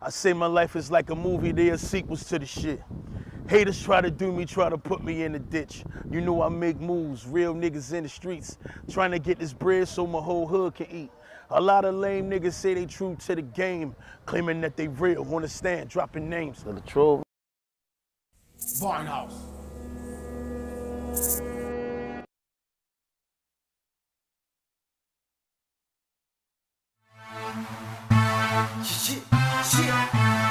I say my life is like a movie, there are sequels to the shit. Haters try to do me, try to put me in the ditch. You know I make moves, real niggas in the streets, trying to get this bread so my whole hood can eat. A lot of lame niggas say they true to the game, claiming that they real, wanna stand, dropping names. The troll. Barnhouse. Shit, shit.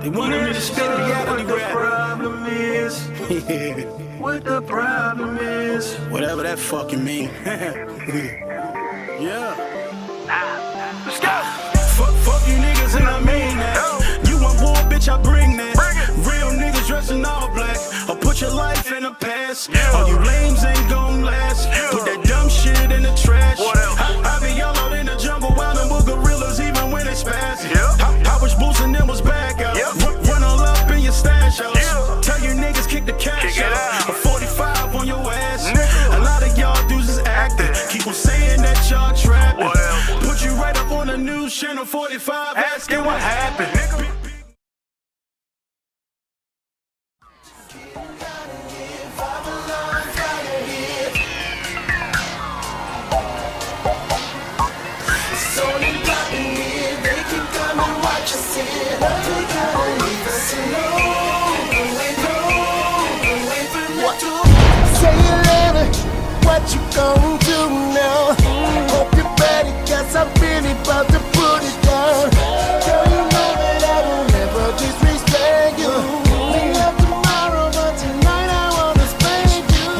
They want me to spit reality what the rap. problem is. What the problem is. Whatever that fucking mean. Yeah. Let's go. Fuck you niggas and I mean that. You want war, bitch, I bring that. Real niggas dressing all black. I'll put your life in the past. All you lames ain't gon' last. Put that dumb shit in the trash. I be all out in the jungle while them gorillas even when they spaz. I was boosting them was back out. Run all up in your stash house. Tell you niggas kick the cash out. A 45 on your ass. A lot of y'all dudes is acting. Keep on saying that y'all trapping. Put you right up on the news channel 45 asking what happened. What you gon' do now? Hope you're ready, cause I'm really about to put it down. Girl, you know that I will never disrespect you. We love tomorrow, but tonight I wanna spank you.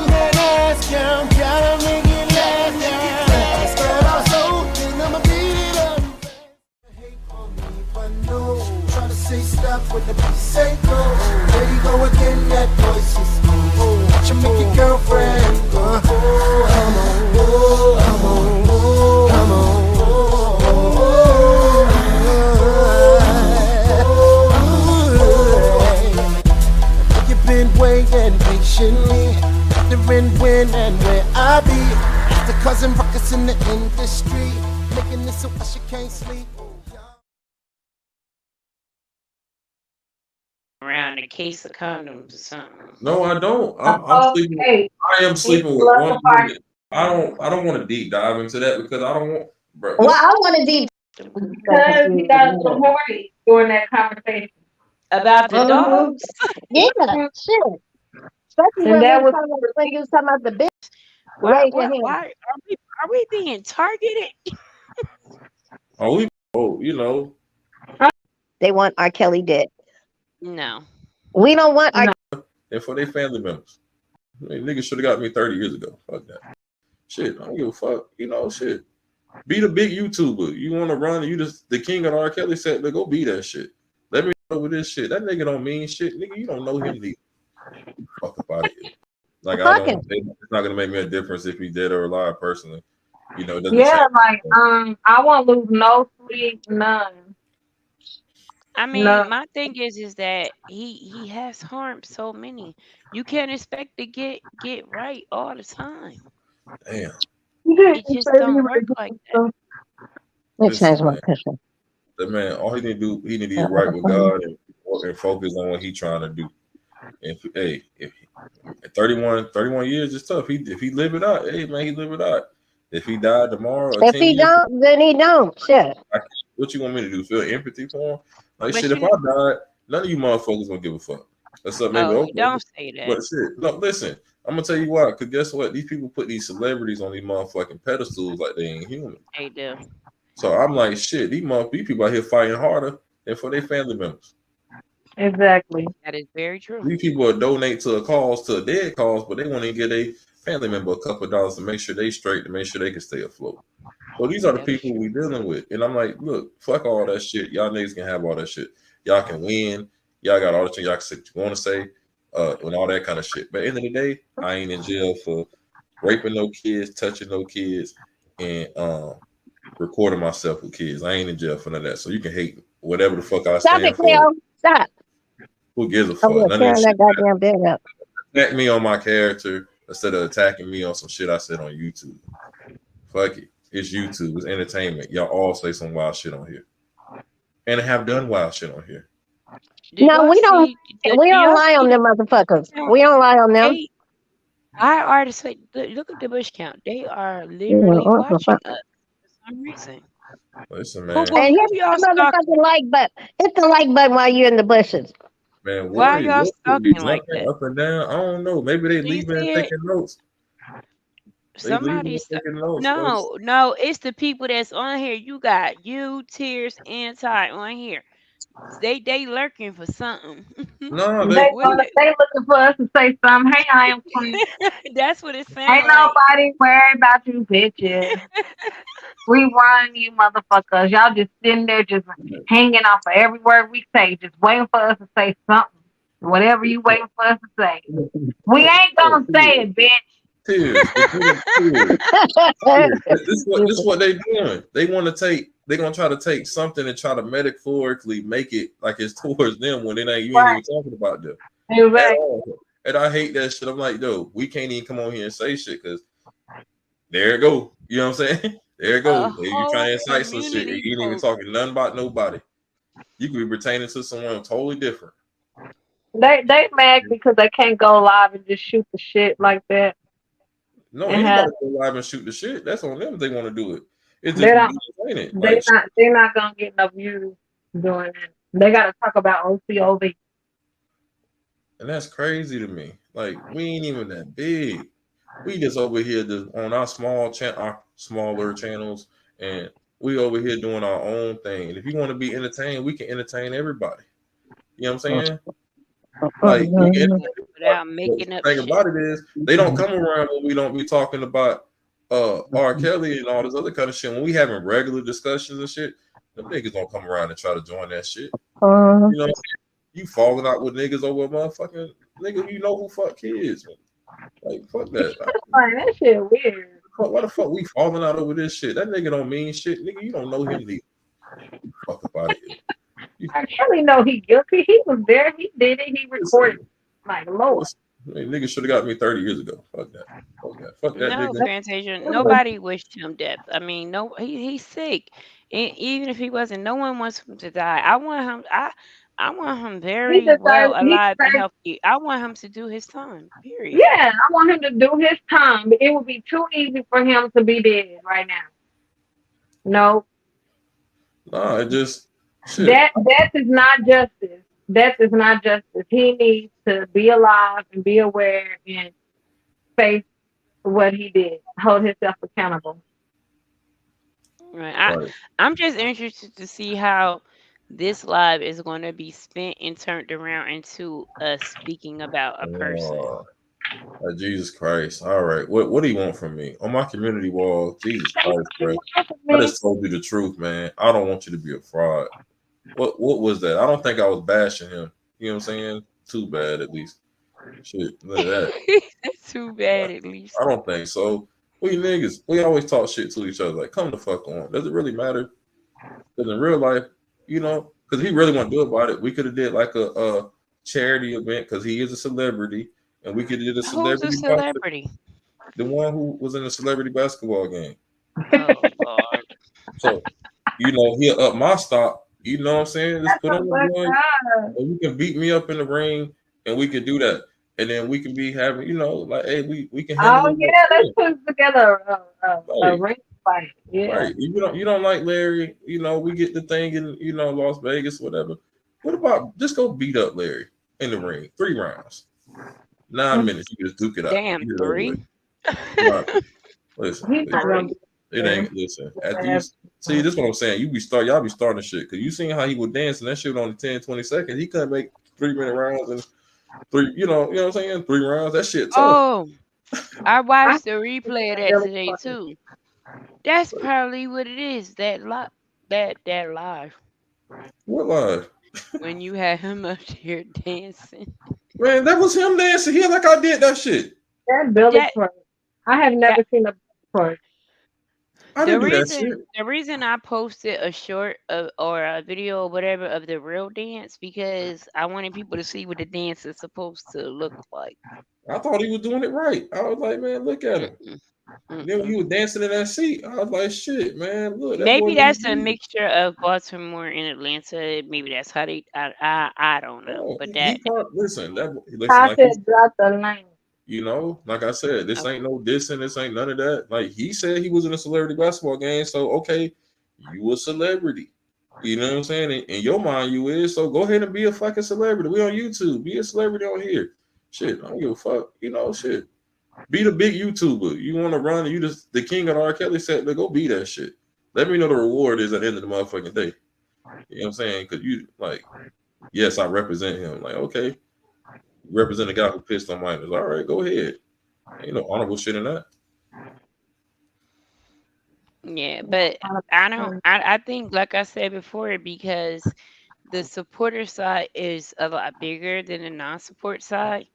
And ask you, gotta make it last now. Start off slow, then I'ma beat it up. Hate on me, but no. Try to say stop when the beat say go. There you go again, that voice is you make your girlfriend go, come on, come on, come on. You've been waiting patiently, wondering when and where I be. The cousin ruckus in the industry, making this so she can't sleep. Around a case of condoms or something. No, I don't. I'm sleeping. Okay. I am sleeping with one woman. I don't want to deep dive into that because I don't want. Bro, Well, I want to deep Because you got a little horny during that conversation. About the dogs? Yeah, shit. Especially when that we was when you was talking about the bitch. Why Raise your hand. are we being targeted? you know. They want R. Kelly dead. No. We don't want R. And for their family members. I mean, niggas should have got me 30 years ago. Fuck that. Shit, I don't give a fuck. You know, shit. Be the big YouTuber. You want to run, you just the king of R. Kelly said, go be that shit. Let me know with this shit. That nigga don't mean shit. Nigga, you don't know him either. Fuck up out of here. Like, it's not going to make me a difference if he's dead or alive personally. You know, it doesn't change. like, I won't lose no sleep, none. I mean, my thing is that he has harmed so many. You can't expect to get right all the time. Damn. It just don't work like that. Let's change my cushion. That man, all he need to do, he need to get right with God and focus on what he's trying to do. And if 31 years is tough. If he live it out, hey man, he live it out. If he died tomorrow, if he don't, then he don't. Shit. What you want me to do? Feel empathy for him? Like shit. If I died, none of you motherfuckers gonna give a fuck. That's up, maybe. Okay. Don't say that. But shit, no, listen. I'm gonna tell you why. Cause guess what? These people put these celebrities on these motherfucking pedestals like they ain't human. They do. So I'm like, shit. These people out here fighting harder than for their family members. Exactly. That is very true. These people will donate to a dead cause, but they want to get a family member a couple of dollars to make sure they straight, to make sure they can stay afloat. So these are the people we dealing with. And I'm like, look, fuck all that shit. Y'all niggas can have all that shit. Y'all can win. Y'all got all the shit y'all can say what you want to say, and all that kind of shit. But at the end of the day, I ain't in jail for raping no kids, touching no kids, and recording myself with kids. I ain't in jail for none of that. So you can hate whatever the fuck I stand for. Cleo. Stop. Who gives a fuck? None of that goddamn bed up. Attack me on my character instead of attacking me on some shit I said on YouTube. Fuck it. It's YouTube. It's entertainment. Y'all all say some wild shit on here. And have done wild shit on here. No, we don't. We don't lie on them motherfuckers. We don't lie on them. I already said, look at the bush count. They are literally watching us for some reason. Listen, man. And hit the motherfucking like button. Hit the like button while you're in the bushes. Man, why y'all stalking like that? Up and down. I don't know. Maybe they leaving and taking notes. Somebody's notes, no, it's the people that's on here. You got you, Tears, and Ty on here. They lurking for something. No, They What is they looking for us to say something. Hey, I am queen. that's what it Ain't sound like. nobody worried about you bitches. We run you motherfuckers. Y'all just sitting there just hanging off of every word we say, just waiting for us to say something. Whatever you waiting for us to say. We ain't gonna say it, bitch. Tears. This is what they doing. They want to take. They're gonna try to take something and try to metaphorically make it like it's towards them when it ain't. You ain't even talking about them at Exactly. all. And I hate that shit. I'm like, yo, we can't even come on here and say shit because there it go. You know what I'm saying? There it A go. You trying whole to incite some shit. And community you ain't even post. talking nothing about nobody. You could be pertaining to someone totally different. They mad because they can't go live and just shoot the shit like that. No, And anybody have can live and shoot the shit. That's on them if they want to do it. It's they just don't ain't it? Like, they're not gonna get no views doing it. They gotta talk about OCOV. and that's crazy to me. Like, we ain't even that big. We just over here just on our our smaller channels, and we over here doing our own thing. And if you want to be entertained, we can entertain everybody. You know what I'm saying? Like, we can entertain everybody. Without But making the up thing shit. about it is, they don't come around when we don't be talking about R. Kelly and all this other kind of shit. When we having regular discussions and shit, them niggas don't come around and try to join that shit. You know what I'm saying? You falling out with niggas over a motherfucking nigga, you know who fuck kids. Man. Like, fuck that. Like, that shit weird. Why the fuck we falling out over this shit? That nigga don't mean shit. Nigga, you don't know him neither. Fuck about it. I really know he guilty. He was there. He did it. He recorded. Like, Lord. Nigga should have got me 30 years ago. Fuck that. Fuck that No, nigga. Fantasia. Nobody wished him death. I mean, no, he's sick. Even if he wasn't, no one wants him to die. I want him. I want him He very well deserves, he alive and deserves, healthy. I want him to do his time. Period. yeah, I want him to do his time, but it would be too easy for him to be dead right now. No. Nah, it just shit. Death is not justice. Death is not justice. He needs to be alive and be aware and face what he did. Hold himself accountable. Right. I'm just interested to see how this live is going to be spent and turned around into us speaking about a person. Jesus Christ. All right. What do you want from me? On my community wall, Jesus Christ, bro. I just told you the truth, man. I don't want you to be a fraud. What was that? I don't think I was bashing him. You know what I'm saying? Too bad, at least. Shit, look at that. Too bad, at least. I don't think so. We niggas, we always talk shit to each other. Like, come the fuck on. Does it really matter? Because in real life, you know, because he really want to do about it. We could have did like a charity event because he is a celebrity, and we could have did a celebrity. Who's a celebrity? The one who was in a celebrity basketball game. Oh Lord. So, you know, he'll up my stock. You know what I'm saying? Just put on the one, and you can beat me up in the ring, and we can do that. And then we can be having, you know, like, hey, we can handle Oh yeah, let's put together a ring fight. Yeah. Right. You don't like Larry, you know, we get the thing in, you know, Las Vegas, whatever. What about just go beat up Larry in the ring? 3 rounds. 9 minutes, you just duke it out. Damn, 3. Listen, it ain't listen. After you see, this is what I'm saying. Y'all be starting shit because you seen how he would dance and that shit on 10, 20 seconds. He couldn't make 3-minute rounds and 3, you know what I'm saying? 3 rounds. That shit tough. Oh, I watched the replay of that today too. That's probably what it is. That live. What live? When you had him up here dancing. Man, that was him dancing here like I did that shit. That Billy Twerk. I have never seen a twerk. The reason I posted a short or a video or whatever of the real dance because I wanted people to see what the dance is supposed to look like. I thought he was doing it right. I was like, man, look at him. Then when he was dancing in that seat, I was like, shit, man, look. Maybe that's a mixture of Baltimore and Atlanta. Maybe that's how they. I don't know, but that. Listen, I said drop the line. You know, like I said, this ain't no dissing. This ain't none of that. Like he said, he was in a celebrity basketball game. So okay, you a celebrity. You know what I'm saying? In your mind, you is. So go ahead and be a fucking celebrity. We on YouTube. Be a celebrity on here. Shit, I don't give a fuck. You know, shit. Be the big YouTuber. You want to run? You just the king of the R. Kelly set. Go be that shit. Let me know the reward is at the end of the motherfucking day. You know what I'm saying? Because you like, yes, I represent him. Like, okay, you represent a guy who pissed on minors. All right, go ahead. Ain't no honorable shit in that. Yeah, but I don't. I think, like I said before, because the supporter side is a lot bigger than the non-support side,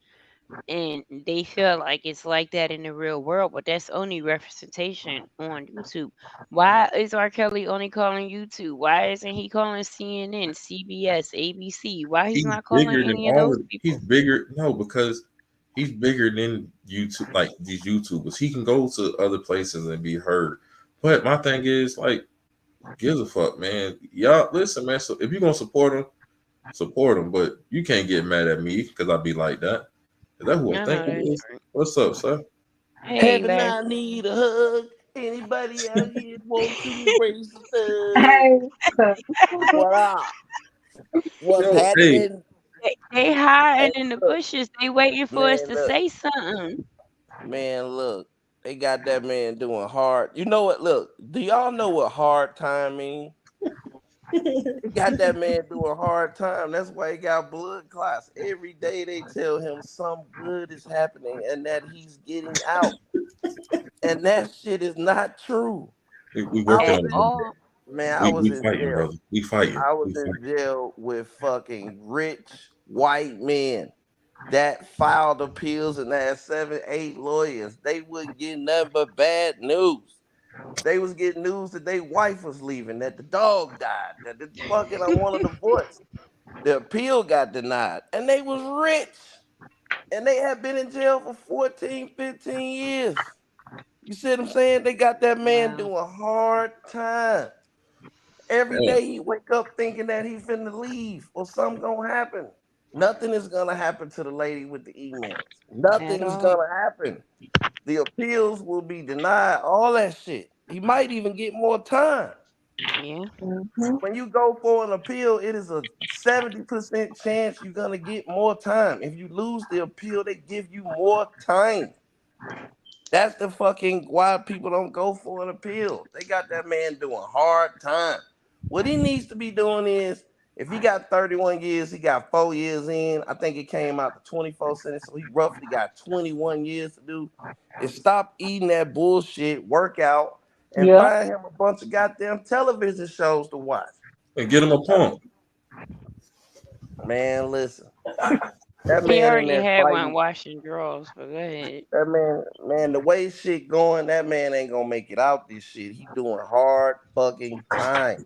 and they feel like it's like that in the real world, but that's only representation on YouTube. Why is R. Kelly only calling YouTube? Why isn't he calling CNN, CBS, ABC? Why he's He's not calling bigger than any of all those of. He's people? bigger. No, because he's bigger than YouTube. Like these YouTubers, he can go to other places and be heard. But my thing is, like, gives a fuck, man. Y'all listen, man. So if you're gonna support him. But you can't get mad at me because I be like that. Is that who I No, think no, he that's is? right. What's up, sir? Hey, Heaven, Larry. I need a hug. Anybody out here want to embrace the thug? Hey, What up? What's Yo, hey, happening? They Hey, hiding in the look, bushes. They waiting for us man, to look, say something. man, look. They got that man doing hard. You know what? Look, do y'all know what hard time mean? They got that man doing hard time. That's why he got blood clots. Every day they tell him some good is happening and that he's getting out. And that shit is not true. we I working was At on it, in brother. all. man, I We was in fighting, jail. brother. We fighting. I was We in fighting. jail with fucking rich white men that filed appeals and had 7, 8 lawyers. They wouldn't get nothing but bad news. They was getting news that their wife was leaving, that the dog died, that the fucking I want a divorce. The appeal got denied. And they was rich. And they had been in jail for 14, 15 years. You see what I'm saying? They got that man Wow. doing hard time. Every Man, day he wake up thinking that he finna leave or something gonna happen. Nothing is gonna happen to the lady with the emails. At Nothing is all. gonna happen. The appeals will be denied. All that shit. He might even get more time. Yeah. When you go for an appeal, it is a 70% chance you're gonna get more time. If you lose the appeal, they give you more time. That's the fucking why people don't go for an appeal. They got that man doing hard time. What he needs to be doing is, if he got 31 years, he got 4 years in. I think it came out to 24 cents, so he roughly got 21 years to do. Is stop eating that bullshit, work out, and yep. find him a bunch of goddamn television shows to watch. and get him a pump. Man, listen, that He man in already there had one fighting. washing drawers, but go ahead. That man, the way shit going, that man ain't gonna make it out this shit. He doing hard fucking time.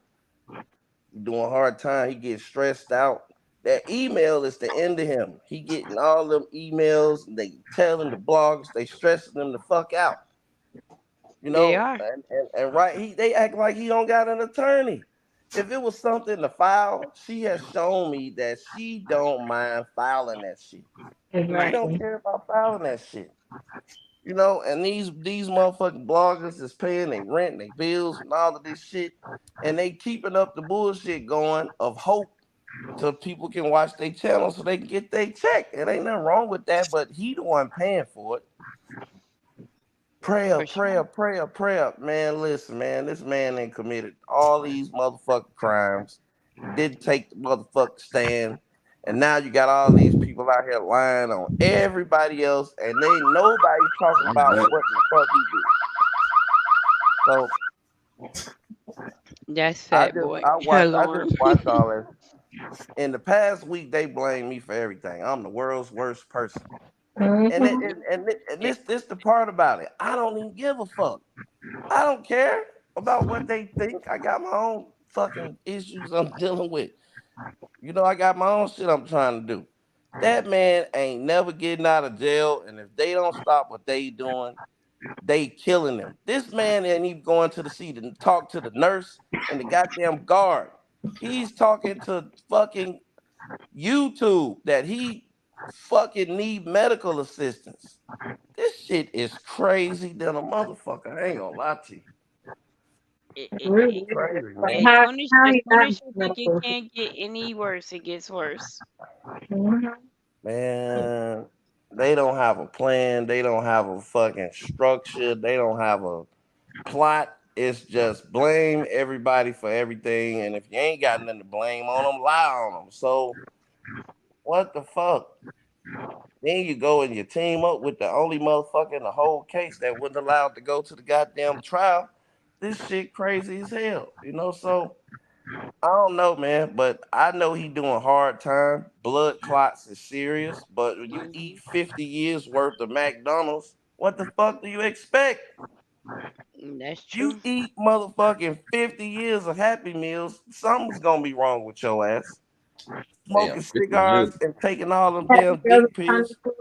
He doing hard time. He gets stressed out. That email is the end of him. He getting all them emails. And they telling the blogs. They stressing them the fuck out. You They know, are. and right. They act like he don't got an attorney. If it was something to file, she has shown me that she don't mind filing that shit. She Right. don't Exactly. care about filing that shit. You know, and these motherfucking bloggers is paying their rent, their bills, and all of this shit, and they keeping up the bullshit going of hope so people can watch their channel so they can get their check. It ain't nothing wrong with that, but he the one paying for it. Prayer, For sure. prayer, prayer, prayer. Man, listen, man, this man ain't committed all these motherfucking crimes. He didn't take the motherfucking stand. And now you got all these people out here lying on everybody else, and they nobody talking I'm about back. what the fuck he did. So That's Fat Boy. I Alarm. just watched all this. In the past week, they blame me for everything. I'm the world's worst person. And it, Mm-hmm. and this the part about it. I don't even give a fuck. I don't care about what they think. I got my own fucking issues I'm dealing with. You know, I got my own shit I'm trying to do. That man ain't never getting out of jail, and if they don't stop what they doing, they killing him. This man ain't even going to the seat and talk to the nurse and the goddamn guard. He's talking to fucking YouTube that he fucking need medical assistance. This shit is crazy than a motherfucker. I ain't gonna lie to you. Really? Crazy, Like man. how As he soon not as you think it medical? can't get any worse, it gets worse. Mm-hmm. Man, They don't have a plan. They don't have a fucking structure. They don't have a plot. It's just blame everybody for everything. And if you ain't got nothing to blame on them, lie on them. So what the fuck? Then you go and you team up with the only motherfucker in the whole case that wasn't allowed to go to the goddamn trial. This shit crazy as hell, you know. So I don't know, man, but I know he doing hard time. Blood clots is serious, but when you eat 50 years worth of McDonald's, what the fuck do you expect? That's You true. eat motherfucking 50 years of Happy Meals, something's gonna be wrong with your ass. Damn, Smoking 50 years. cigars and taking all them Happy damn Meals dick is kind pills. of cool.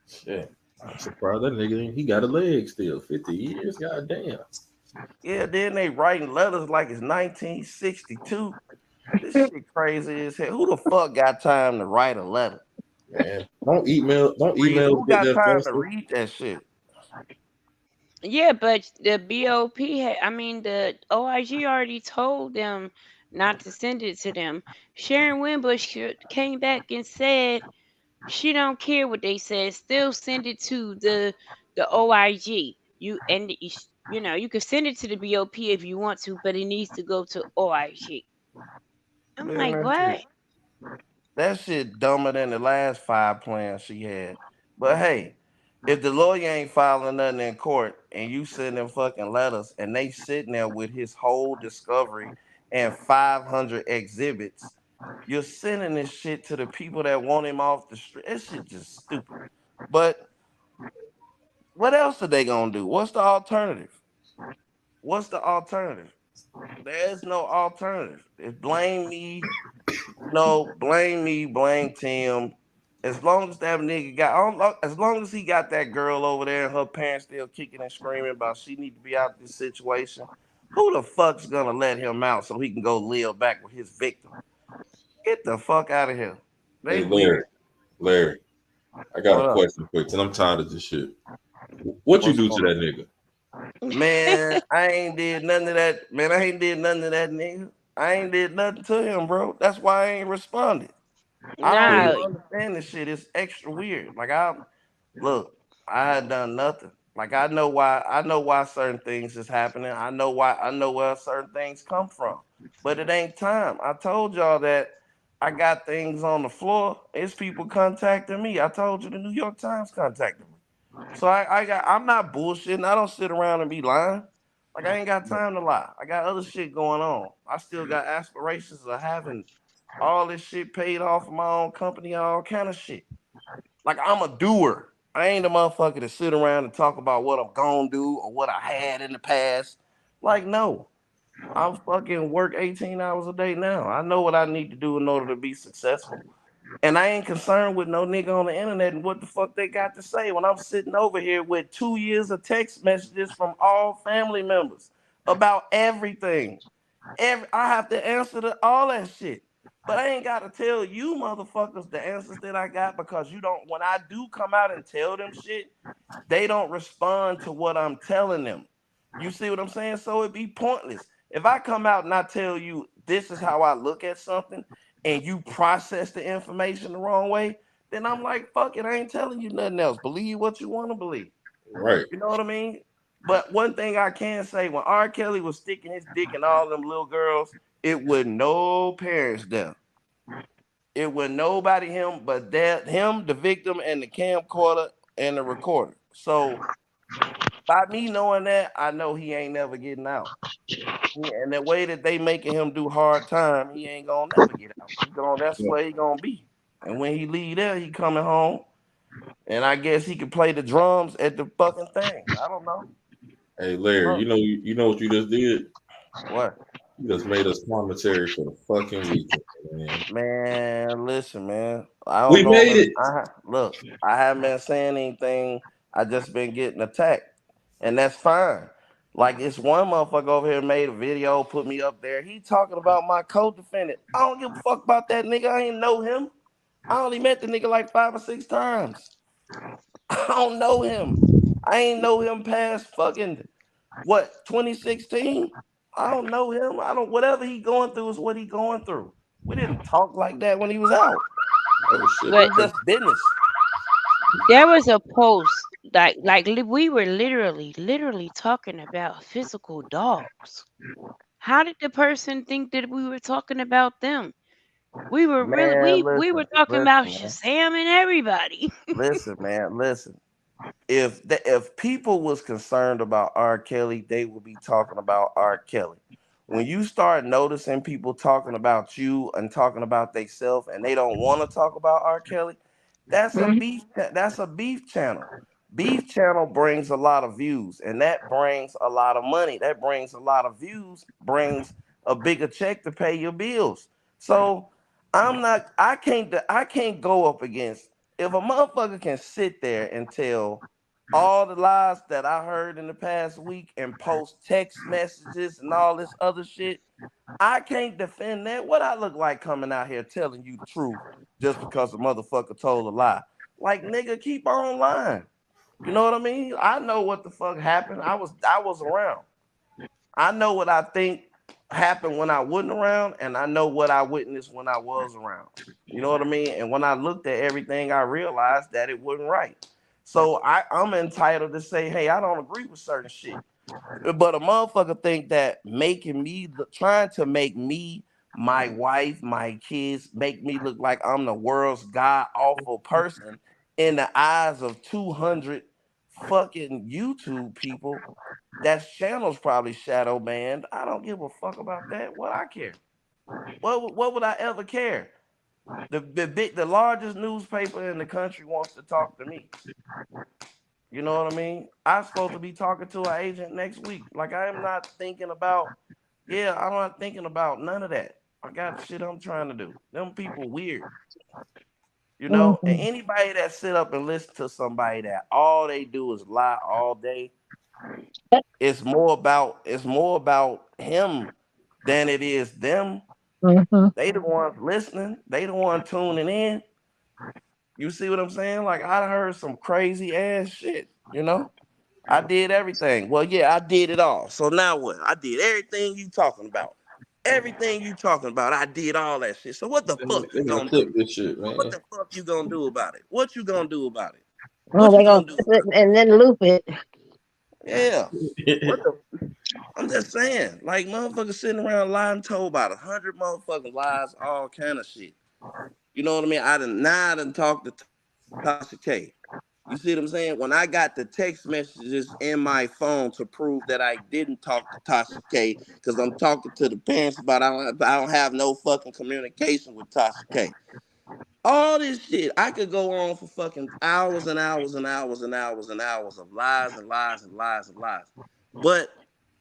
Shit. I'm surprised that nigga he got a leg still. 50 years? God damn. Yeah, then they writing letters like it's 1962. This shit crazy as hell. Who the fuck got time to write a letter? Man. Don't email to Who get got that time to faster. read that shit? Yeah, but the the OIG already told them not to send it to them. Sharon Winbush came back and said she don't care what they said. Still send it to the OIG. You can send it to the BOP if you want to, but it needs to go to OIG. I'm Man, like, what? that shit dumber than the last 5 plans she had. But hey, if the lawyer ain't filing nothing in court and you send them fucking letters and they sitting there with his whole discovery and 500 exhibits, you're sending this shit to the people that want him off the street. That shit just stupid. But what else are they gonna do? What's the alternative? What's the alternative? There's no alternative. If blame me, blame me, blame Tim. As long as that nigga got, as long as he got that girl over there and her parents still kicking and screaming about she need to be out this situation, who the fuck's gonna let him out so he can go live back with his victim? Get the fuck out of here. They Hey Larry, weird. Larry, I got What a up? question quick, and I'm tired of this shit. What you What's do to going on? that nigga? Man, I ain't did nothing to that. Man, I ain't did nothing to that nigga. I ain't did nothing to him, bro. That's why I ain't responded. I don't So, Nah, even understand this shit. It's extra weird. Like look, I had done nothing. Like I know why certain things is happening. I know where certain things come from. But it ain't time. I told y'all that I got things on the floor. It's people contacting me. I told you the New York Times contacted me. So I'm not bullshitting. I don't sit around and be lying. Like I ain't got time to lie. I got other shit going on. I still got aspirations of having all this shit paid off of my own company, all kind of shit. Like I'm a doer. I ain't a motherfucker to sit around and talk about what I'm gonna do or what I had in the past. Like, no. I'm fucking work 18 hours a day now. I know what I need to do in order to be successful. And I ain't concerned with no nigga on the internet and what the fuck they got to say when I'm sitting over here with 2 years of text messages from all family members about everything. I have to answer to all that shit. But I ain't gotta tell you motherfuckers the answers that I got because you don't when I do come out and tell them shit, they don't respond to what I'm telling them. You see what I'm saying? So it'd be pointless. If I come out and I tell you this is how I look at something and you process the information the wrong way, then I'm like, fuck it, I ain't telling you nothing else. Believe what you want to believe. right. You know what I mean? But one thing I can say, when R. Kelly was sticking his dick in all them little girls, it was no parents there. It was nobody him but him, the victim, and the camcorder and the recorder. So by me knowing that, I know he ain't never getting out. And the way that they making him do hard time, he ain't gonna never get out. That's Yeah. where he gonna be. And when he leave there, he coming home. And I guess he can play the drums at the fucking thing. I don't know. Hey Larry, Huh. you know what you just did? What? You just made us commentary for the fucking weekend, man. Man, listen, man. I don't We know. made it. Look, I haven't been saying anything. I just been getting attacked, and that's fine. Like it's one motherfucker over here made a video, put me up there. He talking about my co-defendant. I don't give a fuck about that nigga. I ain't know him. I only met the nigga like 5 or 6 times. I don't know him. I ain't know him past fucking what 2016. I don't know him. I don't. Whatever he going through is what he going through. We didn't talk like that when he was out. Oh shit. but It was just business. There was a post we were literally talking about physical dogs. How did the person think that we were talking about them? We were really Man, we were listen, talking about listen, man. Shazam and everybody. Listen, man, listen. If people was concerned about R. Kelly, they would be talking about R. Kelly. When you start noticing people talking about you and talking about themselves, and they don't want to talk about R. Kelly, that's a Mhm. beef. That's a beef channel. Beef channel brings a lot of views, and that brings a lot of money. That brings a lot of views. Brings a bigger check to pay your bills. So I'm not. I can't. I can't go up against if a motherfucker can sit there and tell all the lies that I heard in the past week and post text messages and all this other shit. I can't defend that. What I look like coming out here telling you the truth just because a motherfucker told a lie? Like nigga, keep on lying. You know what I mean? I know what the fuck happened. I was around. I know what I think happened when I wasn't around, and I know what I witnessed when I was around. You know what I mean? And when I looked at everything, I realized that it wasn't right. So I'm entitled to say, hey, I don't agree with certain shit. But a motherfucker think that trying to make me, my wife, my kids, make me look like I'm the world's god awful person in the eyes of 200 fucking YouTube people. That channel's probably shadow banned. I don't give a fuck about that. What I care? What would I ever care? The largest newspaper in the country wants to talk to me. You know what I mean? I'm supposed to be talking to an agent next week. Like I am not thinking about, yeah, I'm not thinking about none of that. I got shit I'm trying to do. Them people weird, you know. And Mhm. anybody that sit up and listen to somebody that all they do is lie all day, it's more about him than it is them. Mhm. They the ones listening. They the one tuning in. You see what I'm saying? Like I heard some crazy ass shit, you know. I did everything. Well, yeah, I did it all. So now what? I did everything you talking about. Everything you talking about, I did all that shit. So what the fuck They you gonna gonna clip do? this shit, What man. the fuck you gonna do about it? What you gonna do about it? Oh, What you they gonna gonna do flip about it and then loop it. it? Yeah. What the? I'm just saying, like motherfuckers sitting around lying told about 100 motherfucking lies, all kind of shit. You know what I mean? I done talked to Tasha K. You see what I'm saying? When I got the text messages in my phone to prove that I didn't talk to Tasha K, because I'm talking to the parents about I don't have no fucking communication with Tasha K. All this shit, I could go on for fucking hours and hours and hours and hours and hours of lies and lies and lies and lies. But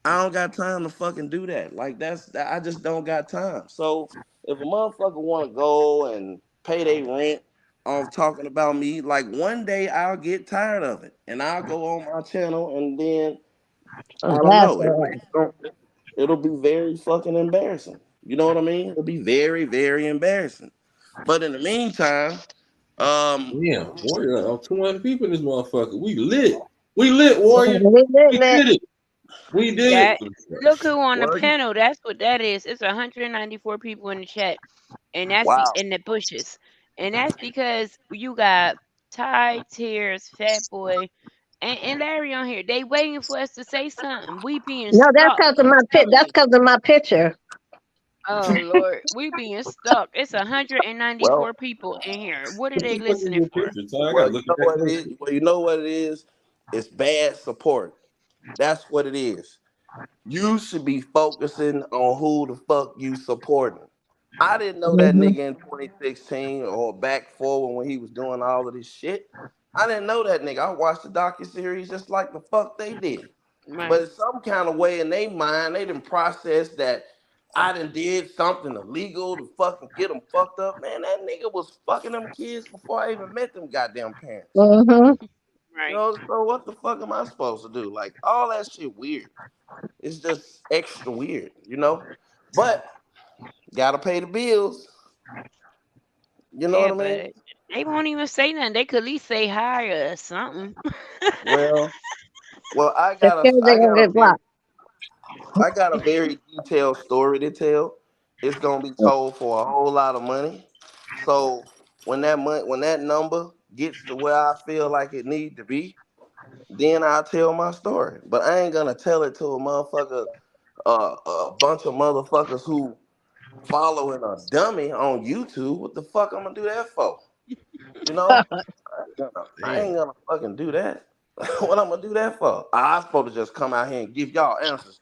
I don't got time to fucking do that. Like I just don't got time. So if a motherfucker want to go and pay their rent off talking about me, like one day I'll get tired of it and I'll go on my channel and then I Oh, don't that's know. all. It'll be very fucking embarrassing. You know what I mean? It'll be very, very embarrassing. But in the meantime, um, Damn, Warrior, 200 people in this motherfucker. We lit. We lit, Warrior. We did We that. did it. We did That it. look who on the well, panel. That's what that is. It's 194 people in the chat, and that's wow. in the bushes, and that's because you got Ty, Tears, Fat Boy, and Larry on here. They waiting for us to say something. We being No, that's stalked. because of I'm my telling That's you. because of my picture. Oh Lord, we being stalked. It's Well, 194 people in here. What are What they the fuck is listening your for? picture, Ty? I well, gotta you look know at that what it close. is. Well, you know what it is. It's bad support. That's what it is. You should be focusing on who the fuck you supporting. I didn't know that Mhm. nigga in 2016 or back forward when he was doing all of this shit. I didn't know that nigga. I watched the docuseries just like the fuck they did. But Right. in some kind of way in their mind, they didn't process that I done did something illegal to fucking get them fucked up. Man, that nigga was fucking them kids before I even met them goddamn parents. Mhm. You Right. know, so what the fuck am I supposed to do? Like all that shit weird. It's just extra weird, you know? But gotta pay the bills. You know what Yeah, I mean? but they won't even say nothing. They could at least say hi or something. Well, well, They're scared they're gonna get blocked. I got a very detailed story to tell. It's gonna be told for a whole lot of money. So when that number gets to where I feel like it need to be, then I'll tell my story. But I ain't gonna tell it to a motherfucker, a bunch of motherfuckers who following a dummy on YouTube. What the fuck I'm gonna do that for? You know, I ain't gonna fucking do that. What I'm gonna do that for? I supposed to just come out here and give y'all answers.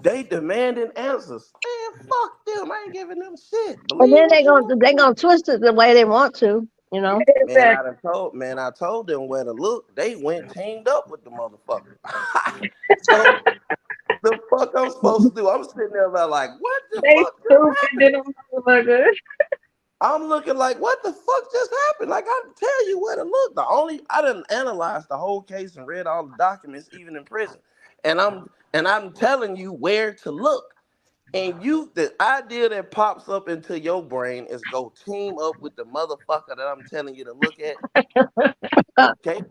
They demanding answers. Man, fuck them. I ain't giving them shit. And Believe then what you want. they gonna twist it the way they want to, you know. I told them where to look. They went teamed up with the motherfucker. So the fuck I'm supposed to do? I'm sitting there like, what the They fuck just stupid happened? than a motherfucker. I'm looking like, what the fuck just happened? Like, I tell you where to look. I didn't analyze the whole case and read all the documents, even in prison. And I'm telling you where to look. And the idea that pops up into your brain is go team up with the motherfucker that I'm telling you to look at. Okay.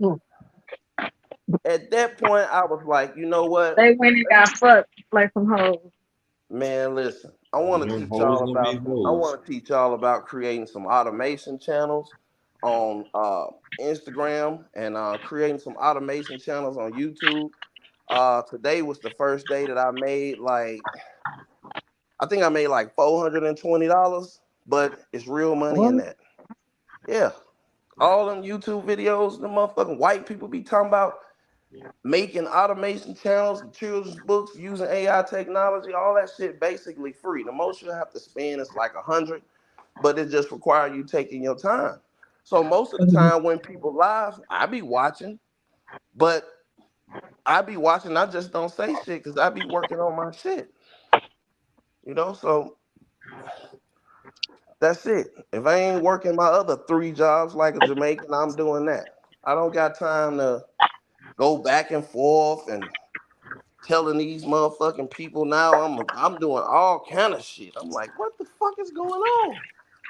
At that point, I was like, you know what? They went and got fucked like some hoes. Man, listen. I Them want to teach hoes y'all gonna be about. I hoes. want to teach y'all about creating some automation channels on Instagram and creating some automation channels on YouTube. Today was the first day that I made I think I made like $420, but it's real money in that. Yeah, all them YouTube videos, the motherfucking white people be talking about making automation channels, children's books using AI technology, all that shit basically free. The most you have to spend is like 100, but it just requires you taking your time. So most of the time when people live, I be watching, but I just don't say shit because I be working on my shit. So that's it. If I ain't working my other 3 jobs like a Jamaican, I'm doing that. I don't got time to go back and forth and telling these motherfucking people now I'm doing all kind of shit. I'm like, what the fuck is going on?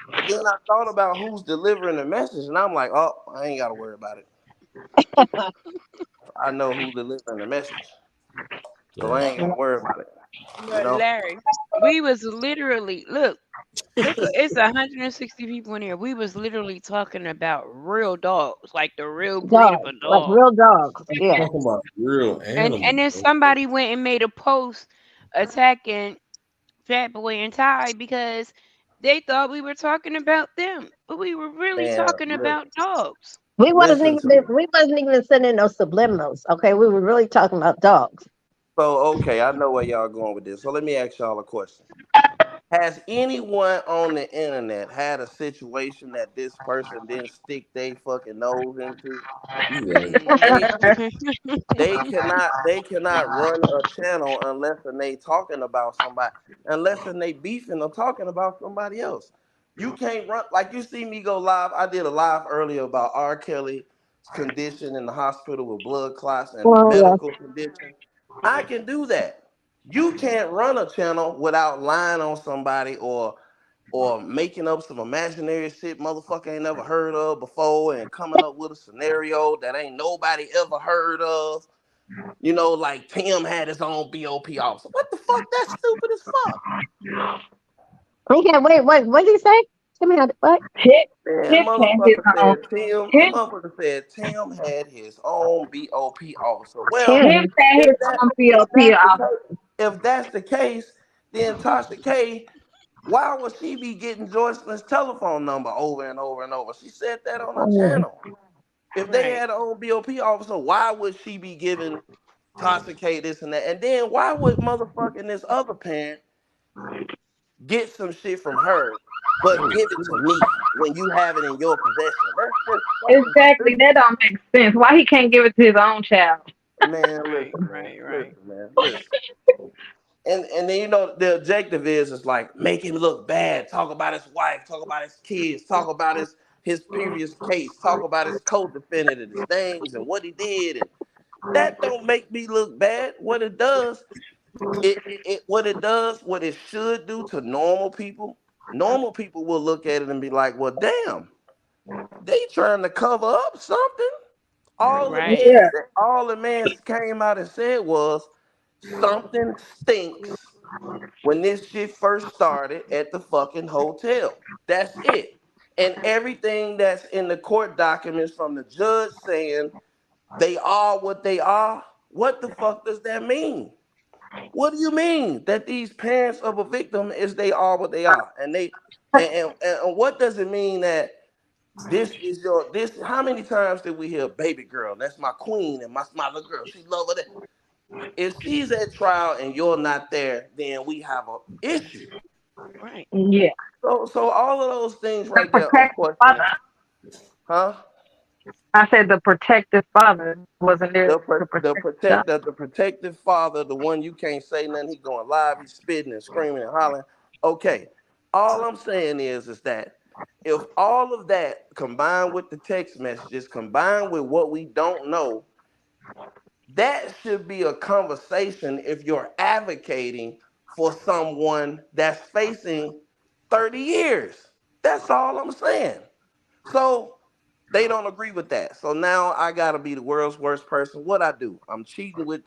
But then I thought about who's delivering the message, and I'm like, oh, I ain't got to worry about it. I know who's delivering the message, so I ain't got to worry about it. You But know? Larry, we was literally look, it's 160 people in here. We was literally talking about real dogs, like the real breed of Dogs, a like dog. real dogs. I'm Yeah. talking about real And animals, then bro. somebody went and made a post attacking Fat Boy and Ty because they thought we were talking about them, but we were really Man, talking about dogs. listen to me. We wasn't even sending no subliminals. Okay, we were really talking about dogs. So, okay, I know where y'all going with this. So let me ask y'all a question. Has anyone on the internet had a situation that this person didn't stick their fucking nose into? Yeah. They they cannot run a channel unless they talking about somebody, unless they beefing or talking about somebody else. You can't run like you see me go live. I did a live earlier about R. Kelly's condition in the hospital with blood clots and Well, yes. medical condition. I can do that. You can't run a channel without lying on somebody or making up some imaginary shit motherfucker ain't never heard of before and coming up with a scenario that ain't nobody ever heard of. Like Tim had his own BOP officer. What the fuck? That's stupid as fuck. Okay, wait, what did he say? Tell me how. What? Hit, Man, hit had his own. Hit, motherfucker said Tim had his own BOP officer. Well, hit Tim. had if his that own if POP that's the off. case, then Tasha K, why would she be getting Joycelyn's telephone number over and over and over? She said that on her Mm. channel. If they Right. had her own BOP officer, why would she be giving Tasha K this and that? And then why would motherfucking this other parent get some shit from her, but give it to me when you have it in your possession? That's just fucking Exactly. stupid. That don't make sense. Why he can't give it to his own child? Man, Right, listen, man. right, right. Listen, man. Listen. And then the objective is like make him look bad, talk about his wife, talk about his kids, talk about his previous case, talk about his co-defendant and his things and what he did. And that don't make me look bad. What it should do to normal people will look at it and be like, well, damn, they trying to cover up something. Right. All the man came out and said was something stinks when this shit first started at the fucking hotel. That's it. and everything that's in the court documents from the judge saying they are what they are. What the fuck does that mean? What do you mean that these parents of a victim is they are what they are? And what does it mean that this is your this? How many times did we hear baby girl? That's my queen and my little girl. She love her. That. If she's at trial and you're not there, then we have a issue. Right. Yeah. So all of those things The right there are protective questions, father. huh? I said the protective father wasn't there to protect the The protective father, the one you can't say nothing. He going live. He's spitting and screaming and hollering. Okay, all I'm saying is that if all of that combined with the text messages, combined with what we don't know, that should be a conversation if you're advocating for someone that's facing 30 years. That's all I'm saying. So they don't agree with that. So now I gotta be the world's worst person. What I do? I'm cheating with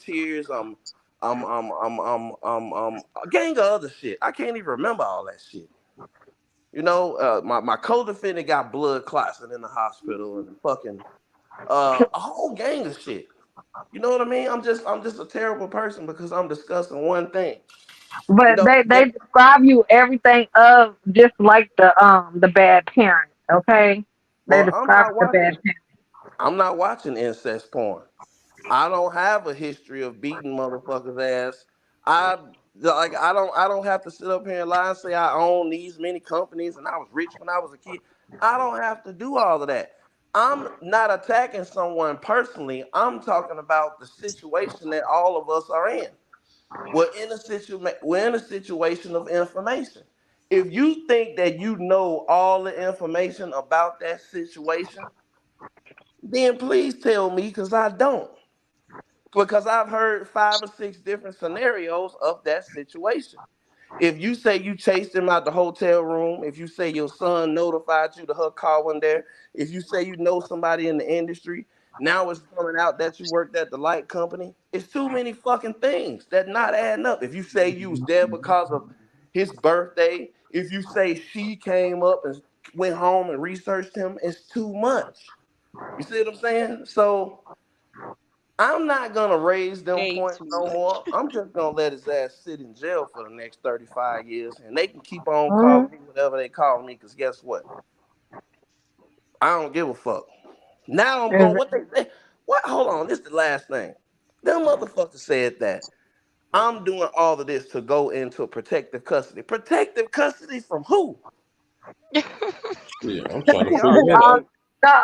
tears. I'm a gang of other shit. I can't even remember all that shit. You know, my co-defendant got blood clots and in the hospital and fucking a whole gang of shit. You know what I mean? I'm just a terrible person because I'm discussing one thing. You But know, they describe you everything of just like the bad parent, okay? They well, describe the bad parent. I'm not watching incest porn. I don't have a history of beating motherfuckers' ass. I don't have to sit up here and lie and say I own these many companies and I was rich when I was a kid. I don't have to do all of that. I'm not attacking someone personally. I'm talking about the situation that all of us are in. We're in a situation of information. If you think that you know all the information about that situation, then please tell me because I don't. Because I've heard 5 or 6 different scenarios of that situation. If you say you chased him out the hotel room, if you say your son notified you to her car one day, if you say you know somebody in the industry, now it's coming out that you worked at the light company. It's too many fucking things that not adding up. If you say you was there because of his birthday, if you say she came up and went home and researched him, it's too much. You see what I'm saying? So I'm not gonna raise them Way points too no much. more. I'm just gonna let his ass sit in jail for the next 35 years, and they can keep on calling Mhm. me whatever they call me. Cause guess what? I don't give a fuck. Now I'm going. What they say? What? Hold on. This is the last thing. Them motherfuckers said that I'm doing all of this to go into protective custody. Protective custody from who? Yeah, I'm trying to See, figure that out.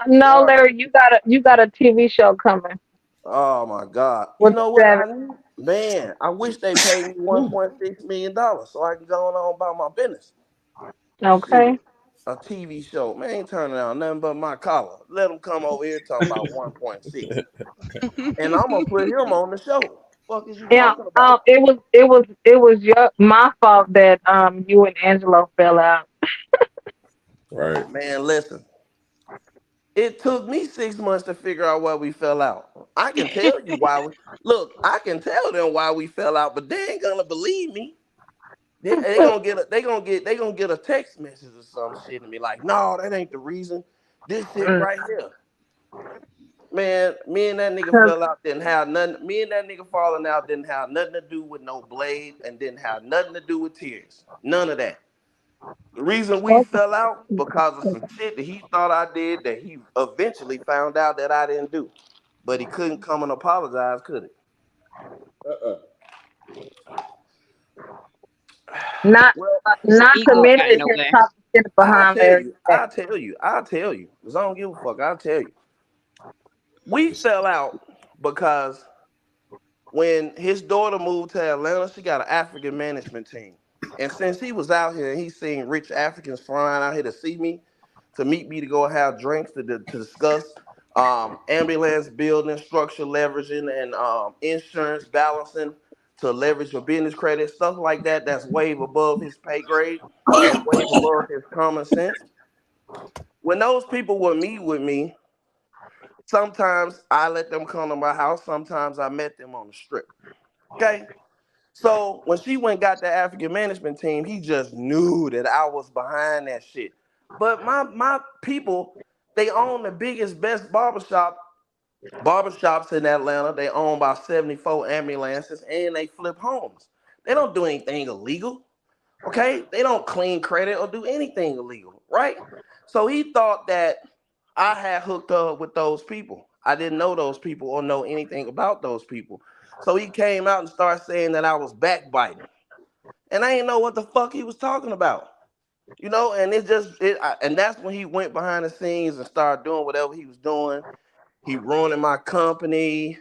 No, y'all- Larry, you got a TV show coming oh my God. You with know what seven. I need? Man, I wish they paid me $1.6 million so I can go on about my business. Shit, Okay. a TV show. Man, ain't turning out nothing but my collar. Let them come over here talking about 1.6. And I'm gonna put him on the show. Fuck is you Yeah. talking about? It was my fault that you and Angelo fell out. Right. Man, listen. It took me 6 months to figure out why we fell out. I can tell you why we look, I can tell them why we fell out, but they ain't gonna believe me. They gonna get a text message or some shit and be like, no, that ain't the reason. This shit Mm. right here. Man, me and that nigga 'Cause fell out didn't have nothing. Me and that nigga falling out didn't have nothing to do with no blade and didn't have nothing to do with tears. None of that. The reason we fell out because of some shit that he thought I did that he eventually found out that I didn't do. But he couldn't come and apologize, could he? not Well, His not to ego got in mention the him way. talking shit behind Larry's back. I'll tell you. Because I don't give a fuck. I'll tell you. We fell out because when his daughter moved to Atlanta, she got an African management team. And since he was out here and he seen rich Africans flying out here to see me, to meet me to go have drinks to discuss ambulance building, structure leveraging, and insurance balancing to leverage your business credit, stuff like that. That's way above his pay grade. That's way above his common sense. When those people would meet with me, sometimes I let them come to my house. Sometimes I met them on the strip. Okay. So when she went and got the African management team, he just knew that I was behind that shit. But my people, they own the biggest, best barbershops in Atlanta. They own about 74 ambulances and they flip homes. They don't do anything illegal. Okay? They don't clean credit or do anything illegal, right? So he thought that I had hooked up with those people. I didn't know those people or know anything about those people. So he came out and started saying that I was backbiting. And I didn't know what the fuck he was talking about. You know, and and that's when he went behind the scenes and started doing whatever he was doing. He ruining my company.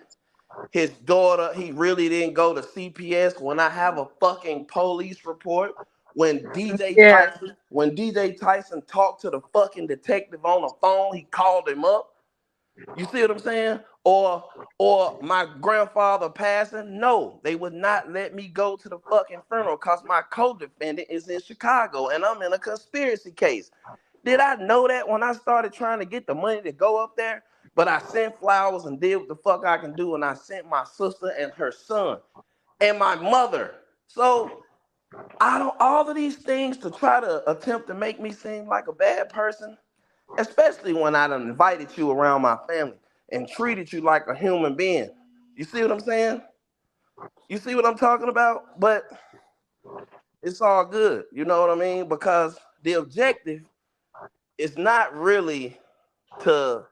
His daughter, he really didn't go to CPS. When I have a fucking police report, Yeah. When DJ Tyson talked to the fucking detective on the phone, he called him up. You see what I'm saying? Or my grandfather passing. No, they would not let me go to the fucking funeral because my co-defendant is in Chicago and I'm in a conspiracy case. Did I know that when I started trying to get the money to go up there? But I sent flowers and did what the fuck I can do, and I sent my sister and her son and my mother. So I don't all of these things to try to attempt to make me seem like a bad person, especially when I done invited you around my family and treated you like a human being. You see what I'm saying? You see what I'm talking about? But it's all good. You know what I mean? Because the objective is not really to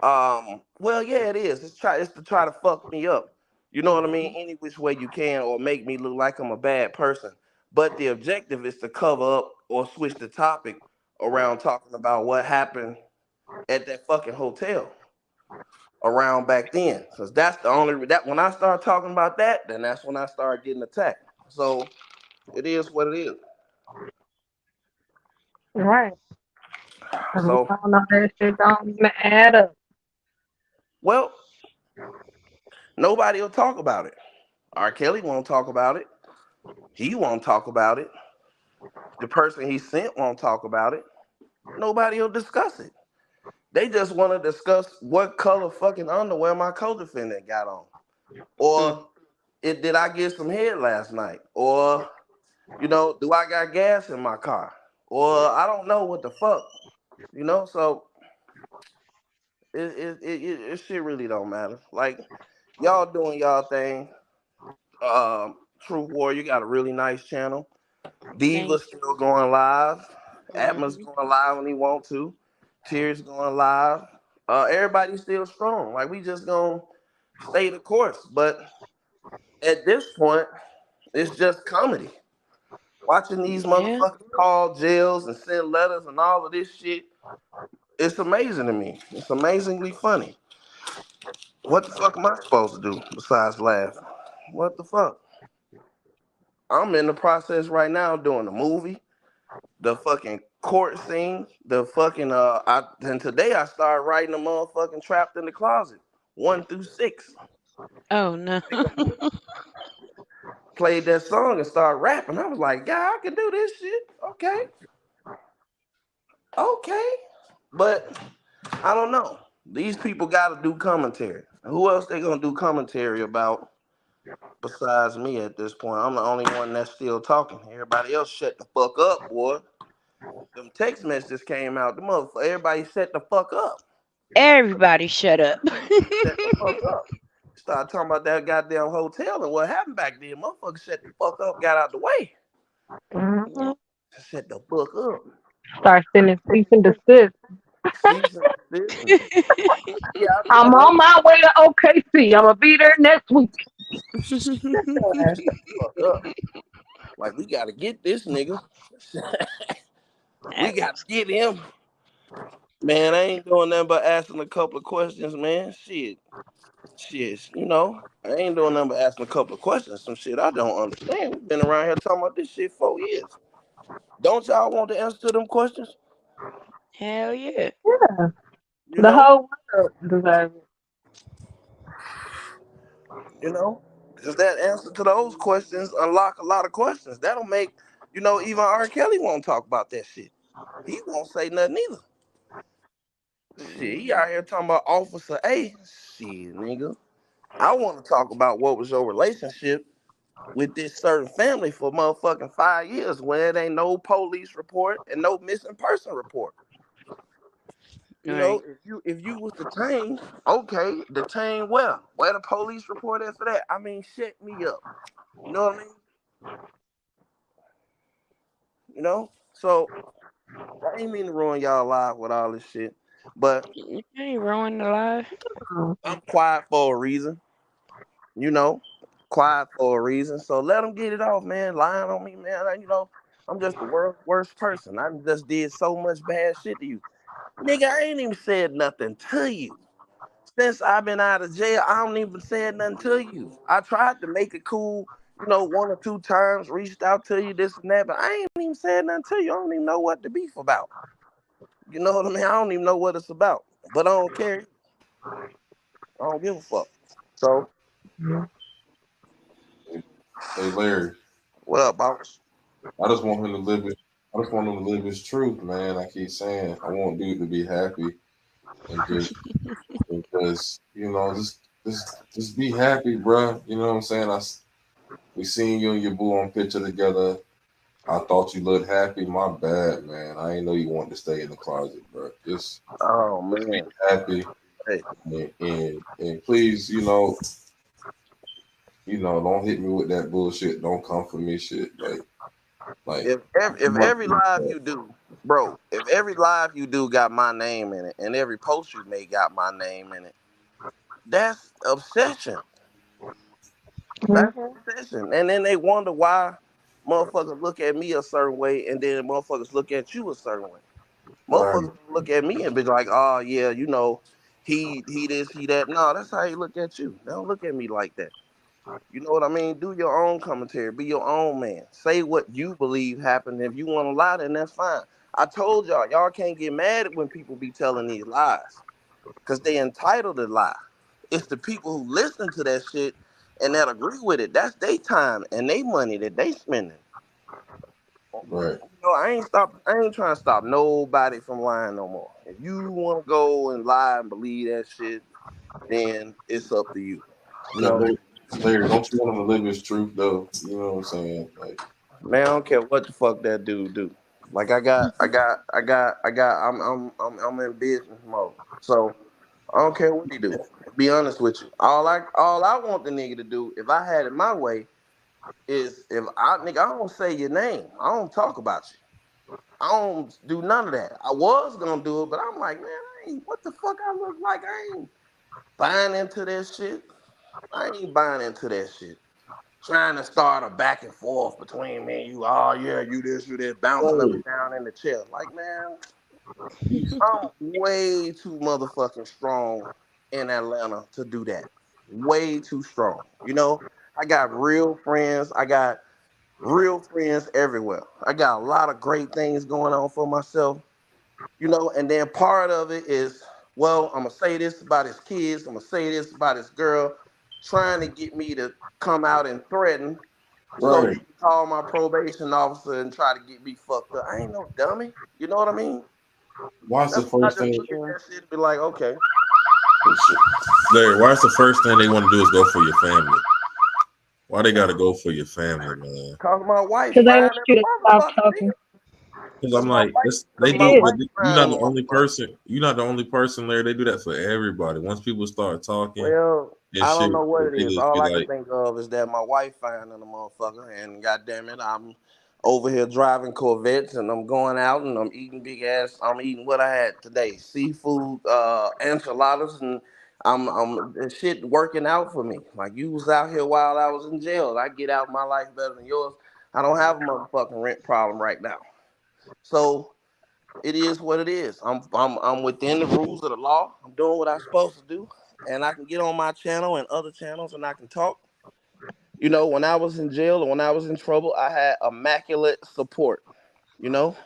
well, yeah, it is. It's to try to fuck me up. You know what I mean? Any which way you can or make me look like I'm a bad person. But the objective is to cover up or switch the topic around talking about what happened at that fucking hotel around back then. Because that's the only that when I start talking about that, then that's when I start getting attacked. So it is what it is. Right. 'Cause we So all know that shit don't even add up. well, nobody will talk about it. R. Kelly won't talk about it. He won't talk about it. The person he sent won't talk about it. Nobody will discuss it. They just want to discuss what color fucking underwear my co-defendant got on. Or did I get some head last night? Or, do I got gas in my car? Or I don't know what the fuck. So it shit really don't matter. Like, y'all doing y'all thing. Truth War, you got a really nice channel. Thank Diva's still going live. you. Atma's going live when he want to. Tears going live. Everybody's still strong. Like we just gonna stay the course. But at this point, it's just comedy. Watching these Yeah. motherfuckers call jails and send letters and all of this shit, it's amazing to me. It's amazingly funny. What the fuck am I supposed to do besides laugh? What the fuck? I'm in the process right now doing a movie. The fucking court scene, the fucking and today I started writing the motherfucking Trapped in the Closet 1 through 6. Oh no. Played that song and started rapping. I was like, yeah, I can do this shit. Okay. But I don't know. These people gotta do commentary. Who else they gonna do commentary about besides me at this point? I'm the only one that's still talking. Everybody else shut the fuck up, boy. Them text messages came out. The motherfucker, everybody shut the fuck up. Everybody shut up. Shut the fuck up. Start talking about that goddamn hotel and what happened back then. Motherfucker shut the fuck up, got out the way. Mm-hmm. Shut the fuck up. Start sending cease and desist. Season this. Yeah, I'm on my way to OKC. I'm gonna be there next week. fuck up. Like we gotta get this nigga. We gotta get him. Man, I ain't doing nothing but asking a couple of questions, man. Shit. I ain't doing nothing but asking a couple of questions. Some shit I don't understand. We've been around here talking about this shit 4 years. Don't y'all want the answer to them questions? Hell yeah. Yeah. You The know? whole world deserves it. Because that answer to those questions unlock a lot of questions. That'll make, even R. Kelly won't talk about that shit. He won't say nothing either. Shit, he out here talking about Officer A. Shit, nigga. I want to talk about what was your relationship with this certain family for motherfucking 5 years when it ain't no police report and no missing person report. You know, Right. if you was detained, okay, detained where? Where the police report is for that? I mean, shut me up. You know what I mean? You know? So I ain't mean to ruin y'all life with all this shit. But You ain't ruining the life. I'm quiet for a reason. You know? Quiet for a reason. So let them get it off, man. Lying on me, man. I'm just the worst person. I just did so much bad shit to you. Nigga, I ain't even said nothing to you. Since I've been out of jail, I don't even said nothing to you. I tried to make it cool, one or two times, reached out to you, this and that, but I ain't even said nothing to you. I don't even know what the beef about. You know what I mean? I don't even know what it's about. But I don't care. I don't give a fuck. So, Hey Larry, what up, boss? I just want him to live his. I just want him to live his truth, man. I keep saying I want dude to be happy and just because just be happy, bro. You know what I'm saying? We seen you and your boo on picture together. I thought you looked happy. My bad, man. I ain't know you wanted to stay in the closet, bro. Oh, Just be man. happy Hey, and please, don't hit me with that bullshit. Don't come for me, shit. Like if every live you do, bro, if every live you do got my name in it and every post you make got my name in it, that's obsession. That's obsession. And then they wonder why motherfuckers look at me a certain way and then motherfuckers look at you a certain way. right, Motherfuckers look at me and be like, oh yeah, he this, he that. No, that's how he look at you. They don't look at me like that. You know what I mean? Do your own commentary. Be your own man. Say what you believe happened. If you want to lie, then that's fine. I told y'all can't get mad when people be telling these lies. Because they entitled to lie. It's the people who listen to that shit and that agree with it. That's their time and their money that they spending. right. I ain't trying to stop nobody from lying no more. If you want to go and lie and believe that shit, then it's up to you. You But know, Larry, don't you want him to live his truth though? You know what I'm saying? Like, man, I don't care what the fuck that dude do. Like I'm in business mode. So I don't care what he do. Be honest with you. All I want the nigga to do, if I had it my way, is I don't say your name. I don't talk about you. I don't do none of that. I was gonna do it, but I'm like, man, what the fuck I look like? I ain't buying into that shit. I ain't buying into that shit. Trying to start a back and forth between me and you. Oh yeah, you this, bouncing up right, and down in the chair. Like, man, I'm way too motherfucking strong in Atlanta to do that. Way too strong. I got real friends. I got real friends everywhere. I got a lot of great things going on for myself. And then part of it is, well, I'm gonna say this about his kids, I'm gonna say this about his girl, trying to get me to come out and threaten so you right. can call my probation officer and try to get me fucked up. I ain't no dummy. You know what I mean? Why's the That's why I first just thing, look at that shit and be like, okay. Larry? Why's the first thing they want to do is go for your family? Why they gotta go for your family, man? Cause my wife Because they fine want as you to a stop motherfucker, talking. nigga. Because Cause I'm my like, wife, this, cause they my do. It is. wife You're fine not as a the only motherfucker. person. You're not the only person, Larry. They do that for everybody. Once people start talking Well, and I shit, don't know what it they is. just All be I can like, think of is that my wife fine in the motherfucker, and goddamn it, I'm over here driving Corvettes, and I'm going out, and I'm eating big ass. I'm eating what I had today: seafood, enchiladas, and I'm the shit working out for me. Like you was out here while I was in jail. I get out my life better than yours. I don't have a motherfucking rent problem right now, so. It is what it is. I'm within the rules of the law. I'm doing what I'm supposed to do, and I can get on my channel and other channels, and I can talk. When I was in jail or when I was in trouble, I had immaculate support. You know,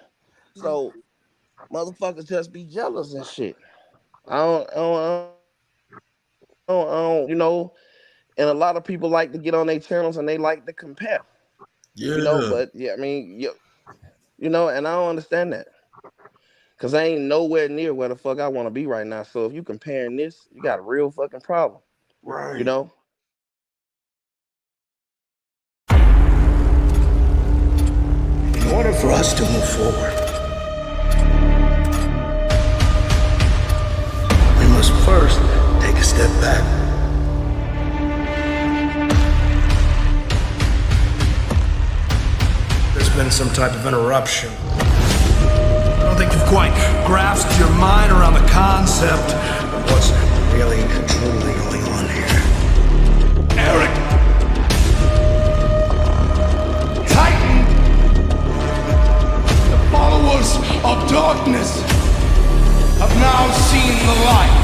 so motherfuckers just be jealous and shit. And a lot of people like to get on their channels and they like to compare. yeah, But yeah, I mean, and I don't understand that. Cause I ain't nowhere near where the fuck I want to be right now. So if you comparing this, you got a real fucking problem. You right. know? order for us to move forward, we must first take a step back. There's been some type of interruption. I don't think you've quite grasped your mind around the concept of what's really and truly going on here. Eric! Titan! The followers of darkness have now seen the light.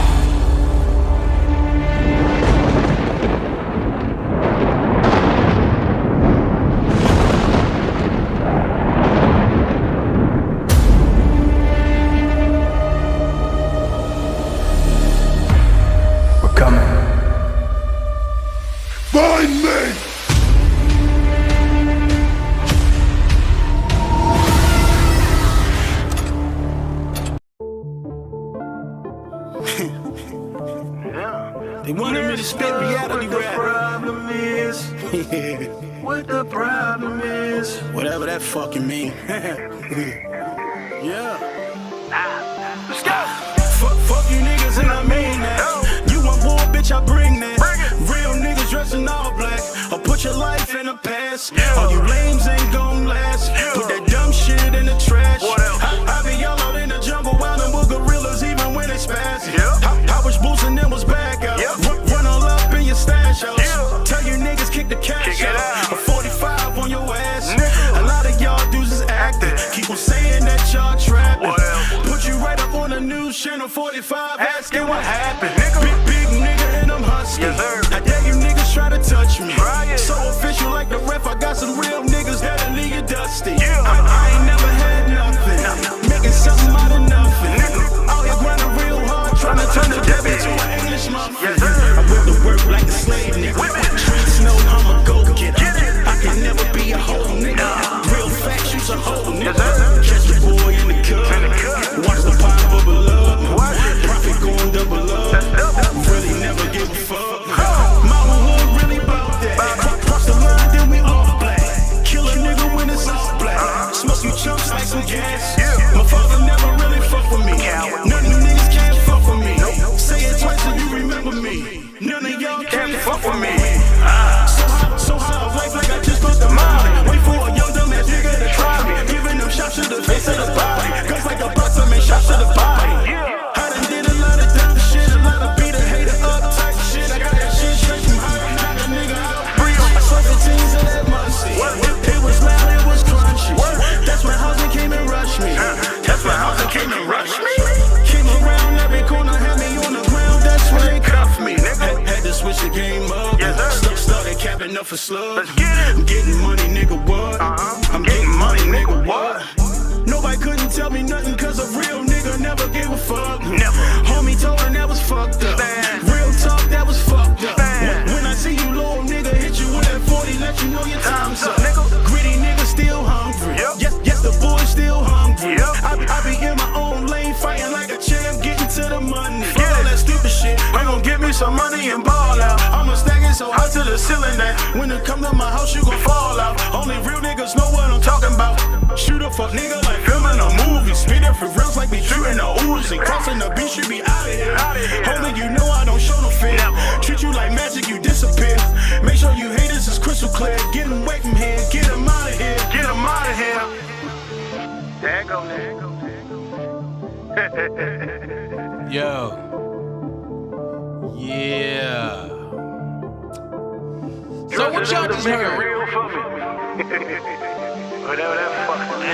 Find me! They wanted me to spit reality rap. What the problem is. What the problem is. Whatever that fucking mean. Yeah. Let's go. Fuck you niggas and I mean that. You want war, bitch, I bring that. Real niggas dressing all black. I'll put your life in the past. All you lames ain't gon' last. Put that dumb shit in the trash. I be all out in the jungle wild and with gorillas even when they spaz. I was boosting them was back out. Run all up in your stash house. Tell you niggas kick the cash out. A 45 on your ass. A lot of y'all dudes is acting. Keep on saying that y'all trapping. Put you right up on the news channel 45 asking what happened. Big nigga and I'm husky. I dare you niggas try to touch me. So official like the ref, I got some real niggas that'll leave you dusty. I ain't never had nothing. Making something out of nothing. Out here grinding real hard, trying to turn the debit to an English muffin. I whip the work like a slave nigga. Streets know I'm a go-getter. I can never be a whole nigga. Real facts, you's a whole nigga. Catch the boy in the cup. Watch the pop bubble up. Profit going double up. Really never give a fuck. My hood really bout that. Cross the line, then we all black. Kill a nigga when it's all black. Smoke you chumps like some gas. My father never really fuck with me. None of you niggas can't fuck with me. Say it twice so you remember me. None of y'all can't fuck with me. So high of life like I just lost the mind. Wait for a young dumb ass nigga to try me. Giving them shots to the face of the body. Guns like a box, I make shots to the body. I done did a lot of dumb shit. A lot of beat a hater up type shit. I got that shit straight from high. Knock a nigga out. I saw the teens of that musty. It was loud, it was crunchy. That's when housing came and rushed me. That's when housing came and rushed me. Came around every corner, had me on the ground. That's when they cuffed me. Had to switch the game up. Started capping up for slugs. I'm getting money, nigga, what? I'm getting money, nigga, what? Nobody couldn't tell me nothing cause a real nigga never gave a fuck. Homie told her that was fucked up. Real talk, that was fucked up. When I see you little nigga hit you with that 40, let you know your time's up. Gritty nigga still hungry. Yes, the boy still hungry. I be in my own lane fighting like a champ, getting to the money. Fuck all that stupid shit. I'm gon' give me some money and ball out. I'ma stack it so high to the ceiling that when it come to my house you gon' fall out. Only real niggas know what I'm talking about. Shoot a fuck nigga like filming a movie. Spit it for reals like me shooting a Uzi. Crossing the beach, you be out of here. Homie, you know I don't show no fear. Treat you like magic, you disappear. Make sure you haters is crystal clear. Get him away from here, get him out of here. Get him out of here. There go, Yo. Yeah. So what y'all just heard? Real for me. Whatever that fuck is.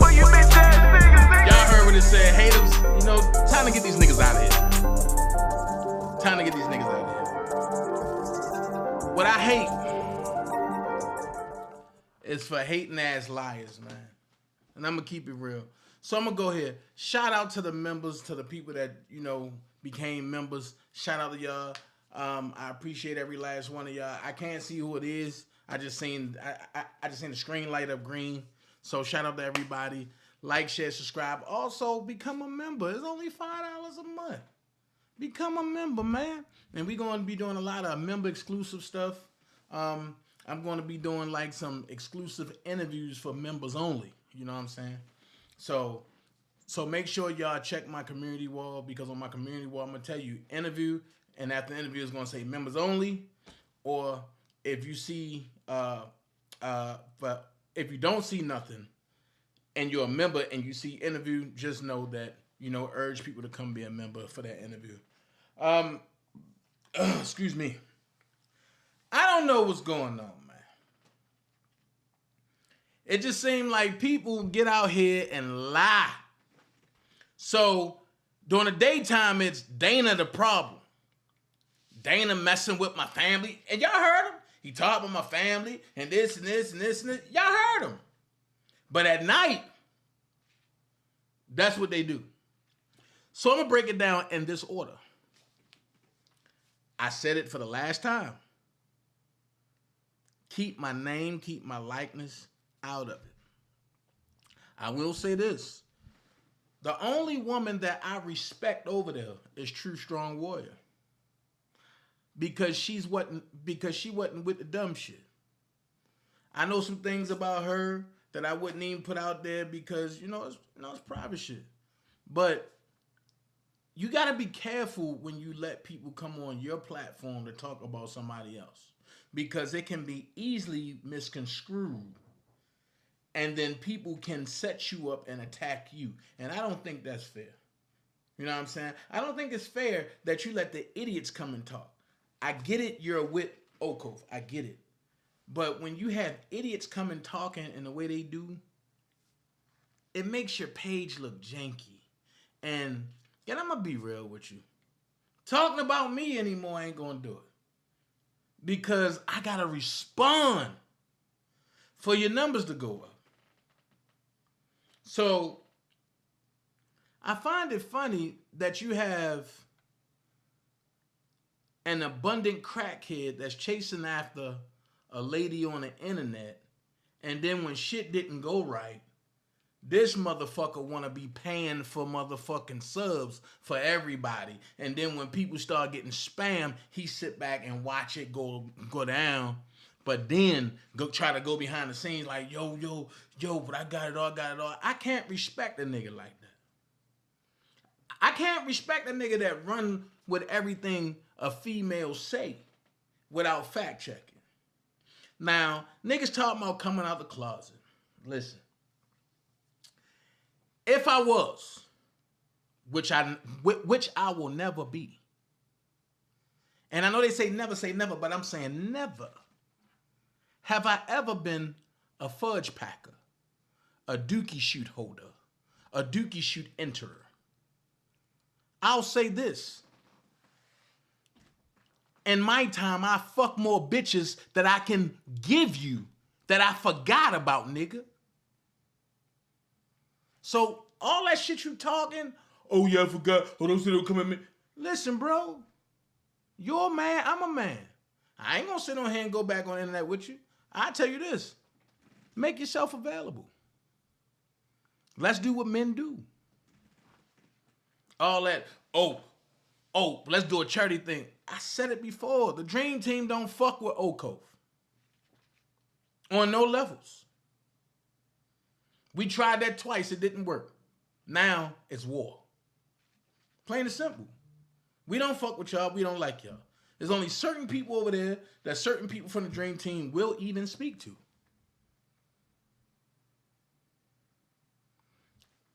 What you bitch ass niggas? Y'all heard what it said. Haters, you know, time to get these niggas out of here. Time to get these niggas out of here. What I hate is for hating ass liars, man. And I'm gonna keep it real. So I'm gonna go here. Shout out to the members, to the people that, you know, became members. Shout out to y'all. I appreciate every last one of y'all. I can't see who it is. I just seen the screen light up green. So shout out to everybody. Like, share, subscribe. Also, become a member. It's only $5 a month. Become a member, man. And we're going to be doing a lot of member exclusive stuff. I'm going to be doing like some exclusive interviews for members only. You know what I'm saying? So make sure y'all check my community wall, because on my community wall, I'm gonna tell you interview, and after the interview is gonna say members only. Or if you see, but if you don't see nothing, and you're a member and you see interview, just know that, urge people to come be a member for that interview. Excuse me. I don't know what's going on, man. It just seemed like people get out here and lie. So during the daytime, it's Dana the problem. Dana messing with my family. And y'all heard him. He talked with my family and this and this and this and this. Y'all heard him. But at night, that's what they do. So I'm going to break it down in this order. I said it for the last time. Keep my name, keep my likeness out of it. I will say this. The only woman that I respect over there is True Strong Warrior. Because she wasn't with the dumb shit. I know some things about her that I wouldn't even put out there because, it's private shit. But you got to be careful when you let people come on your platform to talk about somebody else, because it can be easily misconstrued. And then people can set you up and attack you. And I don't think that's fair. You know what I'm saying? I don't think it's fair that you let the idiots come and talk. I get it, you're with Okof. I get it. But when you have idiots come and talking in the way they do, it makes your page look janky. And I'm going to be real with you. Talking about me anymore ain't going to do it. Because I got to respond for your numbers to go up. So I find it funny that you have an abundant crackhead that's chasing after a lady on the internet, and then when shit didn't go right, this motherfucker want to be paying for motherfucking subs for everybody. And then when people start getting spammed, he sit back and watch it go down. But then try to go behind the scenes like, yo, but I got it all. I can't respect a nigga like that. I can't respect a nigga that run with everything a female say without fact checking. Now, niggas talking about coming out the closet. Listen. If I was, which I will never be, and I know they say never, but I'm saying never, have I ever been a fudge packer, a dookie shoot holder, a dookie shoot enterer. I'll say this. In my time, I fuck more bitches that I can give you that I forgot about, nigga. So all that shit you talking, oh yeah, I forgot. Oh, those don't come at me. Listen, bro. You're a man, I'm a man. I ain't gonna sit on here and go back on the internet with you. I tell you this. Make yourself available. Let's do what men do. All that, let's do a charity thing. I said it before. The Dream Team don't fuck with Okof. On no levels. We tried that twice. It didn't work. Now it's war. Plain and simple. We don't fuck with y'all. We don't like y'all. There's only certain people over there that certain people from the Dream Team will even speak to.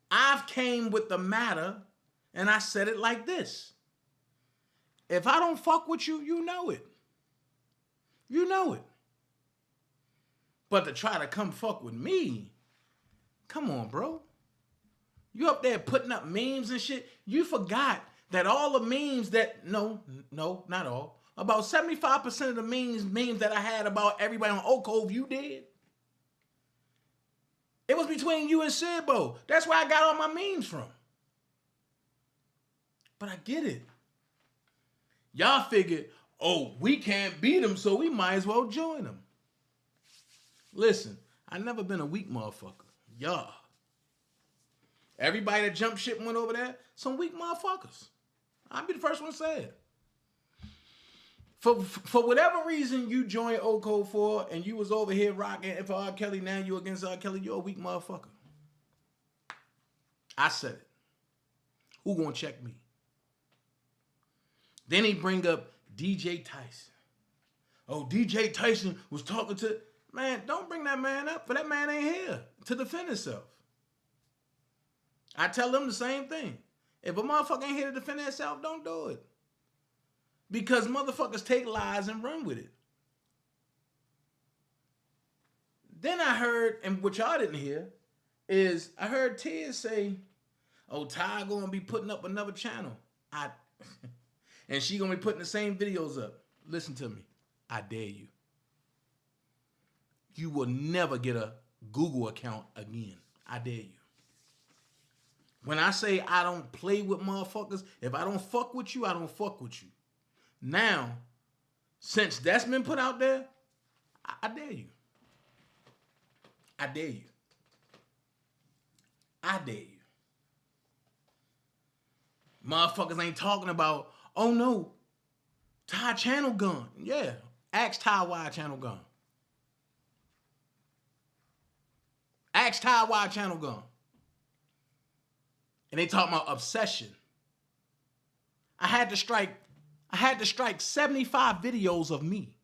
I've came with the matter and I said it like this. If I don't fuck with you, you know it. You know it. But to try to come fuck with me, come on, bro. You up there putting up memes and shit. You forgot that all the memes that, no, not all. About 75% of the memes that I had about everybody on Oak Cove, you did. It was between you and Sidbo. That's where I got all my memes from. But I get it. Y'all figured, we can't beat them, so we might as well join them. Listen, I never been a weak motherfucker. Y'all. Everybody that jumped ship and went over there, some weak motherfuckers. I'll be the first one to say it. For whatever reason you joined O Code 4 and you was over here rocking for R. Kelly, now you against R. Kelly, you're a weak motherfucker. I said it. Who gonna check me? Then he bring up DJ Tyson. Oh, DJ Tyson was talking to... Man, don't bring that man up, for that man ain't here to defend himself. I tell them the same thing. If a motherfucker ain't here to defend himself, don't do it. Because motherfuckers take lies and run with it. Then I heard, and what y'all didn't hear, is I heard Tiz say, oh, Ty gonna be putting up another channel. And she gonna be putting the same videos up. Listen to me. I dare you. You will never get a Google account again. I dare you. When I say I don't play with motherfuckers, if I don't fuck with you, I don't fuck with you. Now, since that's been put out there, I dare you. I dare you. I dare you. Motherfuckers ain't talking about, oh no, Ty channel gone. Yeah, ask Ty why channel gone. Ask Ty why channel gone. And they talking about obsession. I had to strike 75 videos of me.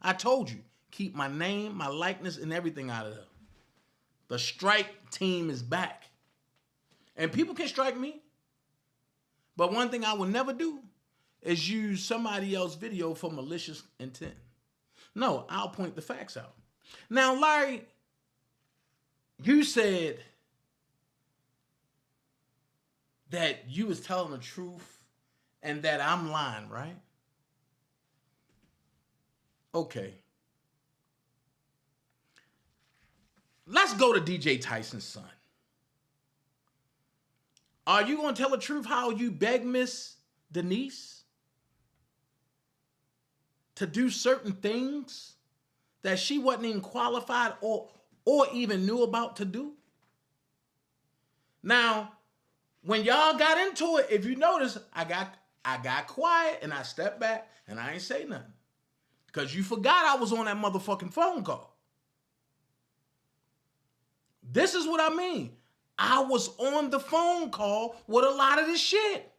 I told you, keep my name, my likeness, and everything out of there. The strike team is back. And people can strike me. But one thing I will never do is use somebody else's video for malicious intent. No, I'll point the facts out. Now, Larry, you said that you was telling the truth and that I'm lying, right? Okay. Let's go to DJ Tyson's son. Are you going to tell the truth how you begged Miss Denise to do certain things that she wasn't even qualified or even knew about to do? Now, when y'all got into it, if you notice, I got quiet and I stepped back and I ain't say nothing. Because you forgot I was on that motherfucking phone call. This is what I mean. I was on the phone call with a lot of this shit.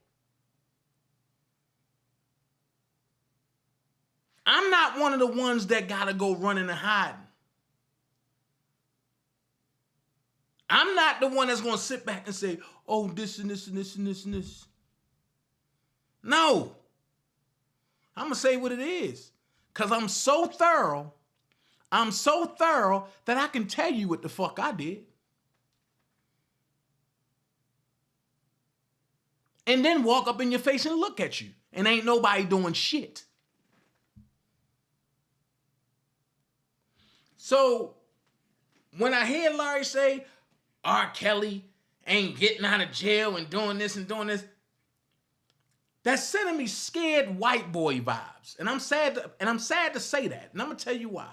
I'm not one of the ones that gotta go running and hiding. I'm not the one that's gonna sit back and say, oh, this and this and this and this and this. No. I'm gonna say what it is. Because I'm so thorough that I can tell you what the fuck I did. And then walk up in your face and look at you. And ain't nobody doing shit. So, when I hear Larry say, R. Kelly ain't getting out of jail and doing this, that's sending me scared white boy vibes. And I'm sad to say that. And I'm gonna tell you why.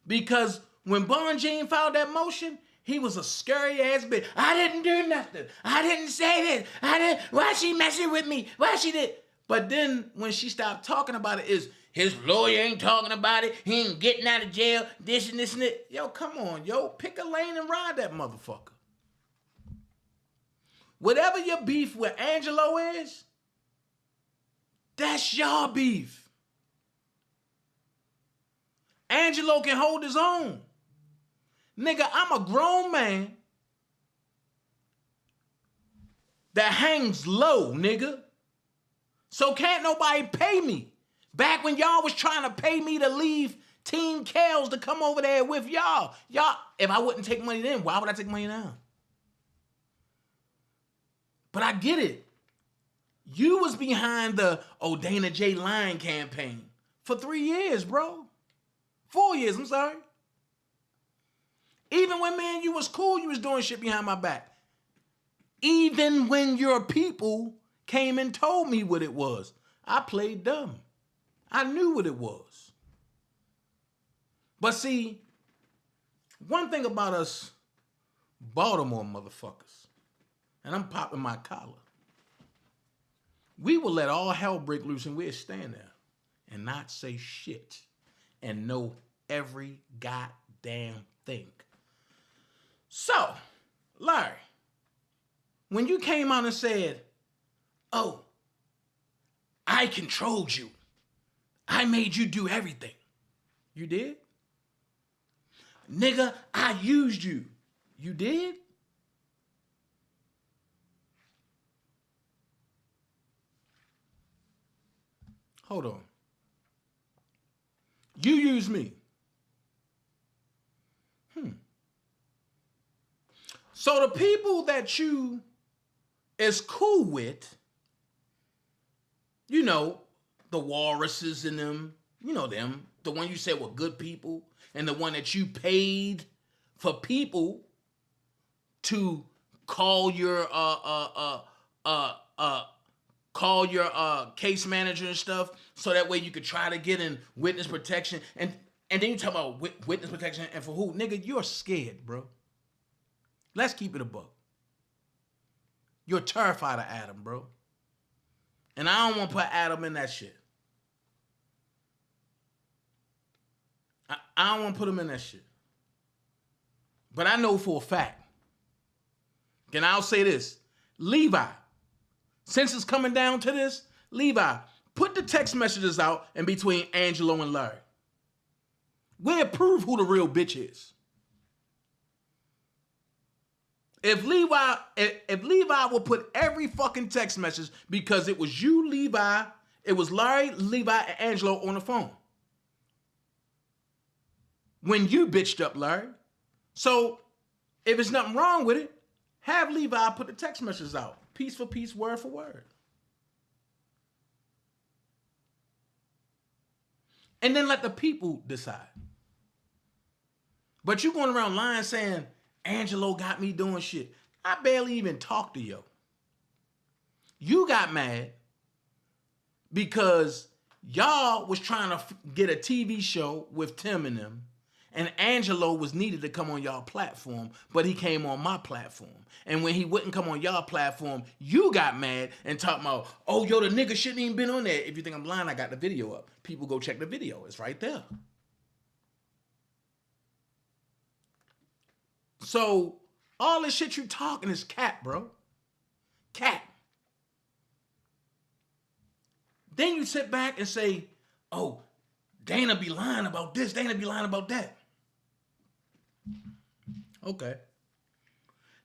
Because when Bon Jean filed that motion, he was a scary ass bitch. I didn't do nothing. I didn't say this. Why she messing with me? Why she did? But then when she stopped talking about it, is his lawyer ain't talking about it. He ain't getting out of jail. This and this and that. Yo, come on, yo. Pick a lane and ride that motherfucker. Whatever your beef with Angelo is, that's your beef. Angelo can hold his own. Nigga, I'm a grown man that hangs low, nigga. So can't nobody pay me. Back when y'all was trying to pay me to leave Team Kels to come over there with y'all. Y'all, if I wouldn't take money then, why would I take money now? But I get it. You was behind the DanaJay line campaign for 3 years, bro. 4 years, I'm sorry. Even when me and you was cool, you was doing shit behind my back. Even when your people came and told me what it was, I played dumb. I knew what it was. But see, one thing about us Baltimore motherfuckers, and I'm popping my collar, we will let all hell break loose and we'll stand there. and not say shit and know every goddamn thing. So, Larry, when you came out and said, oh, I controlled you, I made you do everything. You did? Nigga, I used you. You did? Hold on. You used me. So the people that you is cool with, you know, the walruses in them, you know them, the one you said were good people, and the one that you paid for people to call your case manager and stuff, so that way you could try to get in witness protection, and then you talk about witness protection, and for who? Nigga, you're scared, bro. Let's keep it a buck. You're terrified of Adam, bro. And I don't want to put Adam in that shit. I don't want to put him in that shit. But I know for a fact, and I'll say this, Levi, since it's coming down to this, Levi, put the text messages out in between Angelo and Larry. We'll prove who the real bitch is. If Levi will put every fucking text message, because it was you, Levi, it was Larry, Levi, and Angelo on the phone when you bitched up Larry. So if there's nothing wrong with it, have Levi put the text messages out, piece for piece, word for word. And then let the people decide. But you going around lying saying, Angelo got me doing shit. I barely even talked to you. You got mad because y'all was trying to get a TV show with Tim and them, and Angelo was needed to come on y'all platform, but he came on my platform. And when he wouldn't come on y'all platform, you got mad and talked about, oh, yo, the nigga shouldn't even been on there. If you think I'm lying, I got the video up. People go check the video. It's right there. So all this shit you talking is cap, bro. Cap. Then you sit back and say, oh, Dana be lying about this, Dana be lying about that. Okay.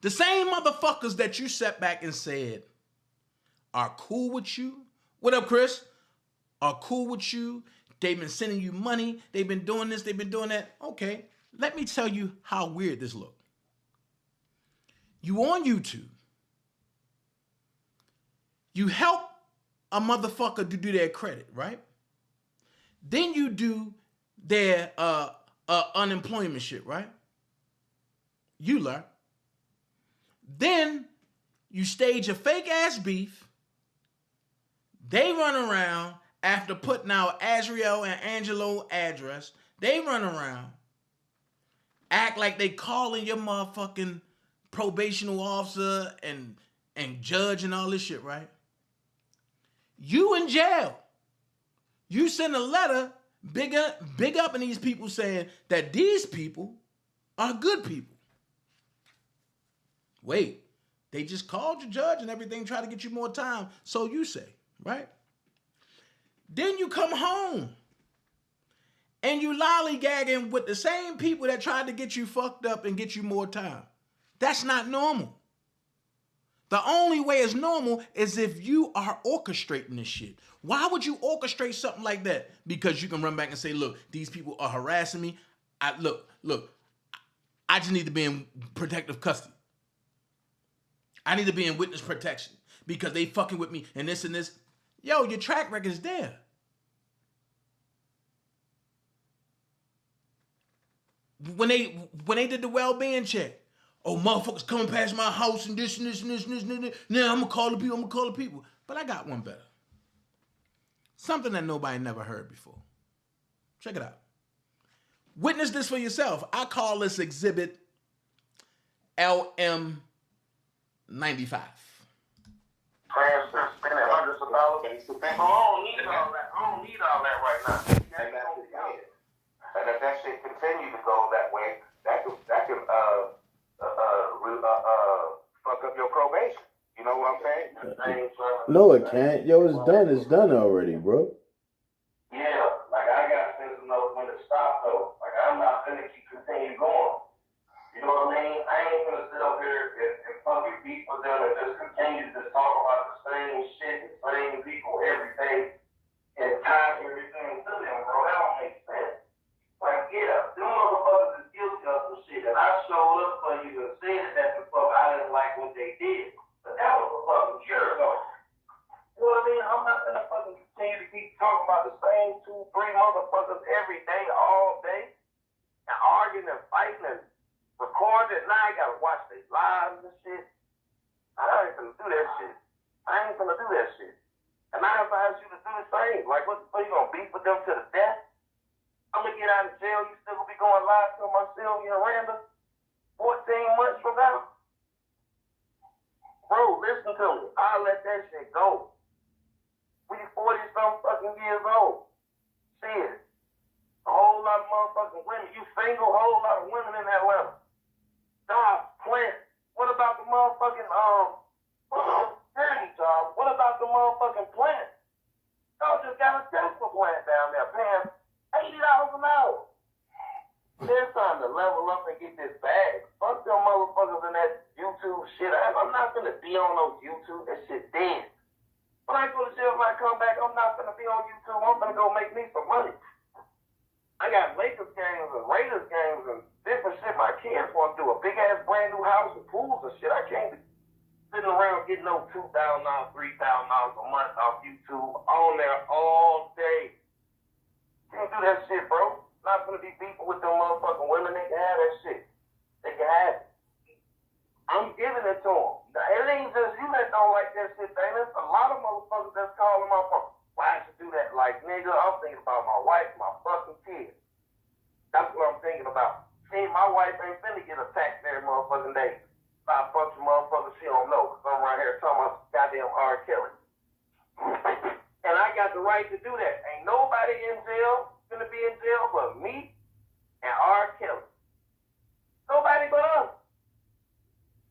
The same motherfuckers that you sat back and said are cool with you. What up, Chris? Are cool with you. They've been sending you money. They've been doing this. They've been doing that. Okay. Let me tell you how weird this look. You on YouTube. You help a motherfucker to do their credit, right? Then you do their unemployment shit, right? You learn. Then you stage a fake ass beef. They run around after putting out Azriel and Angelo address. They run around, act like they calling your motherfucking probational officer and judge and all this shit, right? You in jail. You send a letter big up in these people saying that these people are good people. Wait, they just called your judge and everything, try to get you more time, so you say, right? Then you come home and you lollygagging with the same people that tried to get you fucked up and get you more time. That's not normal. The only way it's normal is if you are orchestrating this shit. Why would you orchestrate something like that? Because you can run back and say, look, these people are harassing me. Look, I just need to be in protective custody. I need to be in witness protection because they fucking with me and this and this. Yo, your track record is there. When they did the well-being check, oh, motherfuckers coming past my house and this and this and this and this and this. Now I'm gonna call the people. But I got one better. Something that nobody never heard before. Check it out. Witness this for yourself. I call this exhibit LM95. Spending hundreds of need all that right now. And if that shit continue to go that way, that could fuck up your probation. You know what I'm saying? No, it can't. Yo, it's done. It's done already, bro. Yeah, like I got to know when to stop though. Like I'm not gonna keep continue going. You know what I mean? I ain't gonna sit up here and fucking beat with them and just continue to talk about the same shit, the same people every day, and tie everything to them, bro. That don't make sense. Like, yeah, them motherfuckers is guilty of some shit, and I showed up for you and said that the fuck I didn't like what they did, but that was a fucking year ago. You know what I mean? I'm not gonna fucking continue to keep talking about the same 2-3 motherfuckers every day, all day, and arguing and fighting and recording. Now I gotta watch their lives and shit. I ain't gonna do that shit. And I advise you to do the same. Like, what you gonna beef with them to the death? I'm gonna get out of jail. You still gonna be going live to my Sylvia and Randa 14 months from now? Bro, listen to me. I'll let that shit go. We 40-some fucking years old. Shit. A whole lot of motherfucking women. You single, a whole lot of women in Atlanta. Stop playing. What about the motherfucking, security job? What about the motherfucking plant? Y'all just got a Tesla plant down there paying $80 an hour. They're trying to level up and get this bag. Fuck them motherfuckers in that YouTube shit. I'm not gonna be on no YouTube. That shit dead. When I go to jail, when I come back, I'm not gonna be on YouTube. I'm gonna go make me some money. I got Lakers games and Raiders games and different shit. My kids want to do a big ass brand new house and pools and shit. I can't be sitting around getting no $2,000, $3,000 a month off YouTube on there all day. Can't do that shit, bro. Not gonna be beefing with them motherfucking women. They can have that shit. They can have it. I'm giving it to them. Now, it ain't just you that don't like that shit, man. There's a lot of motherfuckers that's calling my phone. Why should you do that? Like, nigga, I'm thinking about my wife, my fucking kids. That's what I'm thinking about. See, my wife ain't finna get attacked every motherfucking day by a bunch of motherfuckers she don't know. Cause I'm right here talking about goddamn R. Kelly. And I got the right to do that. Ain't nobody in jail gonna be in jail but me and R. Kelly. Nobody but us.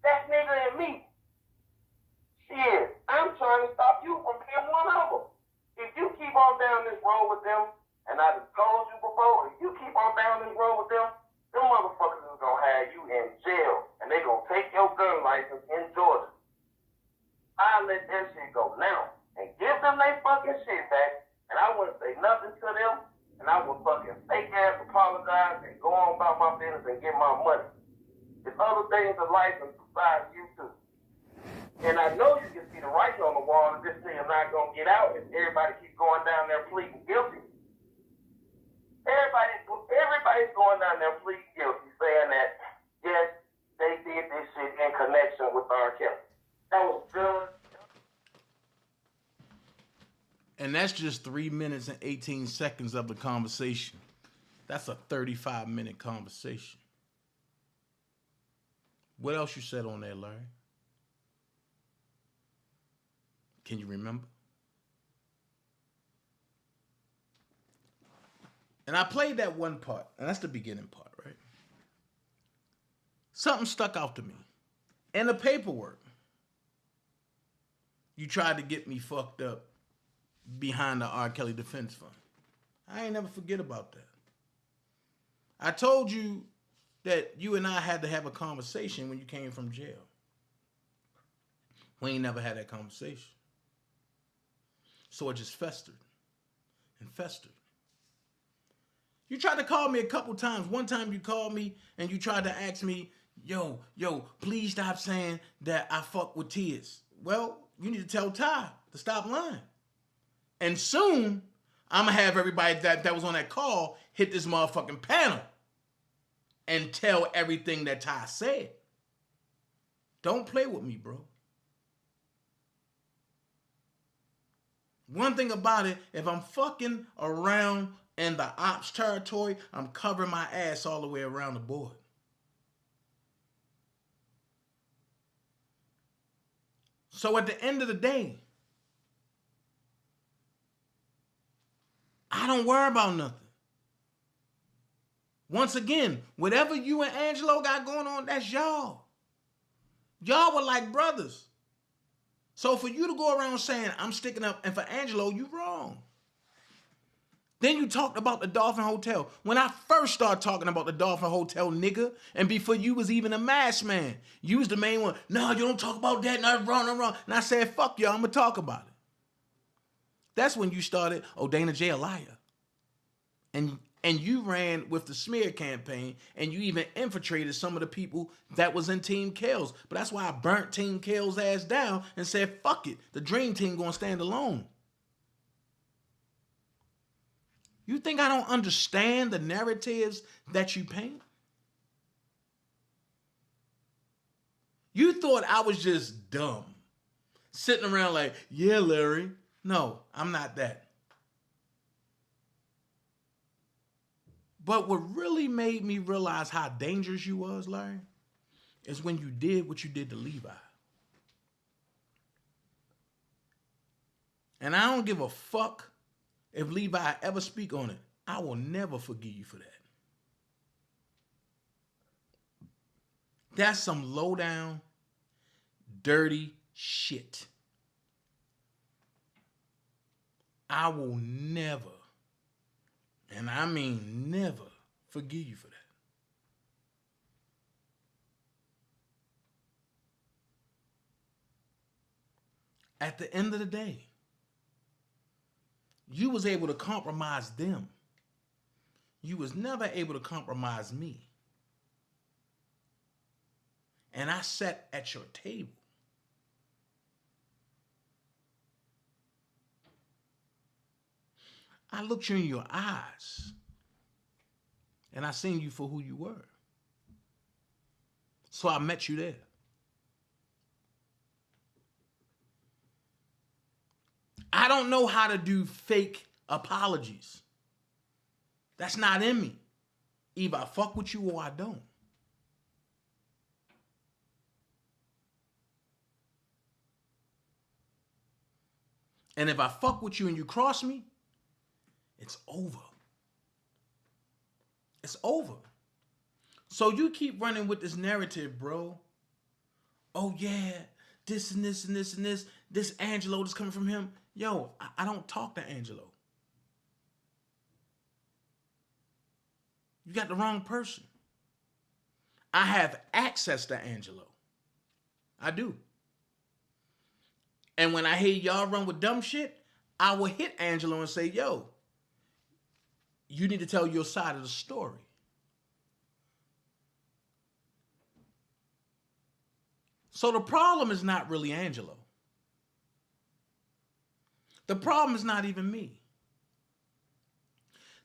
That nigga and me. Shit, I'm trying to stop you from being one of them. If you keep on down this road with them, and I just told you before, if you keep on down this road with them motherfuckers is gonna have you in jail, and they gonna take your gun license in Georgia. I'll let that shit go now, and give them their fucking shit back, and I wouldn't say nothing to them, and I would fucking fake ass apologize and go on about my business and get my money. There's other things in life besides YouTube. And I know you can see the writing on the wall that this thing is not going to get out if everybody keeps going down there pleading guilty. Everybody's going down there pleading guilty, saying that, yes, they did this shit in connection with R. Kelly. That was good. And that's just 3 minutes and 18 seconds of the conversation. That's a 35-minute conversation. What else you said on there, Larry? Can you remember? And I played that one part, and that's the beginning part, right? Something stuck out to me. In the paperwork, you tried to get me fucked up behind the R. Kelly Defense Fund. I ain't never forget about that. I told you that you and I had to have a conversation when you came from jail. We ain't never had that conversation. So it just festered and festered. You tried to call me a couple times. One time you called me and you tried to ask me, yo, please stop saying that I fuck with Tiz. Well, you need to tell Ty to stop lying. And soon, I'm going to have everybody that was on that call hit this motherfucking panel and tell everything that Ty said. Don't play with me, bro. One thing about it, if I'm fucking around in the ops territory, I'm covering my ass all the way around the board. So at the end of the day, I don't worry about nothing. Once again, whatever you and Angelo got going on, that's y'all. Y'all were like brothers. So for you to go around saying, I'm sticking up, and for Angelo, you wrong. Then you talked about the Dolphin Hotel. When I first started talking about the Dolphin Hotel, nigga, and before you was even a masked man, you was the main one. No, you don't talk about that. No, wrong, no, wrong. And I said, fuck y'all, I'm going to talk about it. That's when you started, DanaJay a liar. And you ran with the smear campaign, and you even infiltrated some of the people that was in Team Kales. But that's why I burnt Team Kales' ass down and said, fuck it. The Dream Team going to stand alone. You think I don't understand the narratives that you paint? You thought I was just dumb. Sitting around like, yeah, Larry. No, I'm not that. But what really made me realize how dangerous you was, Larry, is when you did what you did to Levi. And I don't give a fuck if Levi ever speak on it. I will never forgive you for that. That's some low down, dirty shit. I will never, and I mean never, forgive you for that. At the end of the day, you was able to compromise them. You was never able to compromise me. And I sat at your table. I looked you in your eyes and I seen you for who you were. So I met you there. I don't know how to do fake apologies. That's not in me. Either I fuck with you or I don't. And if I fuck with you and you cross me, it's over. It's over. So you keep running with this narrative, bro. Oh yeah, this and this and this and this. This Angelo that's coming from him. Yo, I don't talk to Angelo. You got the wrong person. I have access to Angelo. I do. And when I hear y'all run with dumb shit, I will hit Angelo and say, yo, you need to tell your side of the story. So the problem is not really Angelo. The problem is not even me.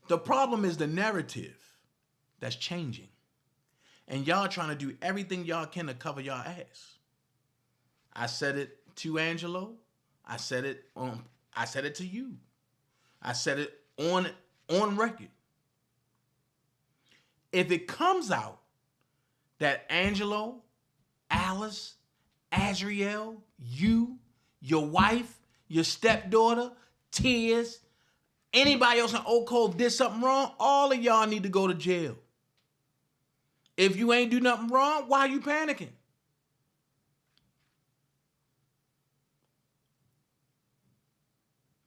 The problem is the narrative that's changing. And y'all trying to do everything y'all can to cover y'all ass. I said it to Angelo. I said it to you. I said it on record. If it comes out that Angelo, Alice, Azriel, you, your wife, your stepdaughter, Tears, anybody else in Oak Cove did something wrong, all of y'all need to go to jail. If you ain't do nothing wrong, why are you panicking?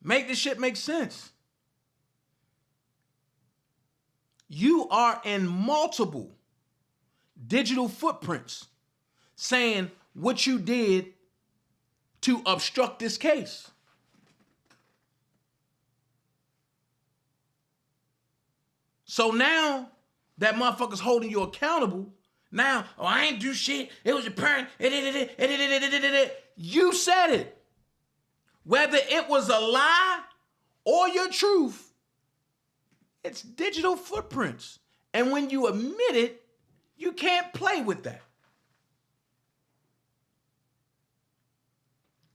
Make this shit make sense. You are in multiple digital footprints saying what you did to obstruct this case. So now that motherfucker's holding you accountable. Now, I ain't do shit. It was your parent. You said it. Whether it was a lie or your truth, it's digital footprints. And when you admit it, you can't play with that.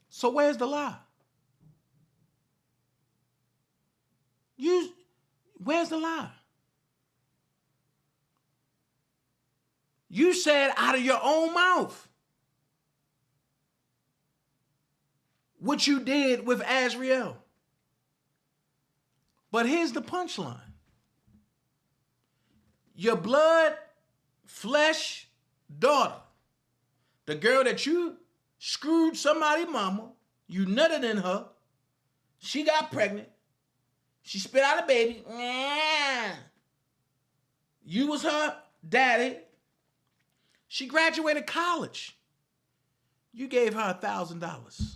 So where's the lie? Where's the lie? You said out of your own mouth what you did with Azriel. But here's the punchline. Your blood, flesh daughter, the girl that you screwed somebody's mama, you nutted in her, she got pregnant, she spit out a baby, you was her daddy, she graduated college, you gave her $1,000.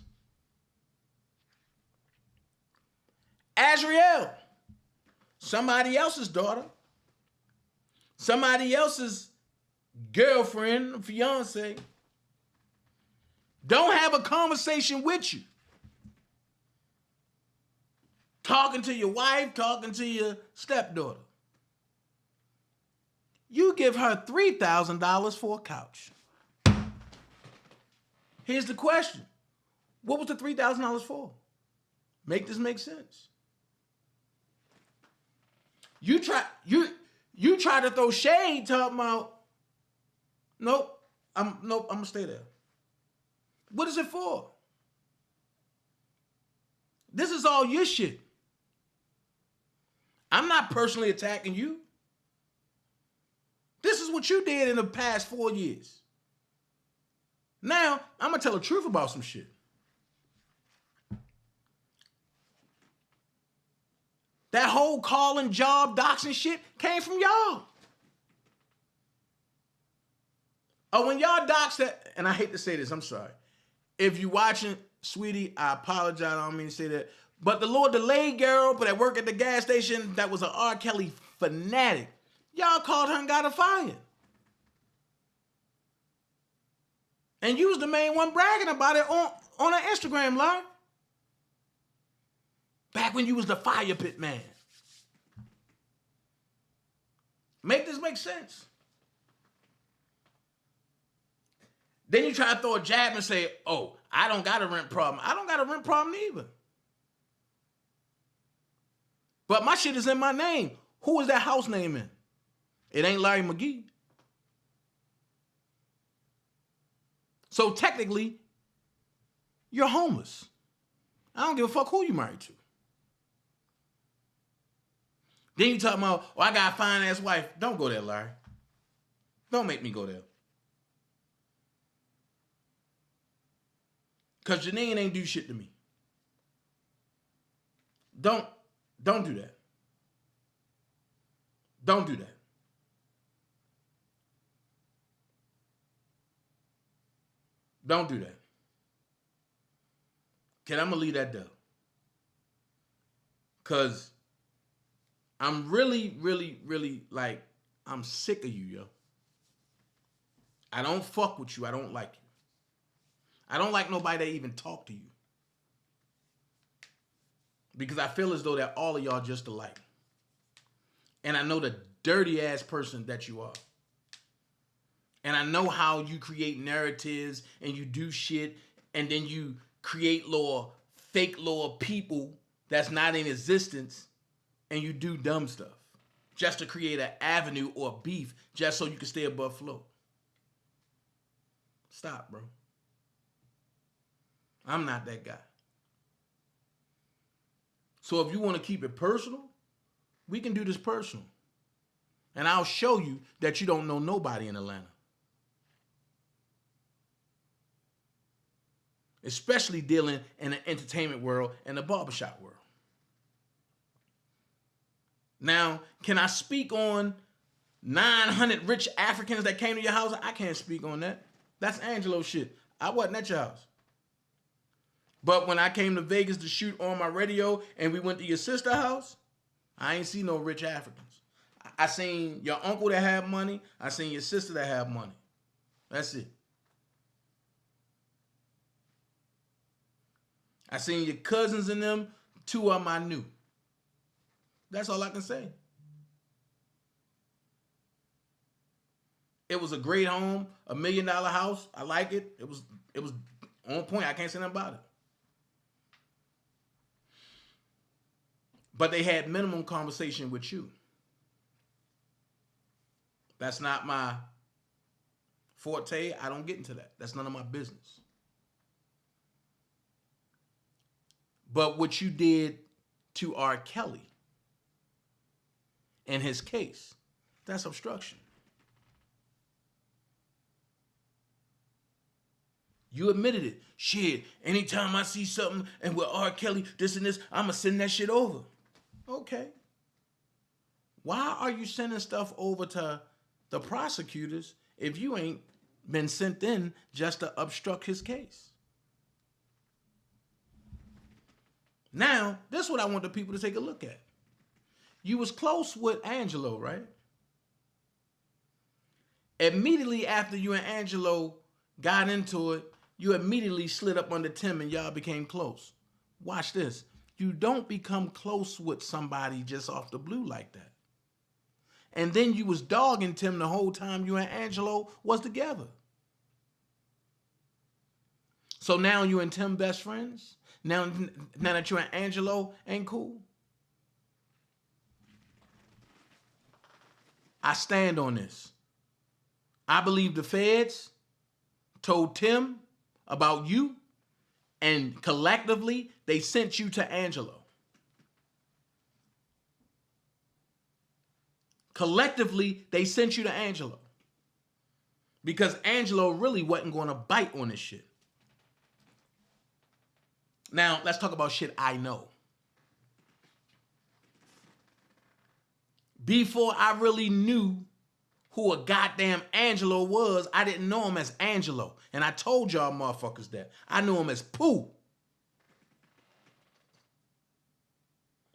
Azriel, somebody else's daughter, somebody else's girlfriend, fiance, don't have a conversation with you. Talking to your wife, talking to your stepdaughter. You give her $3,000 for a couch. Here's the question. What was the $3,000 for? Make this make sense. You try to throw shade talking about, I'm gonna stay there. What is it for? This is all your shit. I'm not personally attacking you. This is what you did in the past 4 years. Now, I'm gonna tell the truth about some shit. That whole calling, job, doxing shit came from y'all. Oh, when y'all dox that, and I hate to say this, I'm sorry. If you watching, sweetie, I apologize. I don't mean to say that. But the little delayed girl that worked at the gas station that was an R. Kelly fanatic, y'all called her and got her fired. And you was the main one bragging about it on her Instagram live. Back when you was the fire pit man. Make this make sense. Then you try to throw a jab and say, oh, I don't got a rent problem. I don't got a rent problem either. But my shit is in my name. Who is that house name in? It ain't Larry McGee. So technically, you're homeless. I don't give a fuck who you married to. Then you talking about, oh, I got a fine ass wife. Don't go there, Larry. Don't make me go there. Because Janine ain't do shit to me. Don't do that. Don't do that. Don't do that. Okay, I'm going to leave that there. Because I'm really, really, really, like, I'm sick of you, yo. I don't fuck with you. I don't like you. I don't like nobody that even talk to you. Because I feel as though that all of y'all just alike. And I know the dirty ass person that you are. And I know how you create narratives and you do shit and then you create fake people that's not in existence and you do dumb stuff just to create an avenue or a beef just so you can stay above float. Stop, bro. I'm not that guy. So if you want to keep it personal, we can do this personal. And I'll show you that you don't know nobody in Atlanta. Especially dealing in the entertainment world and the barbershop world. Now, can I speak on 900 rich Africans that came to your house? I can't speak on that. That's Angelo shit. I wasn't at your house. But when I came to Vegas to shoot on my radio and we went to your sister's house, I ain't see no rich Africans. I seen your uncle that had money. I seen your sister that had money. That's it. I seen your cousins in them. 2 of them I knew. That's all I can say. It was a great home, $1 million house. I like it. It was on point. I can't say nothing about it. But they had minimum conversation with you. That's not my forte. I don't get into that. That's none of my business. But what you did to R. Kelly in his case. That's obstruction. You admitted it. Shit, anytime I see something and with R. Kelly, this and this, I'm going to send that shit over. Okay. Why are you sending stuff over to the prosecutors if you ain't been sent in just to obstruct his case? Now, this is what I want the people to take a look at. You was close with Angelo, right? Immediately after you and Angelo got into it, you immediately slid up under Tim and y'all became close. Watch this. You don't become close with somebody just off the blue like that. And then you was dogging Tim the whole time you and Angelo was together. So now you and Tim best friends? Now that you and Angelo ain't cool? I stand on this. I believe the feds told Tim about you, and collectively they sent you to Angelo. Collectively, they sent you to Angelo. Because Angelo really wasn't going to bite on this shit. Now, let's talk about shit I know. Before I really knew who a goddamn Angelo was, I didn't know him as Angelo. And I told y'all motherfuckers that. I knew him as Pooh.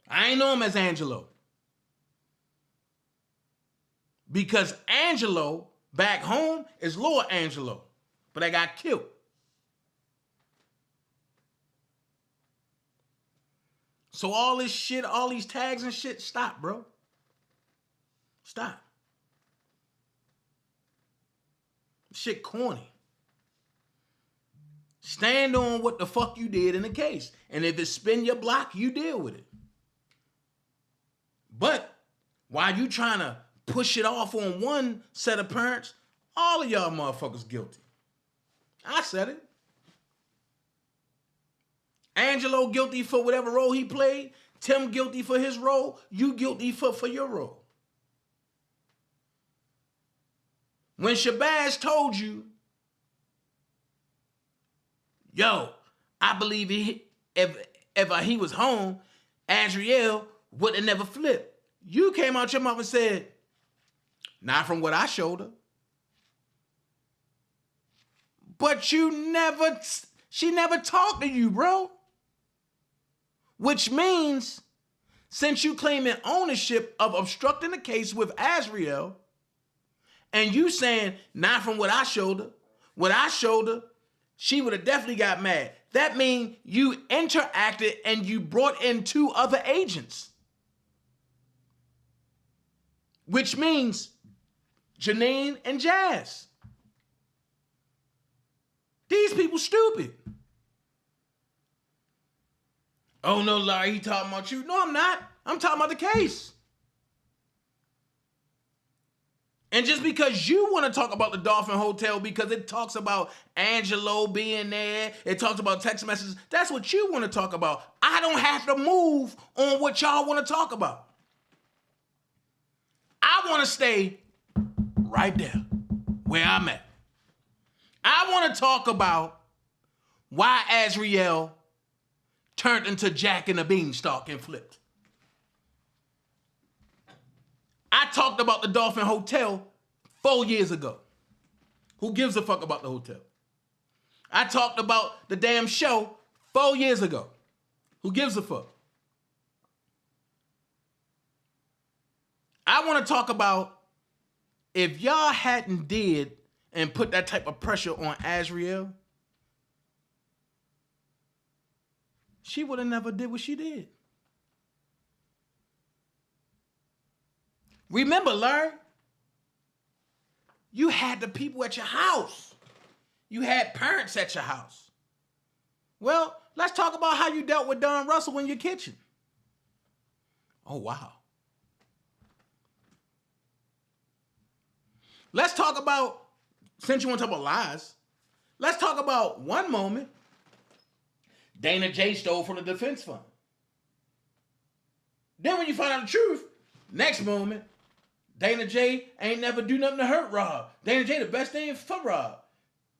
I ain't know him as Angelo. Because Angelo back home is Lord Angelo. But I got killed. So all this shit, all these tags and shit, stop, bro. Stop. Shit corny. Stand on what the fuck you did in the case. And if it's spin your block, you deal with it. But while you trying to push it off on one set of parents, all of y'all motherfuckers guilty. I said it. Angelo guilty for whatever role he played. Tim guilty for his role. You guilty for your role. When Shabazz told you, yo, I believe if he was home, Azriel would have never flipped. You came out your mouth and said, not from what I showed her. But she never talked to you, bro. Which means, since you claiming ownership of obstructing the case with Azriel, and you saying, not from what I showed her, she would have definitely got mad. That means you interacted and you brought in 2 other agents. Which means Janine and Jazz. These people stupid. Oh no, Larry, he talking about you. No, I'm not. I'm talking about the case. And just because you want to talk about the Dolphin Hotel because it talks about Angelo being there, it talks about text messages, that's what you want to talk about. I don't have to move on what y'all want to talk about. I want to stay right there where I'm at. I want to talk about why Azriel turned into Jack and the Beanstalk and flipped. I talked about the Dolphin Hotel 4 years ago. Who gives a fuck about the hotel? I talked about the damn show 4 years ago. Who gives a fuck? I want to talk about if y'all hadn't did and put that type of pressure on Azriel, she would have never did what she did. Remember, Larry, you had the people at your house. You had parents at your house. Well, let's talk about how you dealt with Don Russell in your kitchen. Oh, wow. Let's talk about, since you want to talk about lies, let's talk about one moment DanaJay stole from the defense fund. Then when you find out the truth, Next moment, DanaJay ain't never do nothing to hurt Rob. DanaJay the best thing for Rob.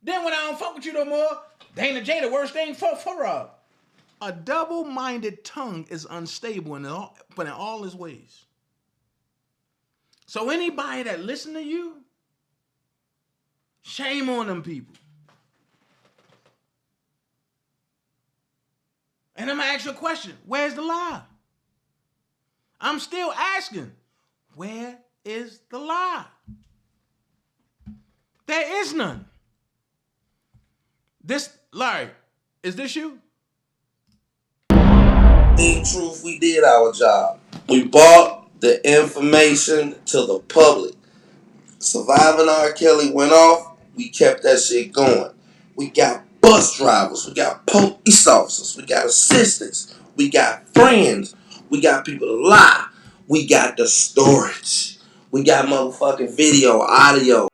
Then when I don't fuck with you no more, DanaJay the worst thing for Rob. A double-minded tongue is unstable but in all its ways. So anybody that listen to you, shame on them people. And I'm gonna ask you a question. Where's the lie? I'm still asking. Where is the lie? There is none. Larry, is this you? In truth, we did our job. We brought the information to the public. Surviving R. Kelly went off, we kept that shit going. We got bus drivers, we got police officers, we got assistants, we got friends, we got people to lie, we got the storage, we got motherfucking video, audio.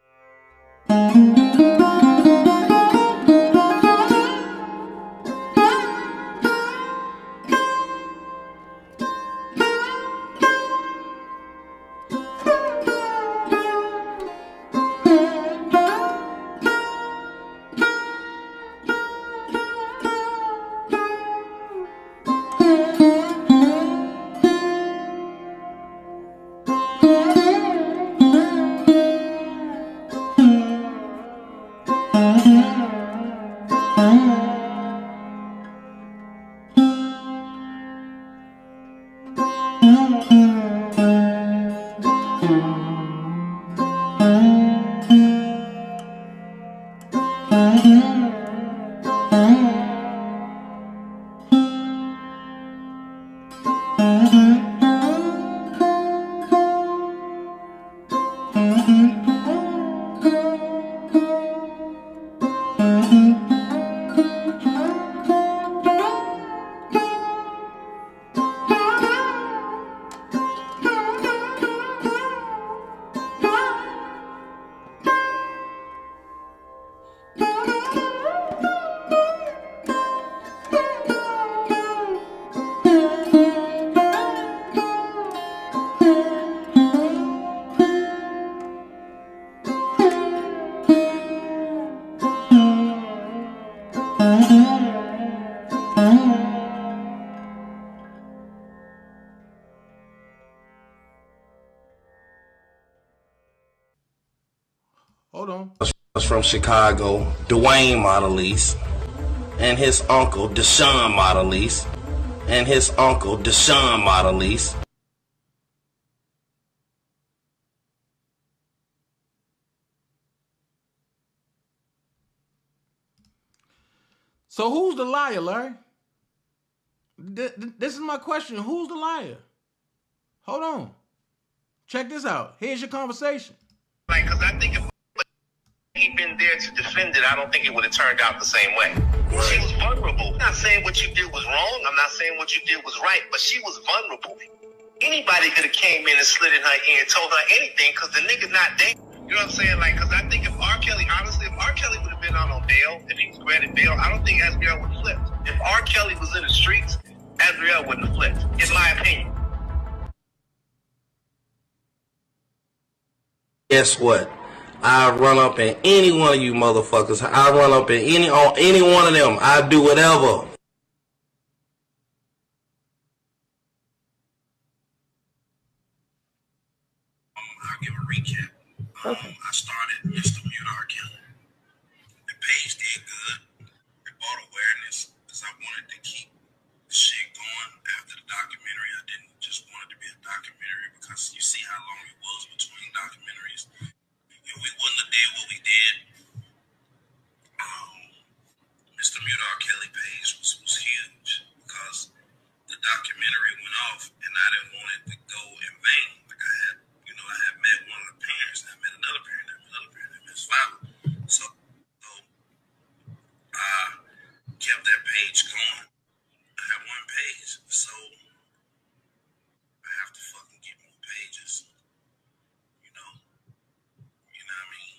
Hold on. From Chicago, Dwayne Mondelez, and his uncle Deshaun Mondelez, and his uncle Deshaun Mondelez. So who's the liar, Larry? This is my question. Who's the liar? Hold on. Check this out. Here's your conversation. Like, because I think if he'd been there to defend it, I don't think it would have turned out the same way. Right. She was vulnerable. I'm not saying what you did was wrong. I'm not saying what you did was right, but she was vulnerable. Anybody could have came in and slid in her ear and told her anything because the nigga not there. You know what I'm saying? Like, because I think if R. Kelly, honestly, if R. Kelly would have been out on bail, if he was granted bail, I don't think Asriel would have flipped. If R. Kelly was in the streets, Asriel wouldn't have flipped, in my opinion. Guess what? I run up in any one of you motherfuckers. I run up in any one of them. I do whatever. I'll give a recap. I started Mr. Mute R. Kelly. The page did good. It brought awareness because I wanted to keep the shit going after the documentary. I didn't just want it to be a documentary because you see how long it was between documentaries. If we wouldn't have did what we did, Mr. Mute R. Kelly page was huge because the documentary went off and I didn't want it to go in vain. Like I had met one of the parents, I met another parent, I met another parent, I met his father. So I kept that page going. I had one page, so I have to fucking get more pages. You know what I mean?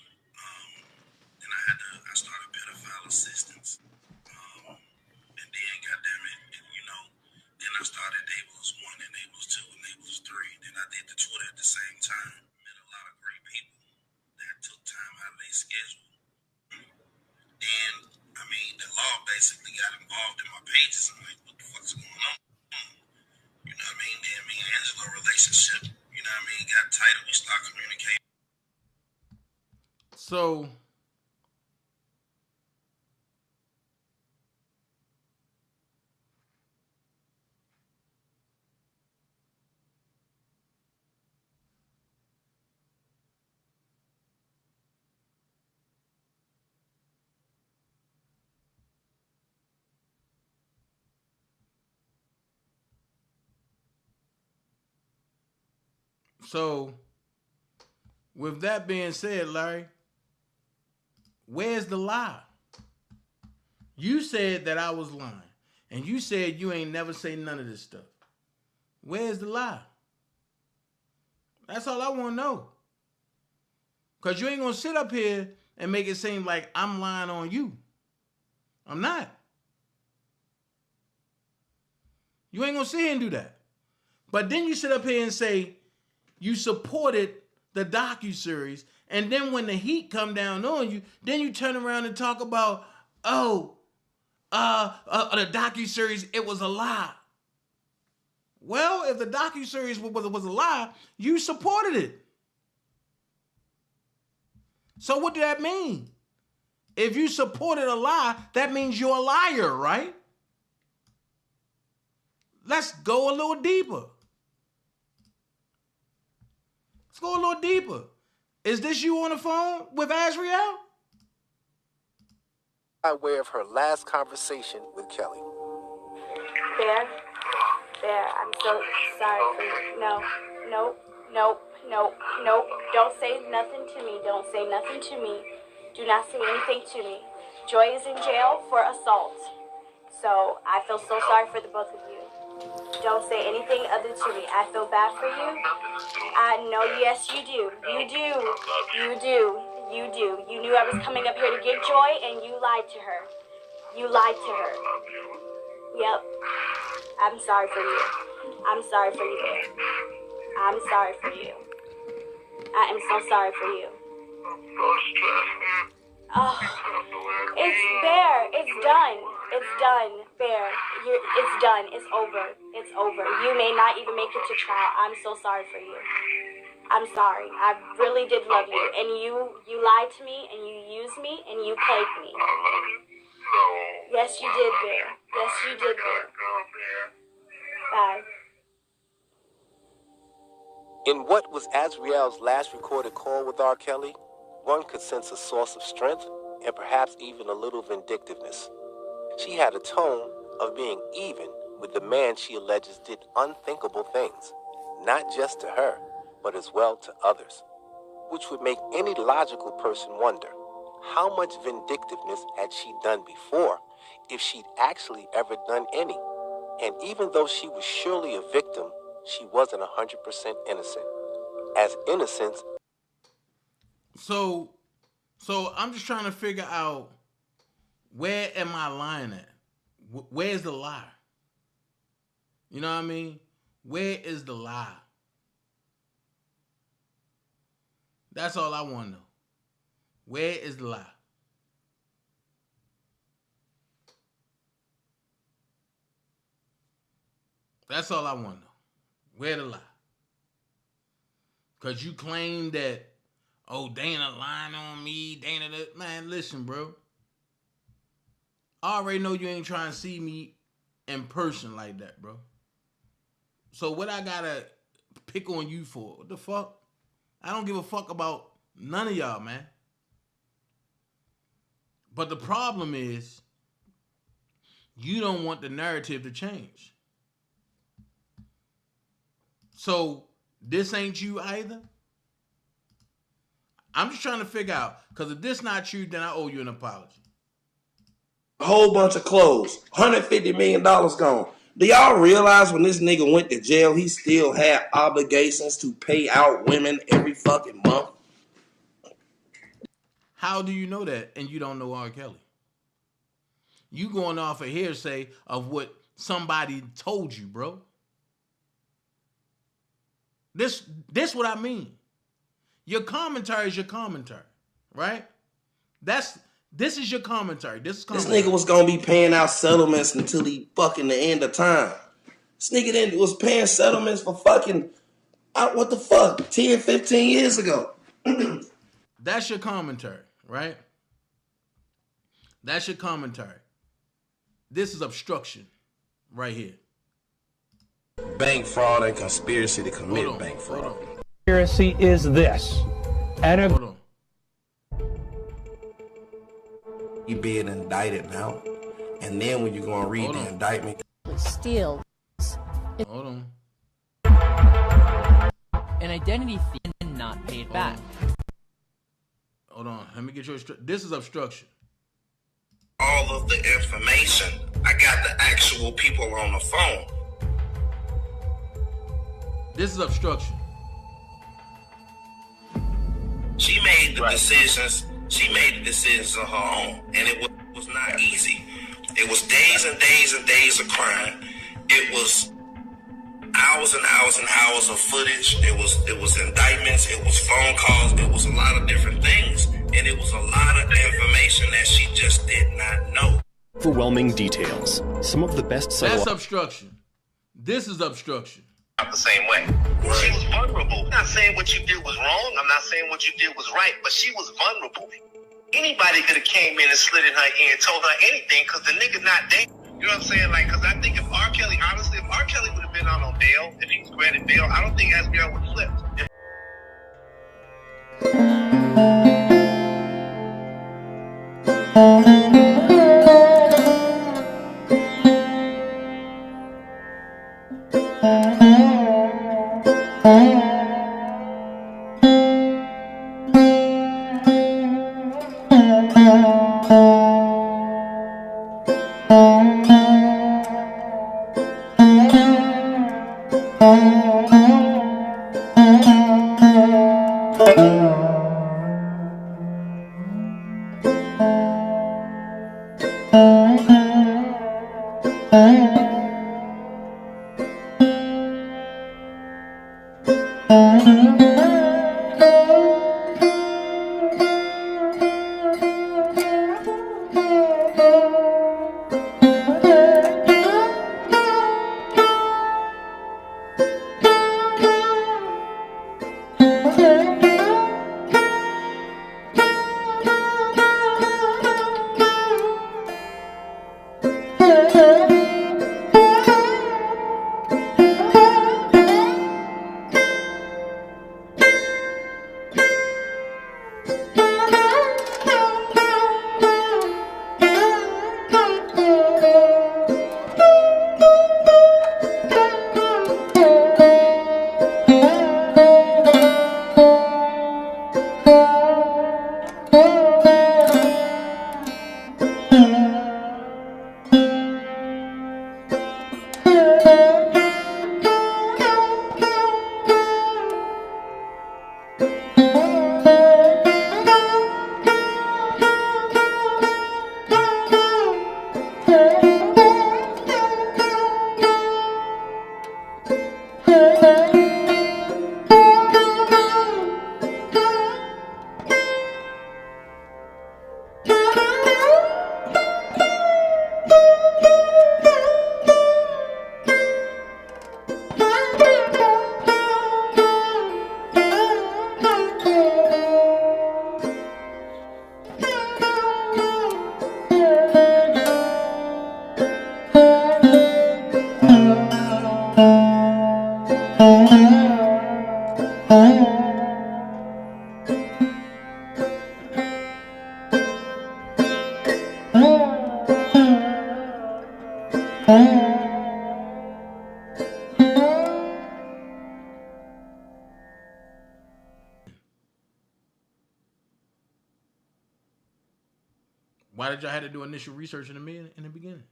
Then I started pedophile assistance. And then goddamn it, then I started able to was 1 and they was 2 and they was 3. Then I did the Twitter at the same time. Met a lot of great people that took time out of their schedule. Then, I mean, the law basically got involved in my pages. I'm like, what the fuck's going on? You know what I mean? Then me and Angela relationship, you know what I mean, got tighter. We started communicating. So with that being said, Larry, where's the lie? You said that I was lying. And you said you ain't never say none of this stuff. Where's the lie? That's all I want to know. Because you ain't going to sit up here and make it seem like I'm lying on you. I'm not. You ain't going to sit here and do that. But then you sit up here and say you supported the docuseries, and then when the heat come down on you, then you turn around and talk about, the docuseries, it was a lie. Well, if the docuseries was a lie, you supported it. So what did that mean? If you supported a lie, that means you're a liar, right? Let's go a little deeper. Let's go a little deeper. Is this you on the phone with Azriel? By way of her last conversation with Kelly. Bear, I'm so sorry for you. No. Don't say nothing to me. Don't say nothing to me. Do not say anything to me. Joy is in jail for assault. So I feel so sorry for the both of you. Don't say anything other to me. I feel bad for you. I know, yes, you do. You do. You knew I was coming up here to get Joy, and you lied to her. Yep. I'm sorry for you. I'm sorry for you, Bear. I'm sorry for you. I am so sorry for you. Oh, it's Bear. It's done. Bear. It's done. It's over. You may not even make it to trial. I'm so sorry for you. I'm sorry. I really did love you. And you lied to me, and you used me, and you played me. Yes, you did, Bear. Bye. In what was Azriel's last recorded call with R. Kelly, one could sense a source of strength and perhaps even a little vindictiveness. She had a tone of being even with the man she alleges did unthinkable things, not just to her, but as well to others, which would make any logical person wonder, how much vindictiveness had she done before, if she'd actually ever done any? And even though she was surely a victim, she wasn't 100% innocent. As innocence. So I'm just trying to figure out, where am I lying at? Where's the lie? You know what I mean? Where is the lie? That's all I want to know. Where is the lie? That's all I want to know. Where the lie? Because you claim that, Dana lying on me, man, listen, bro. I already know you ain't trying to see me in person like that, bro. So what I gotta pick on you for? What the fuck? I don't give a fuck about none of y'all, man. But the problem is, you don't want the narrative to change. So this ain't you either? I'm just trying to figure out, because if this not you, then I owe you an apology. A whole bunch of clothes, $150 million gone. Do y'all realize when this nigga went to jail, he still had obligations to pay out women every fucking month? How do you know that and you don't know R. Kelly? You going off a hearsay of what somebody told you, bro. This what I mean. Your commentary is your commentary, right? This is your commentary. This nigga was gonna be paying out settlements until he fucking the end of time. This nigga was paying settlements for fucking what the fuck 10, 15 years ago. That's your commentary, right? That's your commentary. This is obstruction right here. Bank fraud and conspiracy to commit bank fraud. Conspiracy is this. Hold on. You being indicted now, and then when you're gonna read the indictment, steal. Hold on. An identity thief and not paid back. Hold on. Let me get your. This is obstruction. all of the information, I got the actual people on the phone. This is obstruction. She made the decisions. She made the decisions on her own, and it was not easy. It was days and days and days of crime. It was hours and hours and hours of footage. It was indictments. It was phone calls. It was a lot of different things, and it was a lot of information that she just did not know. Overwhelming details. Some of the best. That's obstruction. This is obstruction. Not the same way. She was vulnerable. I'm not saying what you did was wrong. I'm not saying what you did was right, but she was vulnerable. Anybody could have came in and slid in her ear and told her anything because the nigga not dead. You know what I'm saying? Like, because I think if R. Kelly, honestly, if R. Kelly would have been out on bail, if he was granted bail, I don't think SBR would have flipped. Why did y'all have to do initial research in the beginning?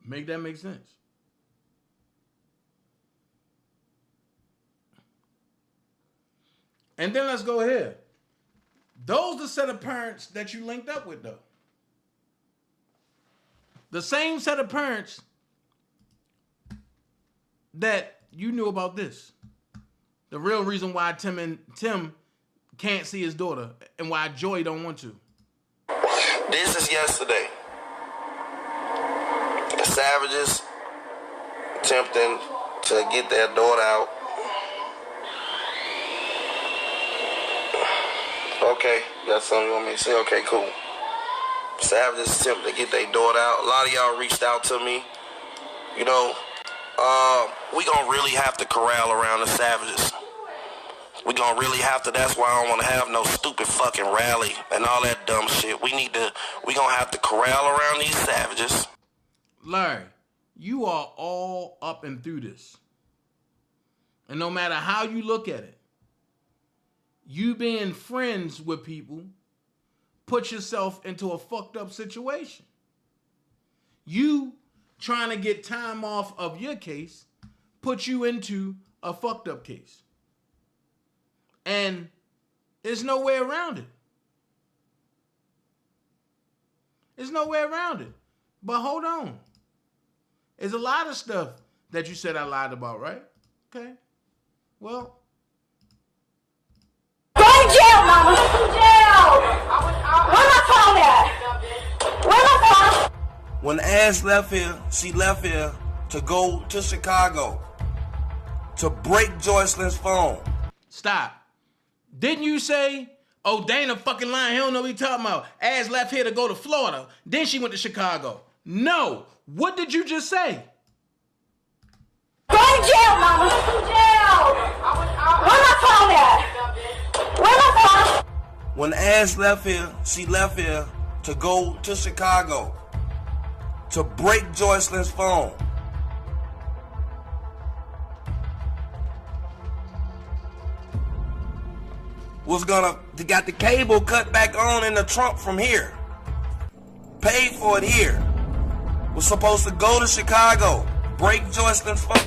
Make that make sense. And then let's go here. Those the set of parents that you linked up with, though. The same set of parents that you knew about this? The real reason why Tim can't see his daughter and why Joy don't want to. This is yesterday. The Savages attempting to get their daughter out. Okay, you got something you want me to say? Okay, cool. Savages attempting to get their daughter out. A lot of y'all reached out to me. You know, we gonna really have to corral around the Savages. We gonna really have to. That's why I don't want to have no stupid fucking rally and all that dumb shit. We gonna have to corral around these Savages. Larry, you are all up and through this. And no matter how you look at it, you being friends with people put yourself into a fucked up situation. You trying to get time off of your case put you into a fucked up case. And there's no way around it. There's no way around it. But hold on. There's a lot of stuff that you said I lied about, right? Okay. Well. Go to jail, mama. Go to jail. Where my phone at? Where my phone? When Ash left here, she left here to go to Chicago to break Joycelyn's phone. Stop. Didn't you say, oh, Dana fucking lying, he don't know what he talking about. Ash left here to go to Florida, then she went to Chicago. No. What did you just say? Go to jail, mama. Go to jail. Where my phone at? Where my phone? When Ash left here, she left here to go to Chicago to break Joycelyn's phone. Got the cable cut back on in the trunk from here. Paid for it here. Was supposed to go to Chicago, break Joycelyn's phone.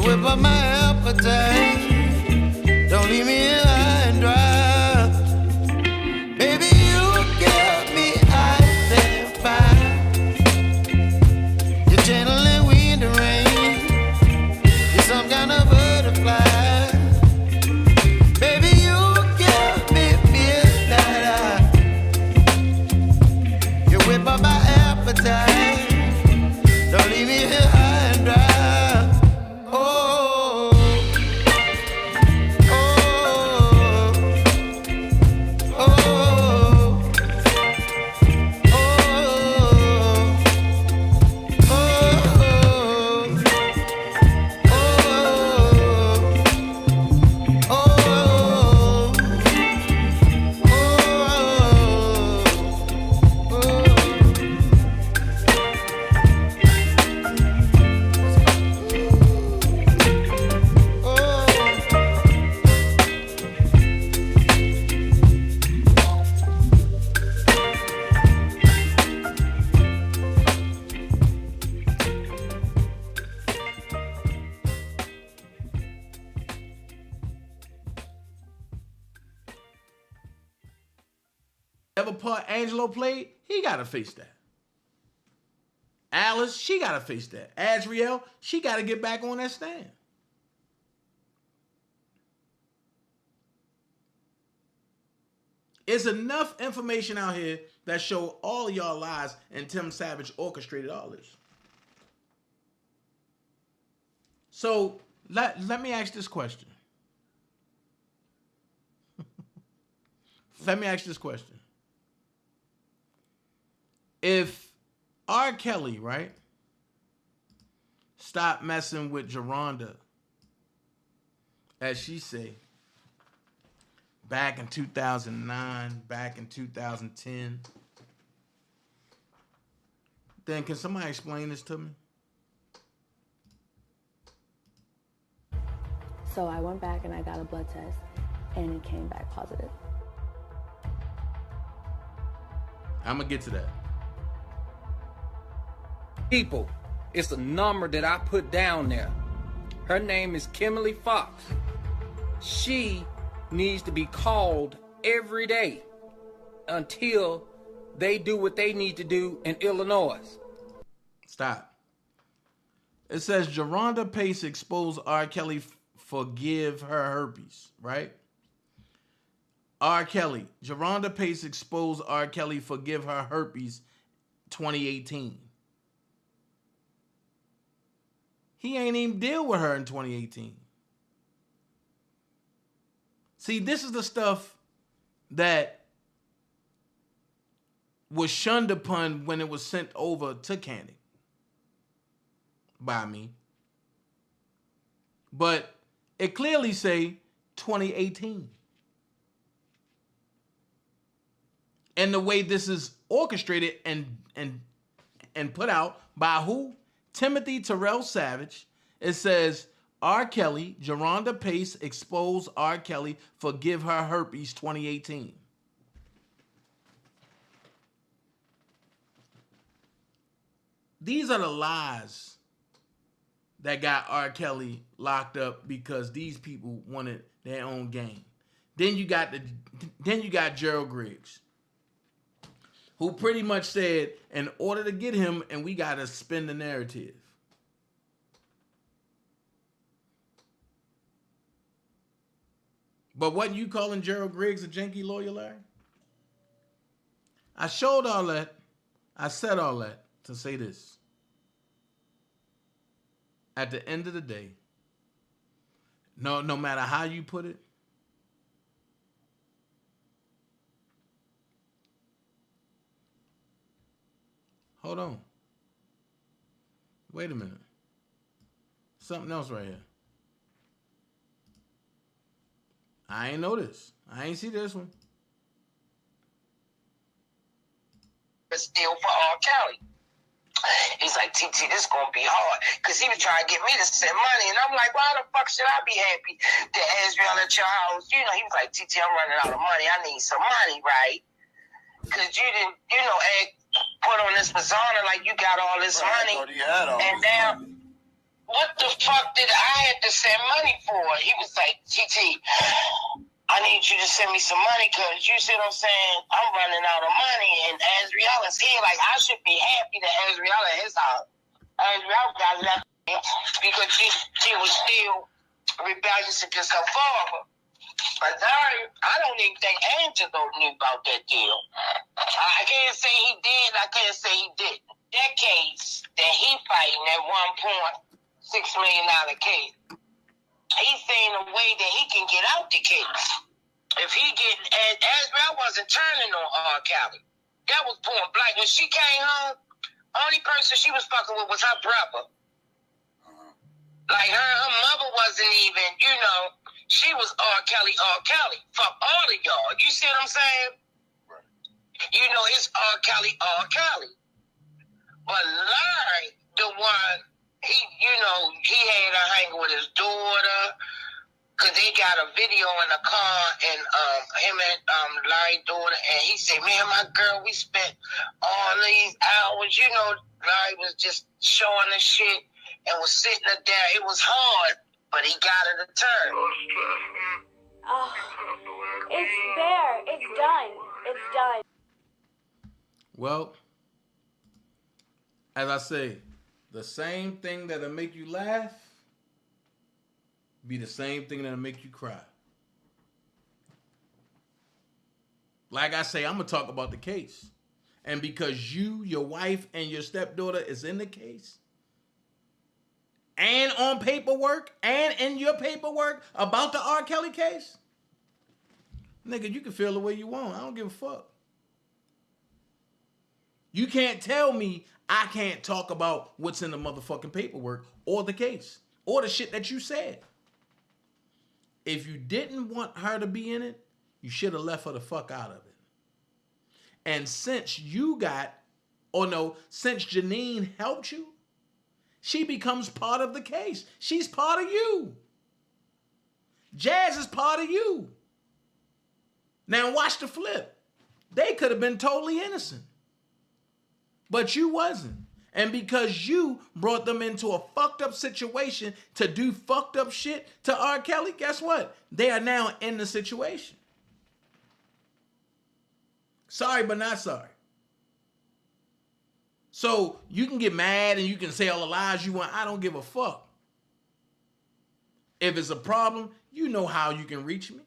Whip up my appetite. Don't leave me appetite. Don't leave me here high and dry. Oh, oh, oh, oh, Whatever part Angelo played, he got to face that. Alice, she got to face that. Azriel, she got to get back on that stand. It's enough information out here that show all y'all lies and Tim Savage orchestrated all this. So let me ask this question. Let me ask this question. If R. Kelly, right, stopped messing with Geronda, as she say, back in 2009, back in 2010, then can somebody explain this to me? So I went back and I got a blood test and it came back positive. I'm gonna get to that. People, it's a number that I put down there. Her name is Kimberly Fox. She needs to be called every day until they do what they need to do in Illinois. Stop. It says Geronda Pace exposed R. Kelly forgive her herpes, right? R. Kelly. Geronda Pace exposed R. Kelly forgive her herpes 2018. He ain't even deal with her in 2018. See, this is the stuff that was shunned upon when it was sent over to Candy by me. But it clearly say 2018. And the way this is orchestrated and put out by who? Timothy Terrell Savage. It says R. Kelly, Geronda Pace exposed R. Kelly forgive her herpes 2018. These are the lies that got R. Kelly locked up because these people wanted their own game. Then you got Gerald Griggs, who pretty much said, in order to get him, and we got to spin the narrative. But wasn't you calling Gerald Griggs a janky lawyer, Larry? I showed all that. I said all that to say this. At the end of the day, no matter how you put it, hold on. Wait a minute. Something else right here. I ain't know this. I ain't see this one. Still for R. Kelly. He's like, TT, this is going to be hard. Because he was trying to get me to send money. And I'm like, why the fuck should I be happy to Azriel at your house? You know, he was like, TT, I'm running out of money. I need some money, right? Because you didn't, put on this persona like you got all this money. And now, what the fuck did I have to send money for? He was like, TT, I need you to send me some money because you see what I'm saying? I'm running out of money and Azriel is here. Like, I should be happy that Azriel at his house. Azriel got left because she was still rebellious against her father. But I don't even think Angelo knew about that deal. I can't say he did. I can't say he didn't. that case that he fighting that $1.6 million case. He's saying a way that he can get out the case. If he get, and Asbel wasn't turning on R. Kelly. That was point blank. When she came home, only person she was fucking with was her brother. Like her mother wasn't even, you know, she was R. Kelly. Fuck all of y'all. You see what I'm saying? Right. You know, it's R. Kelly. But Larry, the one, he, you know, he had her hanging with his daughter, because they got a video in the car, and him and Larry's daughter, and he said, man, my girl, we spent all these hours, you know, Larry was just showing the shit and was sitting up there. It was hard, but he got it a turn. Oh, it's there. It's done. It's done. Well, as I say, the same thing that'll make you laugh be the same thing that'll make you cry. Like I say, I'm going to talk about the case. And because you, your wife, and your stepdaughter is in the case, and on paperwork, and in your paperwork about the R. Kelly case, nigga, you can feel the way you want. I don't give a fuck. You can't tell me I can't talk about what's in the motherfucking paperwork or the case or the shit that you said. If you didn't want her to be in it, you should have left her the fuck out of it. And since since Janine helped you, she becomes part of the case. She's part of you. Jazz is part of you. Now watch the flip. They could have been totally innocent. But you wasn't. And because you brought them into a fucked up situation to do fucked up shit to R. Kelly, guess what? They are now in the situation. Sorry, but not sorry. So you can get mad and you can say all the lies you want. I don't give a fuck. If it's a problem, you know how you can reach me.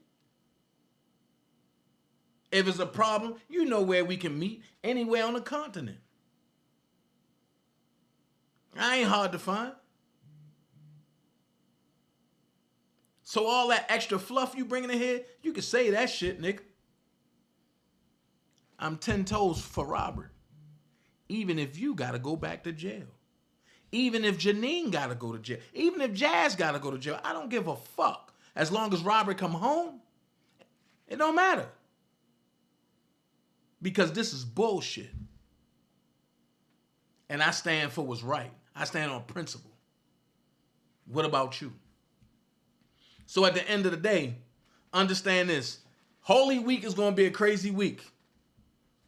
If it's a problem, you know where we can meet, anywhere on the continent. I ain't hard to find. So all that extra fluff you bringing in here, you can say that shit, nigga. I'm 10 toes for Robert. Even if you got to go back to jail. Even if Janine got to go to jail. Even if Jazz got to go to jail. I don't give a fuck. As long as Robert come home, it don't matter. Because this is bullshit. And I stand for what's right. I stand on principle. What about you? So at the end of the day, understand this. Holy Week is going to be a crazy week.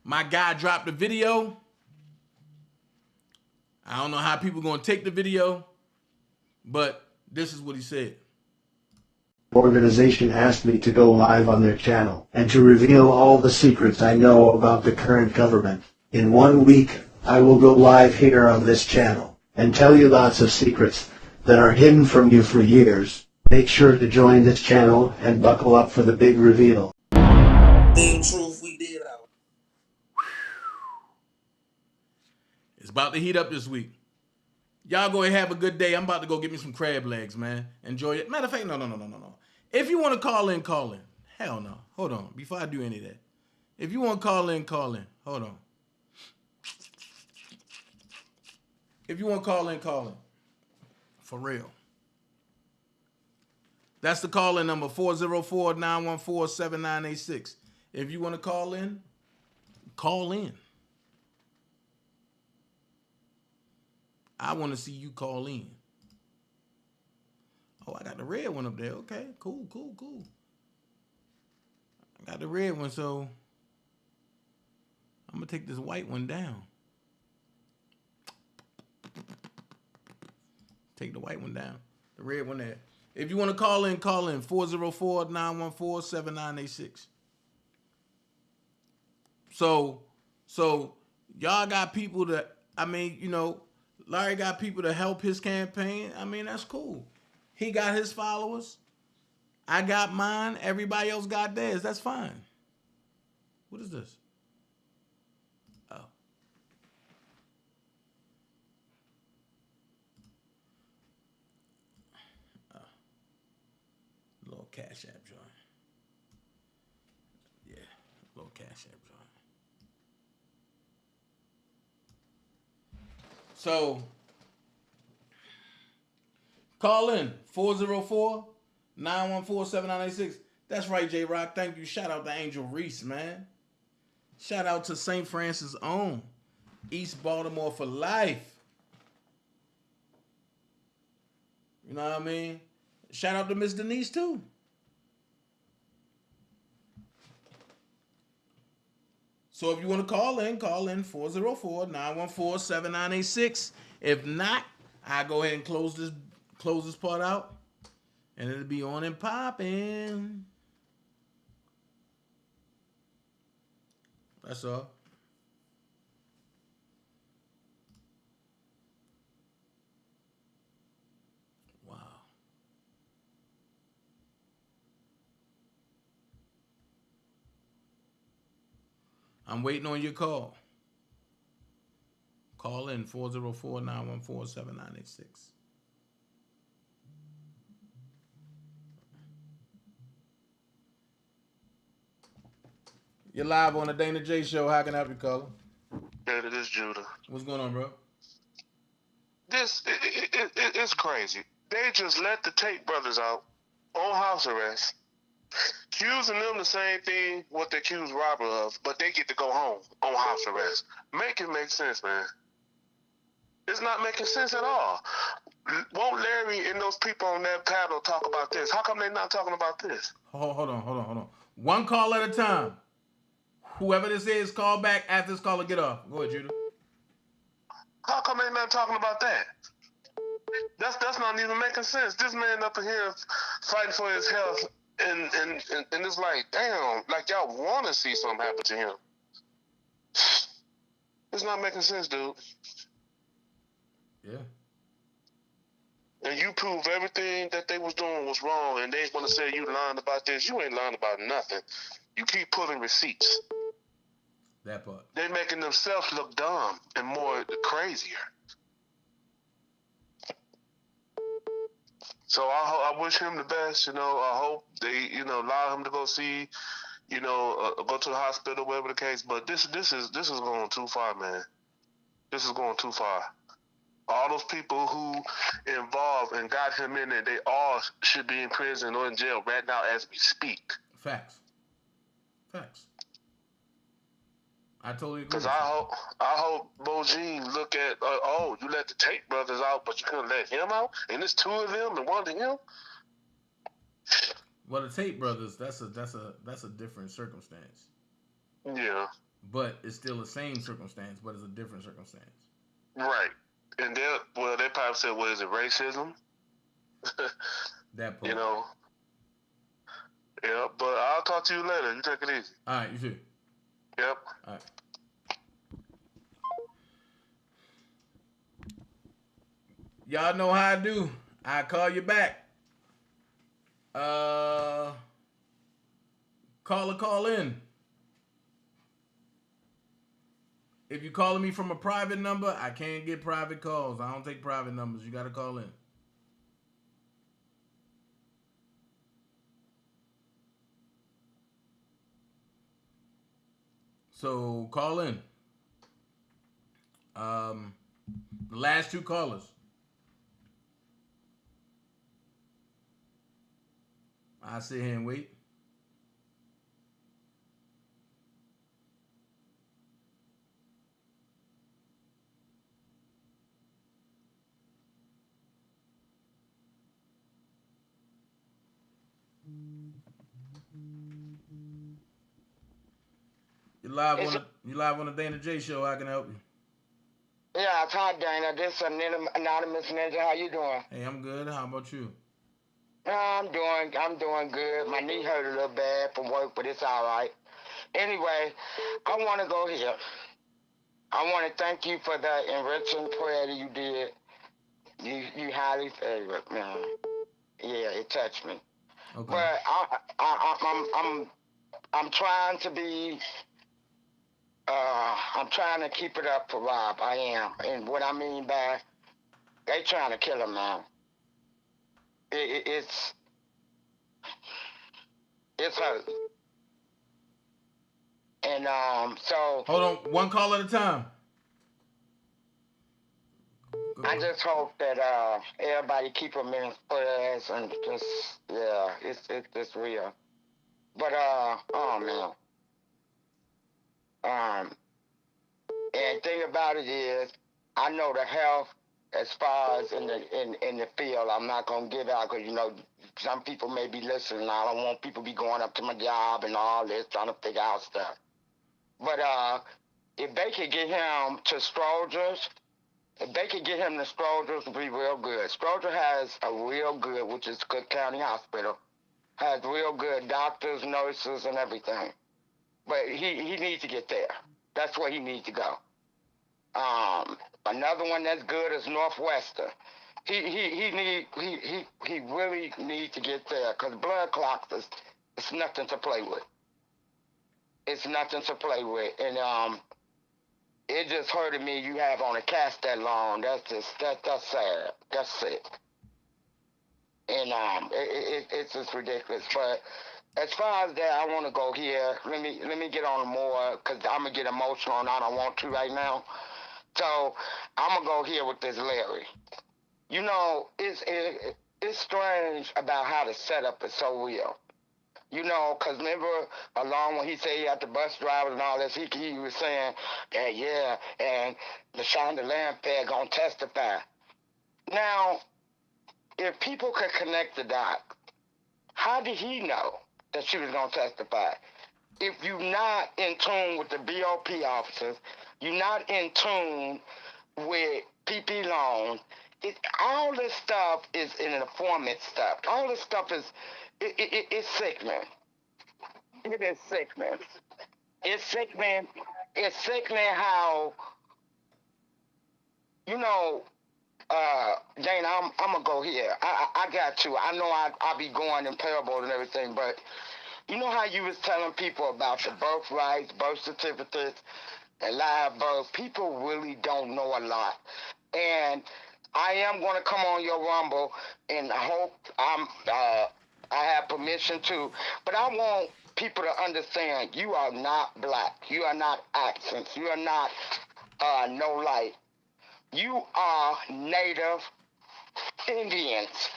My guy dropped a video. I don't know how people are going to take the video, but this is what he said. Organization asked me to go live on their channel and to reveal all the secrets I know about the current government. In 1 week, I will go live here on this channel and tell you lots of secrets that are hidden from you for years. Make sure to join this channel and buckle up for the big reveal. Truth we did out. It's about to heat up this week. Y'all go ahead and have a good day. I'm about to go get me some crab legs, man. Enjoy it. Matter of fact, no. If you want to call in, call in. Hell no. Hold on. Before I do any of that. If you want to call in, call in. Hold on. If you want to call in, call in. For real. That's the call-in number, 404-914-7986. If you want to call in, call in. I want to see you call in. Oh, I got the red one up there. Okay, cool. I got the red one, so I'm going to take this white one down. Take the white one down. The red one there. If you want to call in, 404-914-7986. So y'all got people that, Larry got people to help his campaign. That's cool. He got his followers. I got mine. Everybody else got theirs. That's fine. What is this? Oh. Cash App joint. Yeah, little Cash App joint. So, call in 404-914-7986. That's right, J Rock. Thank you. Shout out to Angel Reese, man. Shout out to St. Francis' own East Baltimore for life. You know what I mean? Shout out to Miss Denise too. So if you want to call in 404-914-7986. If not, I go ahead and close this part out, and it'll be on and popping. That's all. Wow. I'm waiting on your call. Call in 404-914-7986. You're live on the Dana J Show. How can I help you, caller? Yeah, this is Judah. What's going on, bro? It's crazy. They just let the Tate brothers out on house arrest, accusing them the same thing what they accused Robert of, but they get to go home on house arrest. Make it make sense, man. It's not making sense at all. Won't Larry and those people on that panel talk about this? How come they not talking about this? Hold on. One call at a time. Whoever this is, call back after this caller get off. Go ahead, Judah. How come they not talking about that? That's not even making sense. This man up in here fighting for his health, and it's like, damn, like y'all want to see something happen to him. It's not making sense, dude. Yeah. And you prove everything that they was doing was wrong, and they want to say you lying about this. You ain't lying about nothing. You keep pulling receipts. That part. They making themselves look dumb and more crazier. So I wish him the best. You know, I hope they, allow him to go see, go to the hospital, whatever the case. But this is going too far, man. This is going too far. All those people who involved and got him in there, they all should be in prison or in jail right now as we speak. Facts. I totally agree. Because I hope Bojine look at, you let the Tate brothers out, but you couldn't let him out, and it's two of them and one of him. Well, the Tate brothers, that's a different circumstance. Yeah. But it's still the same circumstance, but it's a different circumstance. Right. And they probably said, what is it, racism? That part. Yeah, but I'll talk to you later. You take it easy. All right, you too. Yep. All right. Y'all know how I do. I call you back. Call in. If you're calling me from a private number, I can't get private calls. I don't take private numbers. You got to call in. So call in. The last two callers. I'll sit here and wait. You live on the Dana J Show. How can I help you? Yeah, hi Dana. This is Anonymous Ninja. How you doing? Hey, I'm good. How about you? I'm doing good. My knee hurt a little bad from work, but it's all right. Anyway, I want to go here. I want to thank you for the enriching prayer that you did. You highly favored, man. Yeah, it touched me. Okay. But I'm trying to be. I'm trying to keep it up for Rob. I am, and what I mean by they trying to kill him now. It's It's hurt. And so hold on, one call at a time. I just hope that everybody keep them in prayers and just it's real. But oh man. And thing about it is, I know the health as far as in the field. I'm not gonna give out because some people may be listening. I don't want people to be going up to my job and all this trying to figure out stuff. But if they could get him to Stroger's, if they could get him to Stroger's, would be real good. Stroger has a real good, which is Cook County Hospital, has real good doctors, nurses, and everything. But he needs to get there. That's where he needs to go. Another one that's good is Northwestern. He really needs to get there because blood clots it's nothing to play with. It's nothing to play with, and it just hurted me. You have on a cast that long. That's sad. That's sick. And it's just ridiculous. But as far as that, I want to go here. Let me get on more because I'm gonna get emotional and I don't want to right now. So I'm gonna go here with this Larry. It's strange about how the setup is so real. Because remember, along when he said he had the bus drivers and all this, he was saying, and the Shonda Lamphere gonna testify. Now, if people could connect the dots, how did he know that she was gonna testify? If you're not in tune with the BOP officers, you're not in tune with PP loans, all this stuff is in informant stuff. All this stuff is, it's sickening. It is sickening. It's sickening. It's sickening how, Dana, I'm gonna go here. I got to. I know I'll be going in parables and everything, but you know how you was telling people about the birth rights, birth certificates, and live birth? People really don't know a lot. And I am going to come on your Rumble, and I hope I have permission to. But I want people to understand you are not black. You are not accents. You are not no light. You are Native Indians.